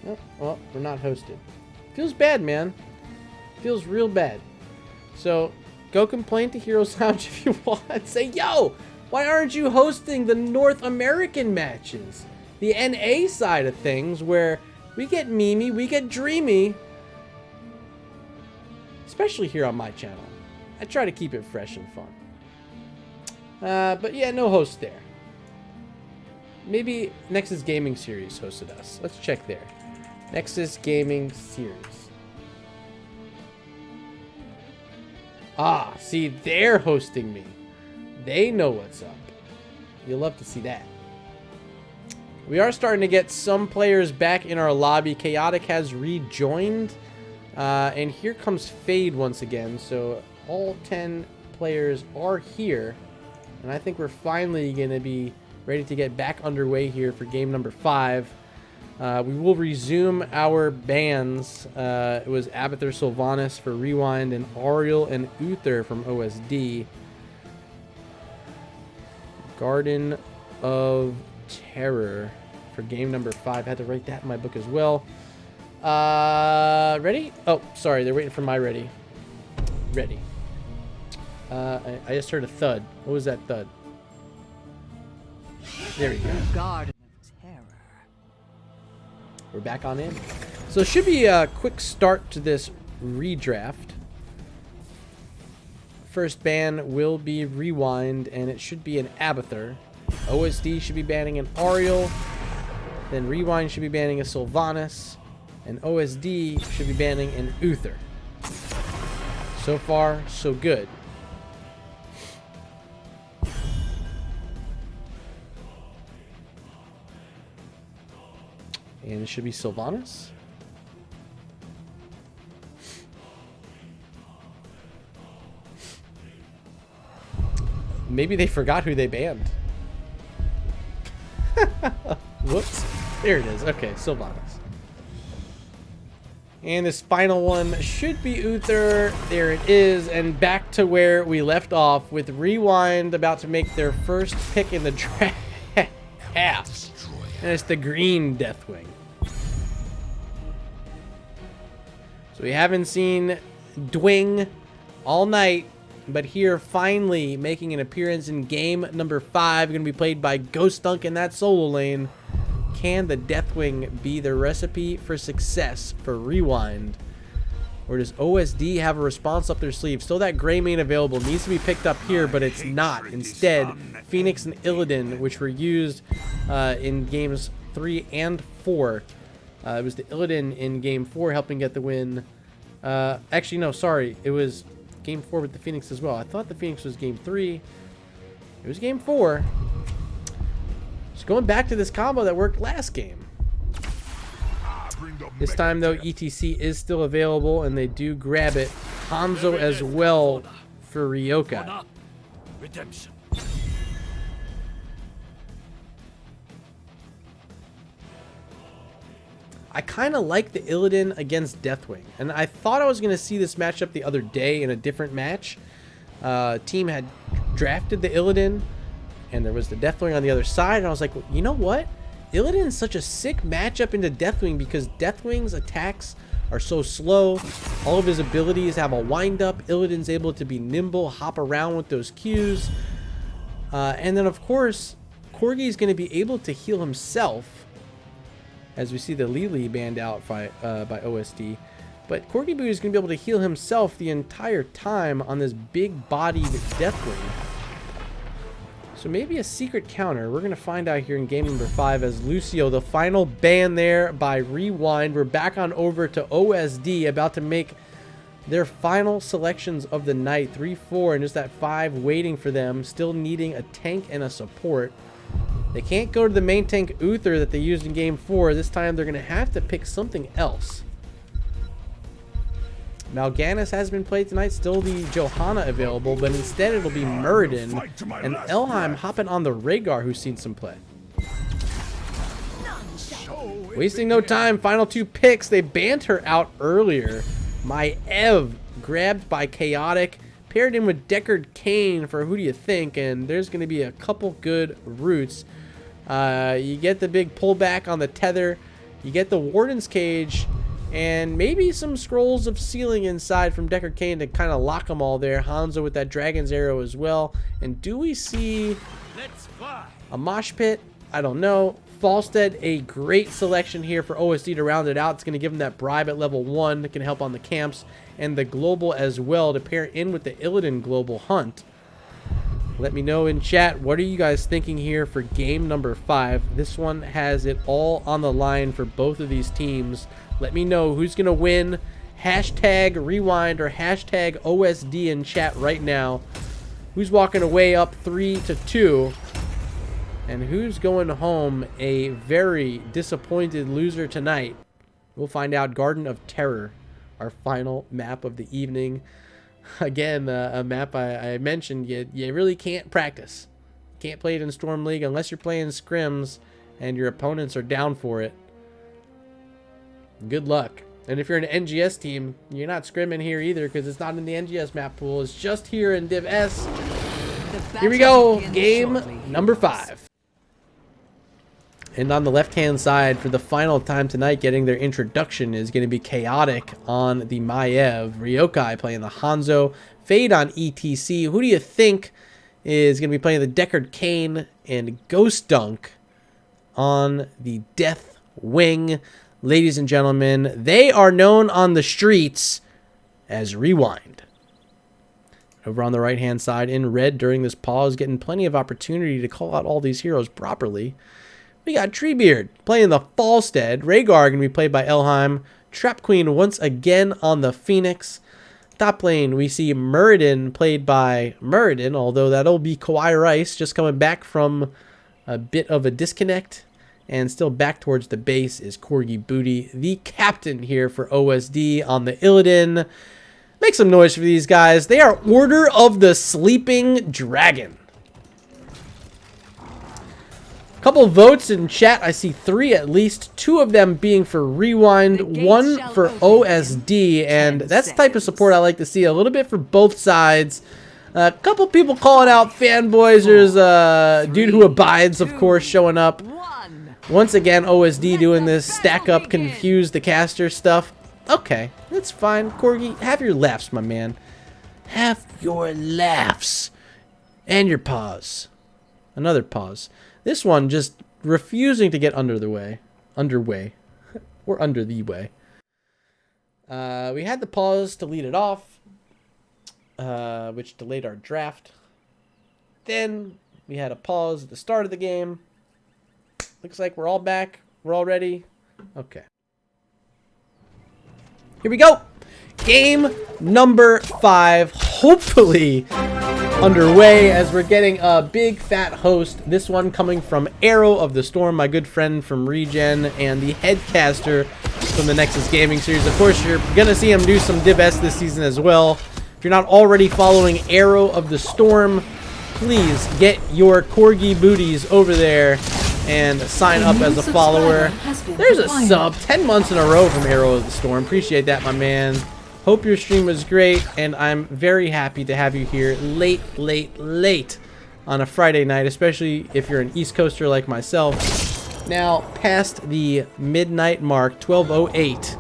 S1: No, well, we're not hosted. Feels bad, man. Feels real bad. So go complain to Heroes Lounge if you want. Say, yo, why aren't you hosting the North American matches? The NA side of things, where we get memey, we get dreamy. Especially here on my channel. I try to keep it fresh and fun. But yeah, no host there. Maybe Nexus Gaming Series hosted us. Let's check there. Nexus Gaming Series. Ah, see, they're hosting me. They know what's up. You'll love to see that. We are starting to get some players back in our lobby. Chaotic has rejoined. And here comes Fade once again. So all 10 players are here. And I think we're finally going to be ready to get back underway here for game number 5. We will resume our bans. It was Abathur Sylvanas for RewinD and Ariel and Uther from OSD. Garden of Terror for game number 5. Had to write that in my book as well. Ready? Oh, sorry. They're waiting for my ready. Ready. I just heard a thud. What was that thud? There we go.
S7: Garden of Terror.
S1: We're back on in. So it should be a quick start to this redraft. First ban will be RewinD, and it should be an Abathur. OSD should be banning an Ariel. Then RewinD should be banning a Sylvanas. And OSD should be banning an Uther. So far, so good. And it should be Sylvanas. Maybe they forgot who they banned. Whoops. There it is. Okay, Sylvanas. And this final one should be Uther. There it is. And back to where we left off with RewinD about to make their first pick in the draft. And it's the green Deathwing. So we haven't seen Dwing all night, but here finally making an appearance in game number 5, going to be played by Ghost Dunk in that solo lane. Can the Deathwing be the recipe for success for RewinD? Or does OSD have a response up their sleeve? Still that gray main available. Needs to be picked up here, but it's not. Instead, Phoenix and Illidan, which were used in games 3 and 4. It was the Illidan in game 4 helping get the win. Actually, no, sorry. It was game 4 with the Phoenix as well. I thought the Phoenix was game 3. It was game 4. Just going back to this combo that worked last game. This time, though, ETC is still available, and they do grab it. Hanzo as well for Ryoka.
S6: Redemption.
S1: I kind of like the Illidan against Deathwing, and I thought I was going to see this matchup the other day in a different match. Team had drafted the Illidan, and there was the Deathwing on the other side, and I was like, well, you know what? Illidan is such a sick matchup into Deathwing because Deathwing's attacks are so slow. All of his abilities have a wind-up. Illidan's able to be nimble, hop around with those Qs. And then, of course, Corgi is going to be able to heal himself, as we see the Lili banned out by OSD. But Corgi Boo is going to be able to heal himself the entire time on this big-bodied Deathwing. So maybe a secret counter. We're going to find out here in game number 5 as Lucio, the final ban there by RewinD. We're back on over to OSD, about to make their final selections of the night. 3-4 and just that 5 waiting for them, still needing a tank and a support. They can't go to the main tank Uther that they used in game 4. This time they're going to have to pick something else. Mal'Ganis has been played tonight, still the Johanna available, but instead it'll be Muradin and Elheim hopping on the Rhaegar, who's seen some play. Wasting no time, final 2 picks. They banned her out earlier. Maev grabbed by Chaotic, paired in with Deckard Cain for Who Do You Think, and there's going to be a couple good roots. You get the big pullback on the tether, you get the Warden's Cage, and maybe some scrolls of sealing inside from Deckard Cain to kind of lock them all there. Hanzo with that Dragon's Arrow as well. And do we see a Mosh Pit? I don't know. Falstead, a great selection here for OSD to round it out. It's going to give them that bribe at level 1 that can help on the camps. And the global as well to pair in with the Illidan global hunt. Let me know in chat, what are you guys thinking here for game number 5? This one has it all on the line for both of these teams. Let me know who's going to win. Hashtag RewinD or hashtag OSD in chat right now. Who's walking away up 3-2? And who's going home a very disappointed loser tonight? We'll find out. Garden of Terror, our final map of the evening. Again, a map I mentioned you really can't practice. Can't play it in Storm League unless you're playing scrims and your opponents are down for it. Good luck. And if you're an NGS team, you're not scrimming here either because it's not in the NGS map pool. It's just here in Div S. Here we go. Game number 5. And on the left-hand side, for the final time tonight, getting their introduction is going to be Chaotic on the Maev. Ryokai playing the Hanzo. Fade on ETC. Who do you think is going to be playing the Deckard Cain? And Ghost Dunk on the Death Wing. Ladies and gentlemen, they are known on the streets as RewinD. Over on the right-hand side in red during this pause, getting plenty of opportunity to call out all these heroes properly. We got Treebeard playing the Falstead. Rhaegar going to be played by Elheim. Trap Queen once again on the Phoenix. Top lane, we see Muradin played by Muradin, although that'll be Kawhi Rice just coming back from a bit of a disconnect. And still back towards the base is Corgi Booty, the captain here for OSD on the Illidan. Make some noise for these guys. They are Order of the Sleeping Dragon. Couple votes in chat. I see 3 at least. 2 of them being for RewinD, 1 for OSD. And that's the type of support I like to see. A little bit for both sides. A couple people calling out fanboys. There's a dude who abides, of course, showing up. Once again, OSD doing this stack up, confuse the caster stuff. Okay, that's fine. Corgi, have your laughs, my man. Have your laughs. And your pause. Another pause. This one just refusing to get underway. Or under the way. We had the pause to lead it off, which delayed our draft. Then we had a pause at the start of the game. Looks like we're all back. We're all ready. Okay. Here we go. Game number 5, hopefully underway as we're getting a big fat host. This one coming from Arrow of the Storm, my good friend from Regen, and the headcaster from the Nexus Gaming series. Of course, you're gonna see him do some Div S this season as well. If you're not already following Arrow of the Storm, please get your corgi booties over there and sign up as a follower. There's a sub, 10 months in a row from Arrow of the Storm. Appreciate that, my man. Hope your stream was great, and I'm very happy to have you here late on a Friday night, especially if you're an East Coaster like myself. Now, past the midnight mark, 12:08,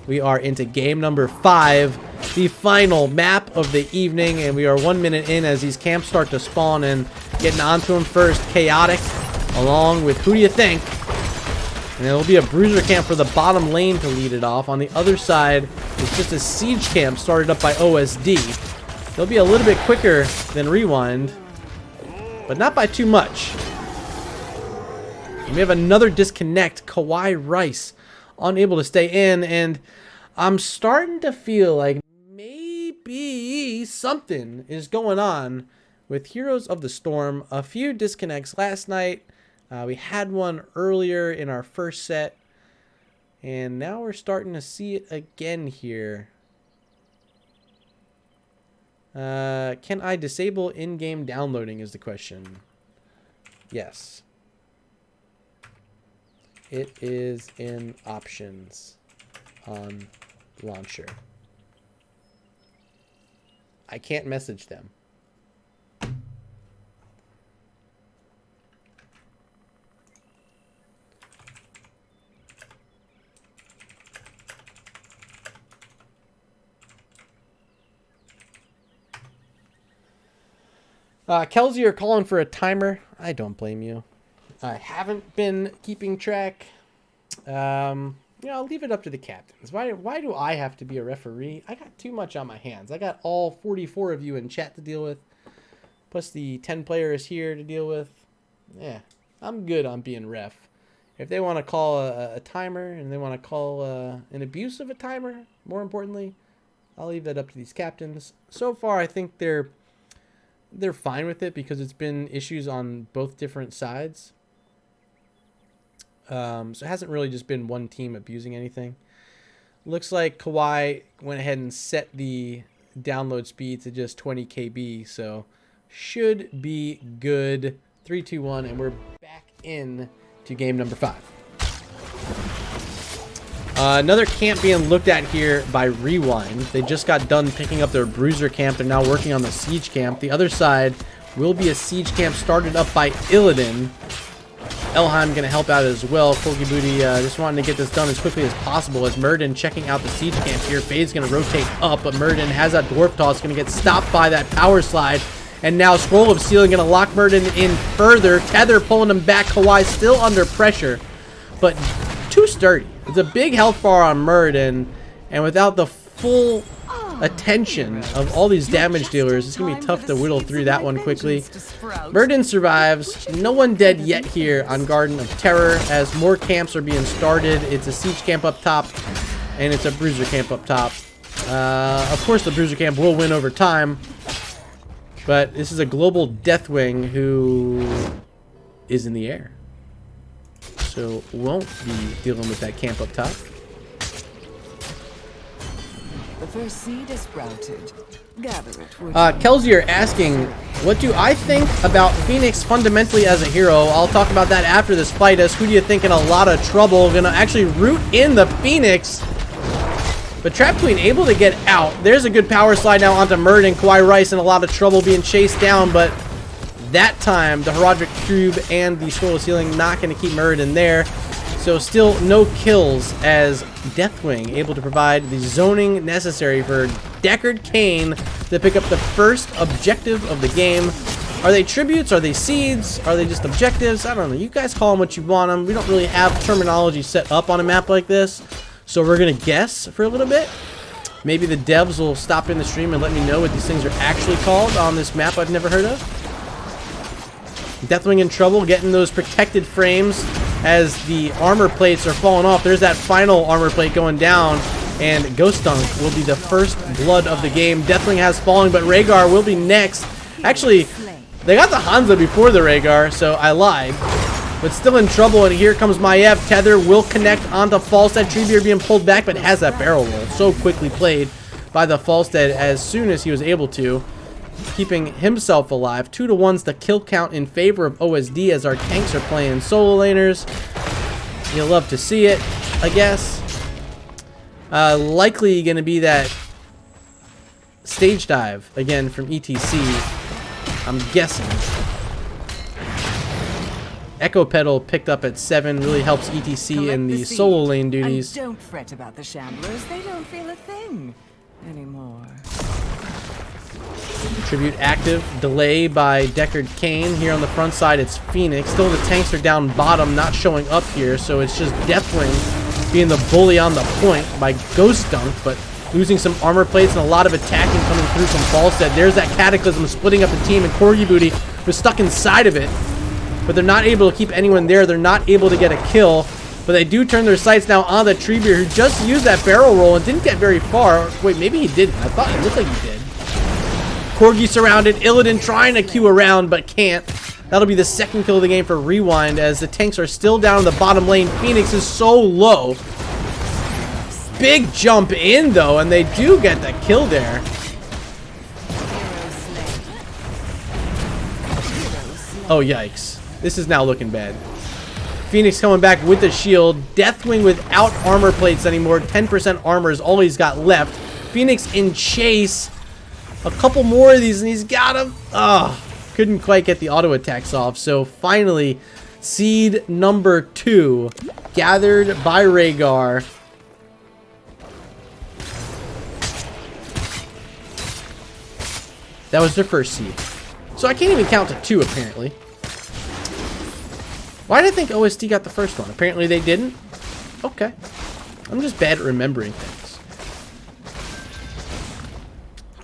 S1: we are into game number 5, the final map of the evening, and we are 1 minute in as these camps start to spawn and getting onto them first. Chaotic, along with who do you think? And there'll be a bruiser camp for the bottom lane to lead it off. On the other side, it's just a siege camp started up by OSD. They'll be a little bit quicker than RewinD, but not by too much. And we have another disconnect. Kawhi Rice unable to stay in, and I'm starting to feel like maybe something is going on with Heroes of the Storm. A few disconnects last night. We had one earlier in our first set, and now we're starting to see it again here. Can I disable in-game downloading is the question. Yes. It is in options on launcher. I can't message them. Kelsey, you're calling for a timer. I don't blame you. I haven't been keeping track. I'll leave it up to the captains. Why do I have to be a referee? I got too much on my hands. I got all 44 of you in chat to deal with, plus the 10 players here to deal with. Yeah, I'm good on being ref. If they want to call a timer and they want to call an abuse of a timer, more importantly, I'll leave that up to these captains. So far, I think they're fine with it because it's been issues on both different sides. So it hasn't really just been one team abusing anything. Looks like Kawhi went ahead and set the download speed to just 20 KB, so should be good. 3, 2, 1, and we're back in to game number 5. Another camp being looked at here by RewinD. They just got done picking up their bruiser camp. They're now working on the siege camp. The other side will be a siege camp started up by Illidan. Elheim going to help out as well. Corgi Booty just wanting to get this done as quickly as possible as Murden checking out the siege camp here. Fade's going to rotate up, but Murden has that dwarf toss. Going to get stopped by that power slide. And now Scroll of Sealing going to lock Murden in further. Tether pulling him back. Kawhi still under pressure, but too sturdy. It's a big health bar on Murden, and without the full attention of all these damage dealers, it's going to be tough to whittle through that one quickly. Murden survives. No one dead yet here on Garden of Terror as more camps are being started. It's a siege camp up top, and it's a bruiser camp up top. Of course, the bruiser camp will win over time, but this is a global Deathwing who is in the air, so won't be dealing with that camp up top.
S8: The first seed is sprouted. Gather it.
S1: Kelsey, you're asking, what do I think about Phoenix fundamentally as a hero? I'll talk about that after this fight. As who do you think in a lot of trouble? Gonna actually root in the Phoenix, but Trap Queen able to get out. There's a good power slide now onto Murden. Kawhi Rice in a lot of trouble being chased down, but that time the Herodic Cube and the Scroll of Sealing not going to keep Murden there. So still no kills as Deathwing able to provide the zoning necessary for Deckard Cain to pick up the first objective of the game. Are they tributes? Are they seeds? Are they just objectives? I don't know. You guys call them what you want them. We don't really have terminology set up on a map like this, so we're going to guess for a little bit. Maybe the devs will stop in the stream and let me know what these things are actually called on this map I've never heard of. Deathwing in trouble, getting those protected frames as the armor plates are falling off. There's that final armor plate going down. and Ghost Dunk will be the first blood of the game. Deathwing has fallen, but Rhaegar will be next. Actually, they got the Hanzo before the Rhaegar, so I lied. But still in trouble, and here comes Maiev. Tether will connect onto Falstead. Treebeard being pulled back, but has that barrel roll. So quickly played by the Falstead as soon as he was able to, keeping himself alive. 2-1's the kill count in favor of OSD as our tanks are playing solo laners. You'll love to see it, I guess. Likely going to be that stage dive again from ETC, I'm guessing. Echo Pedal picked up at 7 really helps ETC in the solo lane duties.
S8: And don't fret about the Shamblers. They don't feel a thing anymore.
S1: Tribute active. Delay by Deckard Cain. Here on the front side, it's Phoenix. Still, the tanks are down bottom, not showing up here. So it's just Deathwing being the bully on the point by Ghost Dunk, but losing some armor plates and a lot of attacking coming through from Falstead. There's that Cataclysm splitting up the team, and Corgi Booty was stuck inside of it. But they're not able to keep anyone there. They're not able to get a kill. But they do turn their sights now on the Treebeard, who just used that barrel roll and didn't get very far. Wait, maybe he didn't. I thought it looked like he did. Corgi surrounded. Illidan trying to queue around, but can't. That'll be the second kill of the game for RewinD as the tanks are still down in the bottom lane. Phoenix is so low. Big jump in, though, and they do get the kill there. Oh, yikes. This is now looking bad. Phoenix coming back with the shield. Deathwing without armor plates anymore. 10% armor is all he's got left. Phoenix in chase. A couple more of these and he's got him. Couldn't quite get the auto attacks off. So finally, seed number 2 gathered by Rhaegar. That was their first seed. So I can't even count to 2 apparently. Why did I think OSD got the first one? Apparently they didn't. Okay. I'm just bad at remembering things.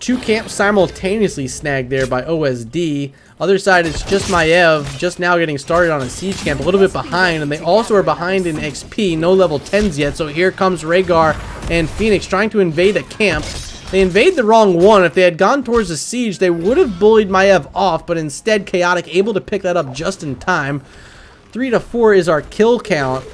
S1: 2 camps simultaneously snagged there by OSD. Other side, it's just Maiev, just now getting started on a siege camp, a little bit behind, and they also are behind in XP, no level 10s yet, so here comes Rhaegar and Phoenix trying to invade a camp. They invade the wrong one. If they had gone towards the siege, they would have bullied Maiev off, but instead Chaotic able to pick that up just in time. 3-4 is our kill count,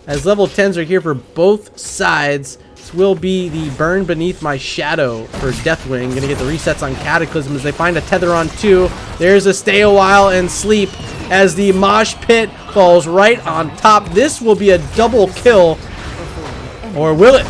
S1: as level 10s are here for both sides. This will be the burn beneath my shadow for Deathwing. Gonna get the resets on Cataclysm as they find a tether on 2. There's a stay a while and sleep as the mosh pit falls right on top. This will be a double kill, or will it?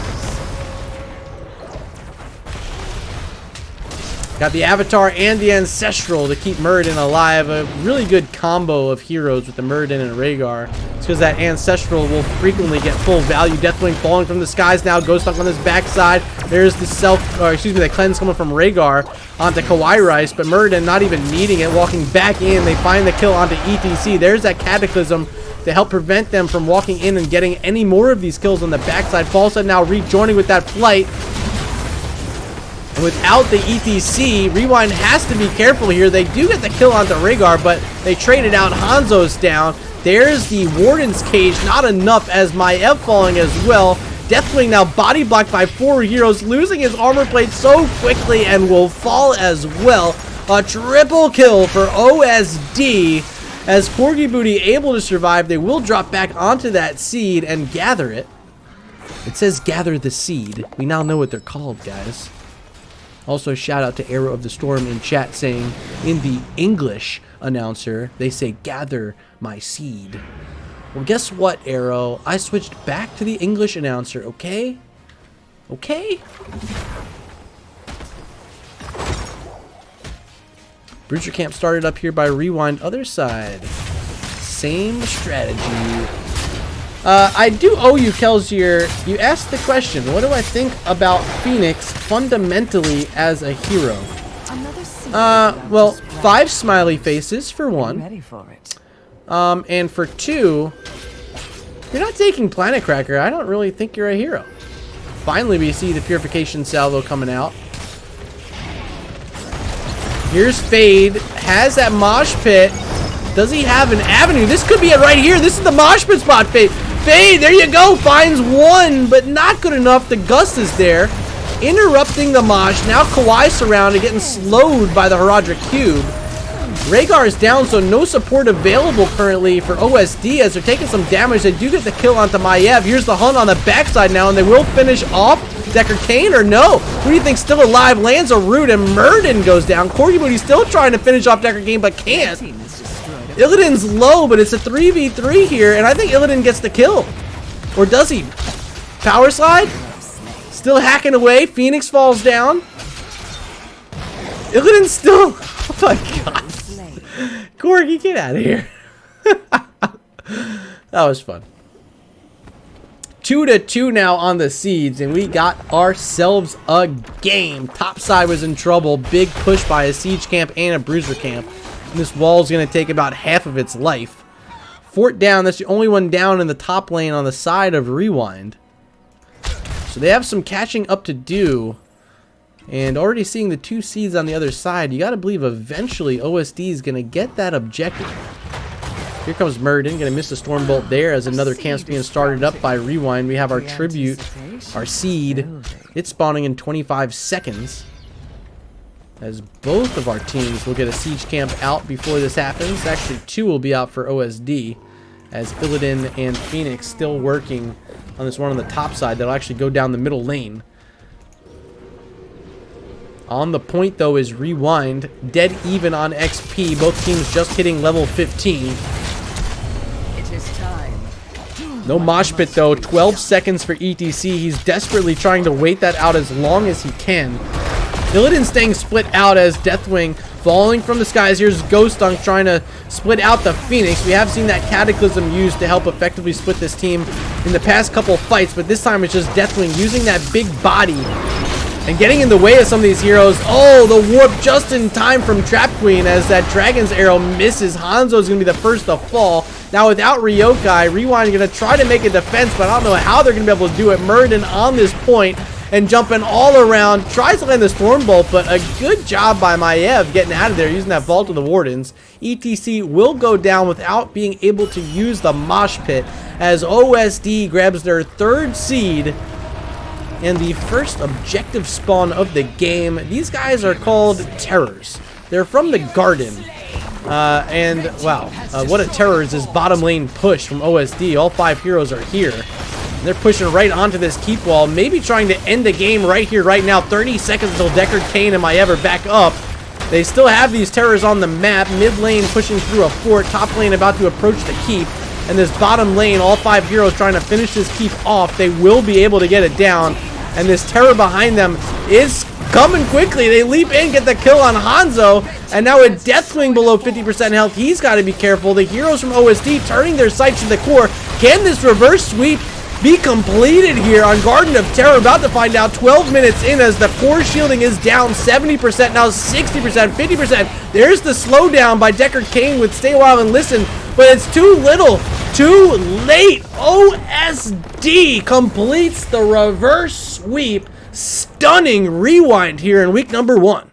S1: Got the Avatar and the Ancestral to keep Muradin alive. A really good combo of heroes with the Muradin and Rhaegar. It's because that Ancestral will frequently get full value. Deathwing falling from the skies now. Ghost Dunk on his backside. There's the the cleanse coming from Rhaegar onto Kawaii Rice, but Muradin not even needing it. Walking back in, they find the kill onto ETC. There's that Cataclysm to help prevent them from walking in and getting any more of these kills on the backside. Falstead now rejoining with that flight. Without the ETC, RewinD has to be careful here. They do get the kill onto Rhaegar, but they traded out. Hanzo's down. There's the Warden's Cage. Not enough as Maiev falling as well. Deathwing now body blocked by 4 heroes, losing his armor plate so quickly and will fall as well. A triple kill for OSD as Corgi Booty able to survive. They will drop back onto that seed and gather it. It says gather the seed. We now know what they're called, guys. Also, shout out to Arrow of the Storm in chat saying, in the English announcer, they say, gather my seed. Well, guess what, Arrow? I switched back to the English announcer, okay? Okay? Breacher Camp started up here by RewinD. Other side. Same strategy. I do owe you, Kelsier. You asked the question, what do I think about Phoenix fundamentally as a hero? Well, 5 smiley faces for 1.
S8: Ready for it.
S1: And for 2, you're not taking Planet Cracker. I don't really think you're a hero. Finally, we see the Purification Salvo coming out. Here's Fade. Has that mosh pit. Does he have an avenue? This could be it right here. This is the mosh pit spot. Fade Fade, there you go, finds one, but not good enough. The Gust is there, interrupting the Mosh. Now Kawhi surrounded, getting slowed by the Herodric Cube. Rhaegar is down, so no support available currently for OSD as they're taking some damage. They do get the kill onto Maiev. Here's the hunt on the backside now, and they will finish off Decker Kane, or no? Who do you think's still alive? Lands a root, and Murden goes down. Corgi Booty's still trying to finish off Decker Kane, but can't. Illidan's low, but it's a 3v3 here, and I think Illidan gets the kill. Or does he? Power slide? Still hacking away. Phoenix falls down. Illidan's still... Oh my god. Corgi, get out of here. That was fun. 2-2 now on the seeds, and we got ourselves a game. Top side was in trouble. Big push by a siege camp and a bruiser camp. And this wall's going to take about half of its life. Fort down. That's the only one down in the top lane on the side of RewinD. So they have some catching up to do. And already seeing the 2 seeds on the other side, you got to believe eventually OSD is going to get that objective. Here comes Murden, going to miss the Stormbolt there as another camp's being started up by RewinD. We have our Tribute, our seed. It's spawning in 25 seconds. As both of our teams will get a siege camp out before this happens. Actually, 2 will be out for OSD. As Illidan and Phoenix still working on this one on the top side that'll actually go down the middle lane. On the point, though, is RewinD. Dead even on XP. Both teams just hitting level 15.
S8: It is time.
S1: No mosh pit, though. 12 seconds for ETC. He's desperately trying to wait that out as long as he can. Illidan staying split out as Deathwing falling from the skies. Here's Ghost Dunk trying to split out the Phoenix. We have seen that Cataclysm used to help effectively split this team in the past couple fights, but this time it's just Deathwing using that big body and getting in the way of some of these heroes. Oh, the warp just in time from Trap Queen as that Dragon's Arrow misses. Hanzo's going to be the first to fall. Now without Ryokai, RewinD going to try to make a defense, but I don't know how they're going to be able to do it. Murden on this point and jumping all around. Tries to land the Stormbolt, but a good job by Maiev getting out of there using that Vault of the Wardens. ETC will go down without being able to use the Mosh Pit as OSD grabs their 3rd seed and the first objective spawn of the game. These guys are called Terrors. They're from the Garden. And wow, what a terror is this bottom lane push from OSD. All 5 heroes are here. And they're pushing right onto this keep wall, maybe trying to end the game right here, right now. 30 seconds until Deckard, Kane, and Maiev are back up. They still have these terrors on the map. Mid lane pushing through a fort. Top lane about to approach the keep. And this bottom lane, all 5 heroes trying to finish this keep off. They will be able to get it down. And this terror behind them is coming quickly. They leap in, get the kill on Hanzo. And now with Deathwing below 50% health, he's got to be careful. The heroes from OSD turning their sights to the core. Can this reverse sweep be completed here on Garden of Terror? About to find out 12 minutes in as the core shielding is down 70%, now 60%, 50%. There's the slowdown by Deckard Kane with Stay a While and Listen, but it's too little, too late. OSD completes the reverse sweep, stunning RewinD here in week number 1.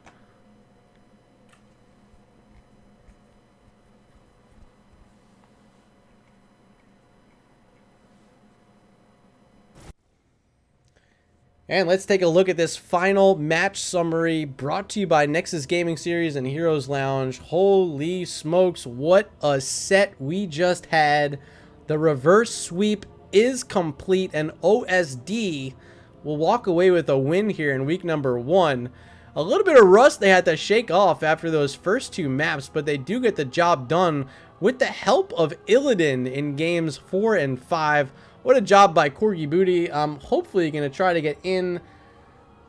S1: And let's take a look at this final match summary brought to you by Nexus Gaming Series and Heroes Lounge. Holy smokes, what a set we just had. The reverse sweep is complete and OSD will walk away with a win here in week number 1. A little bit of rust they had to shake off after those first 2 maps, but they do get the job done with the help of Illidan in games 4 and 5. What a job by Corgi Booty. I'm hopefully going to try to get in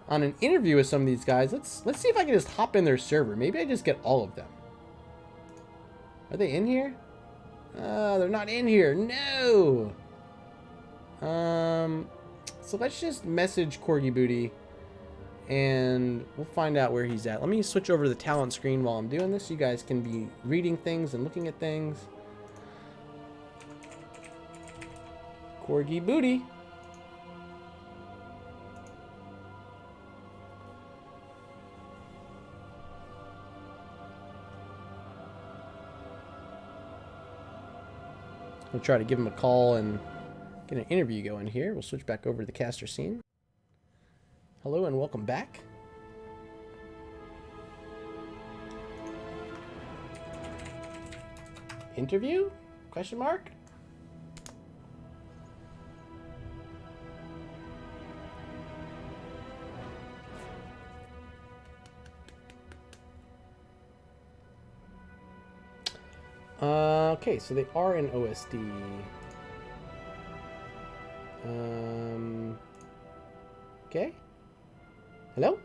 S1: on an interview with some of these guys. Let's see if I can just hop in their server. Maybe I just get all of them. Are they in here? They're not in here. No. So let's just message Corgi Booty and we'll find out where he's at. Let me switch over to the talent screen while I'm doing this. So you guys can be reading things and looking at things. Corgi Booty. We'll try to give him a call and Get an interview going here. We'll switch back over to the caster scene. Hello and welcome back. Interview? Question mark? Okay, so they are in OSD. Okay. Hello?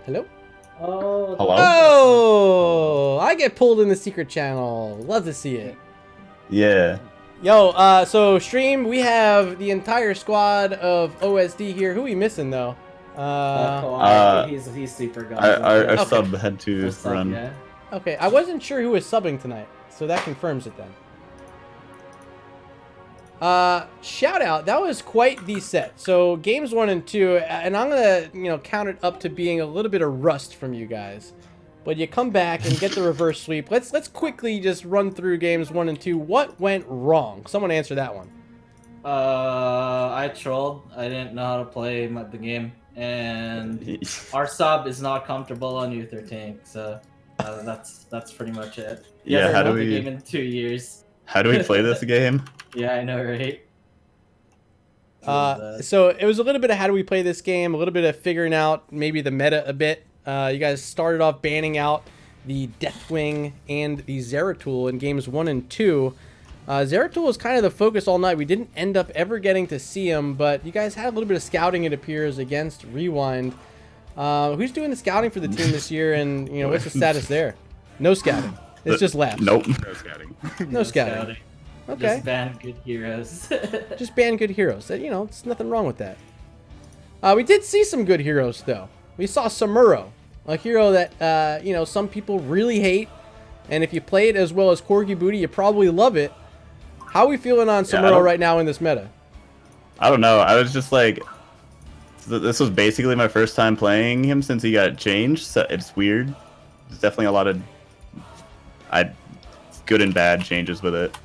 S1: Hello?
S9: Oh,
S10: Hello?
S1: Oh, I get pulled in the secret channel. Love to see it.
S10: Yeah.
S1: Yo, so stream, we have the entire squad of OSD here. Who are we missing though?
S9: he's super good.
S10: Our
S1: Okay.
S10: sub had to run.
S9: Yeah.
S1: Okay, I wasn't sure who was subbing tonight, so that confirms it then. Shout out, that was quite the set. So games 1 and 2, and I'm gonna, count it up to being a little bit of rust from you guys. But you come back and get the reverse sweep. Let's quickly just run through games 1 and 2. What went wrong? Someone answer that one.
S9: I trolled. I didn't know how to play the game, and our sub is not comfortable on Uther tank. So that's pretty much it.
S10: Yeah, how do
S9: the
S10: we
S9: game in 2 years?
S10: How do we play this game?
S9: Yeah, I know, right?
S1: So it was a little bit of how do we play this game, a little bit of figuring out maybe the meta a bit. You guys started off banning out the Deathwing and the Zeratul in games 1 and 2. Zeratul was kind of the focus all night. We didn't end up ever getting to see him, but you guys had a little bit of scouting, it appears, against RewinD. Who's doing the scouting for the team this year, and what's the status there? No scouting. It's just laughs.
S10: Nope. No scouting.
S1: No scouting. Okay.
S9: Just ban good heroes.
S1: Just ban good heroes. It's nothing wrong with that. We did see some good heroes, though. We saw Samuro, a hero that, some people really hate. And if you play it as well as Corgi Booty, you probably love it. How are we feeling on Samuro right now in this meta?
S10: I don't know. I was just like... This was basically my first time playing him since he got changed, so it's weird. There's definitely a lot of good and bad changes with it.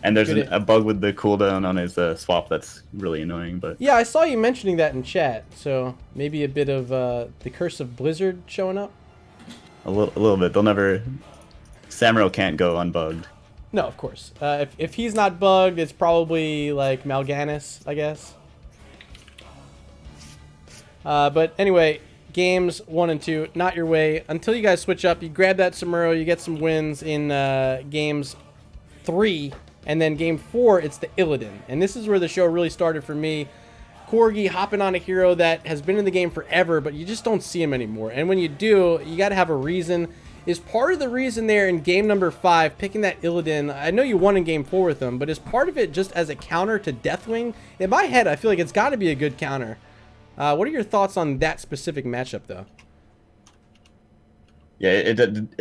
S10: And there's a bug with the cooldown on his swap that's really annoying. But
S1: yeah, I saw you mentioning that in chat, so maybe a bit of the curse of Blizzard showing up?
S10: a little bit. They'll never... Samuro can't go unbugged.
S1: No, of course. If he's not bugged, it's probably like Mal'Ganis, I guess. But anyway, games 1 and 2, not your way. Until you guys switch up, you grab that Samuro, you get some wins in games 3, and then game 4, it's the Illidan. And this is where the show really started for me. Corgi hopping on a hero that has been in the game forever, but you just don't see him anymore. And when you do, you got to have a reason. Is part of the reason there in game number 5, picking that Illidan, I know you won in game 4 with him, but is part of it just as a counter to Deathwing? In my head, I feel like it's got to be a good counter. What are your thoughts on that specific matchup, though?
S10: Yeah, it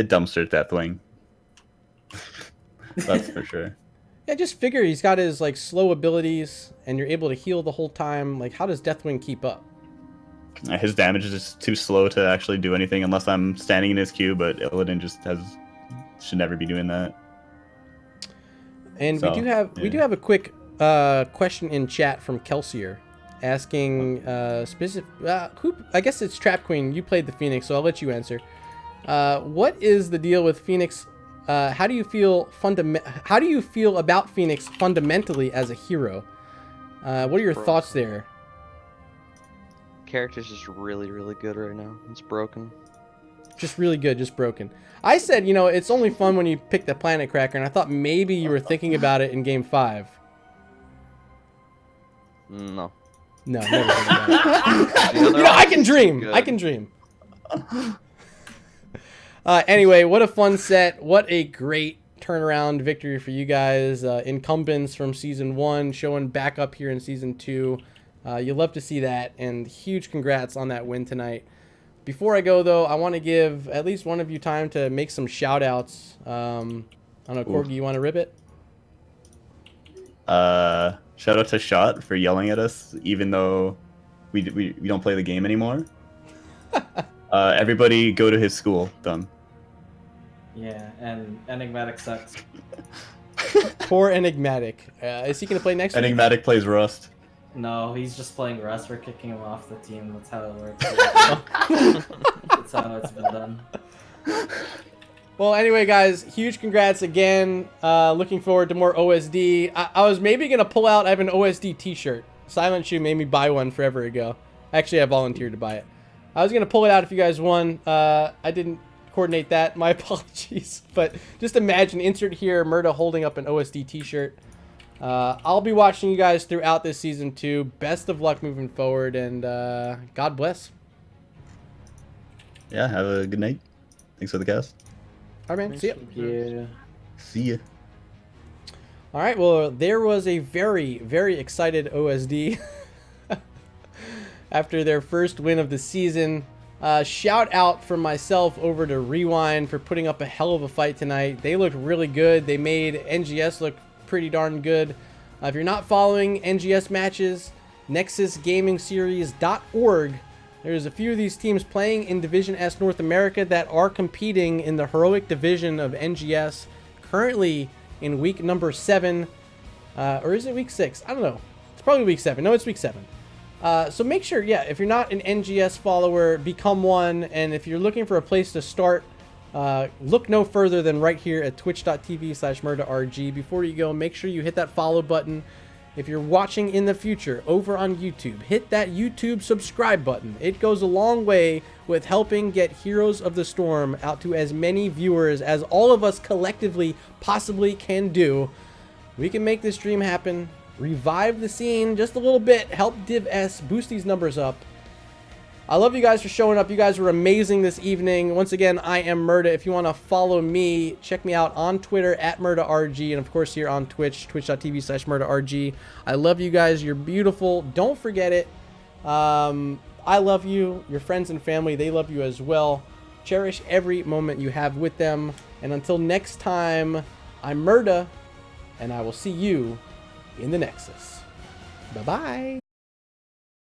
S10: dumpstered Deathwing. That's for sure.
S1: Yeah, just figure he's got his like slow abilities, and you're able to heal the whole time. Like, how does Deathwing keep up?
S10: His damage is just too slow to actually do anything unless I'm standing in his queue, but Illidan just should never be doing that.
S1: And
S10: So,
S1: we do have a quick question in chat from Kelsier, asking specific. I guess it's Trap Queen. You played the Phoenix, so I'll let you answer. What is the deal with Phoenix? How do you feel about Phoenix fundamentally as a hero? What are your thoughts there?
S11: Character's just really, really good right now. It's broken.
S1: Just really good, just broken. I said, it's only fun when you pick the Planet Cracker, and I thought maybe you were thinking about it in game 5.
S11: No.
S1: No, never think about it. I can dream. I can dream. Anyway, what a fun set. What a great turnaround victory for you guys. Incumbents from Season 1 showing back up here in Season 2. You love to see that, and huge congrats on that win tonight. Before I go, though, I want to give at least one of you time to make some shout-outs. I don't know, Corgi, you want to rip it?
S10: Shout out to Shot for yelling at us, even though we don't play the game anymore. Everybody go to his school. Done.
S9: Yeah, and Enigmatic sucks.
S1: Poor Enigmatic. Is he going to play next week?
S10: Enigmatic plays Rust.
S9: No, he's just playing Rust. We're kicking him off the team. That's how it works. That's how it's been done.
S1: Well, anyway, guys, huge congrats again. Looking forward to more OSD. I was maybe going to pull out, I have an OSD t-shirt. Silent Shoe made me buy one forever ago. Actually, I volunteered to buy it. I was going to pull it out if you guys won. I didn't coordinate that. My apologies. But just imagine, insert here, Murda holding up an OSD t-shirt. I'll be watching you guys throughout this season too. Best of luck moving forward, and God bless.
S10: Yeah, have a good night. Thanks for the cast.
S1: All right, man. See ya.
S9: Thank you.
S10: See ya.
S1: All right, well, there was a very, very excited OSD after their first win of the season. Shout out from myself over to RewinD for putting up a hell of a fight tonight. They looked really good. They made NGS look pretty darn good. If you're not following NGS matches, nexusgamingseries.org. There's a few of these teams playing in Division S North America that are competing in the heroic division of NGS. Currently in week number 7, or is it week 6? I don't know. It's probably week 7. No, it's week 7. So make sure, yeah, if you're not an NGS follower, become one. And if you're looking for a place to start, look no further than right here at twitch.tv/MurdaRG. Before you go, make sure you hit that follow button. If you're watching in the future over on YouTube, hit that YouTube subscribe button. It goes a long way with helping get Heroes of the Storm out to as many viewers as all of us collectively possibly can do. We can make this dream happen, revive the scene just a little bit, help Div S boost these numbers up. I love you guys for showing up. You guys were amazing this evening. Once again, I am Murda. If you want to follow me, check me out on Twitter at MurdaRG, and of course here on Twitch, twitch.tv/MurdaRG. I love you guys. You're beautiful. Don't forget it. I love you. Your friends and family, they love you as well. Cherish every moment you have with them. And until next time, I'm Murda, and I will see you in the Nexus. Bye-bye.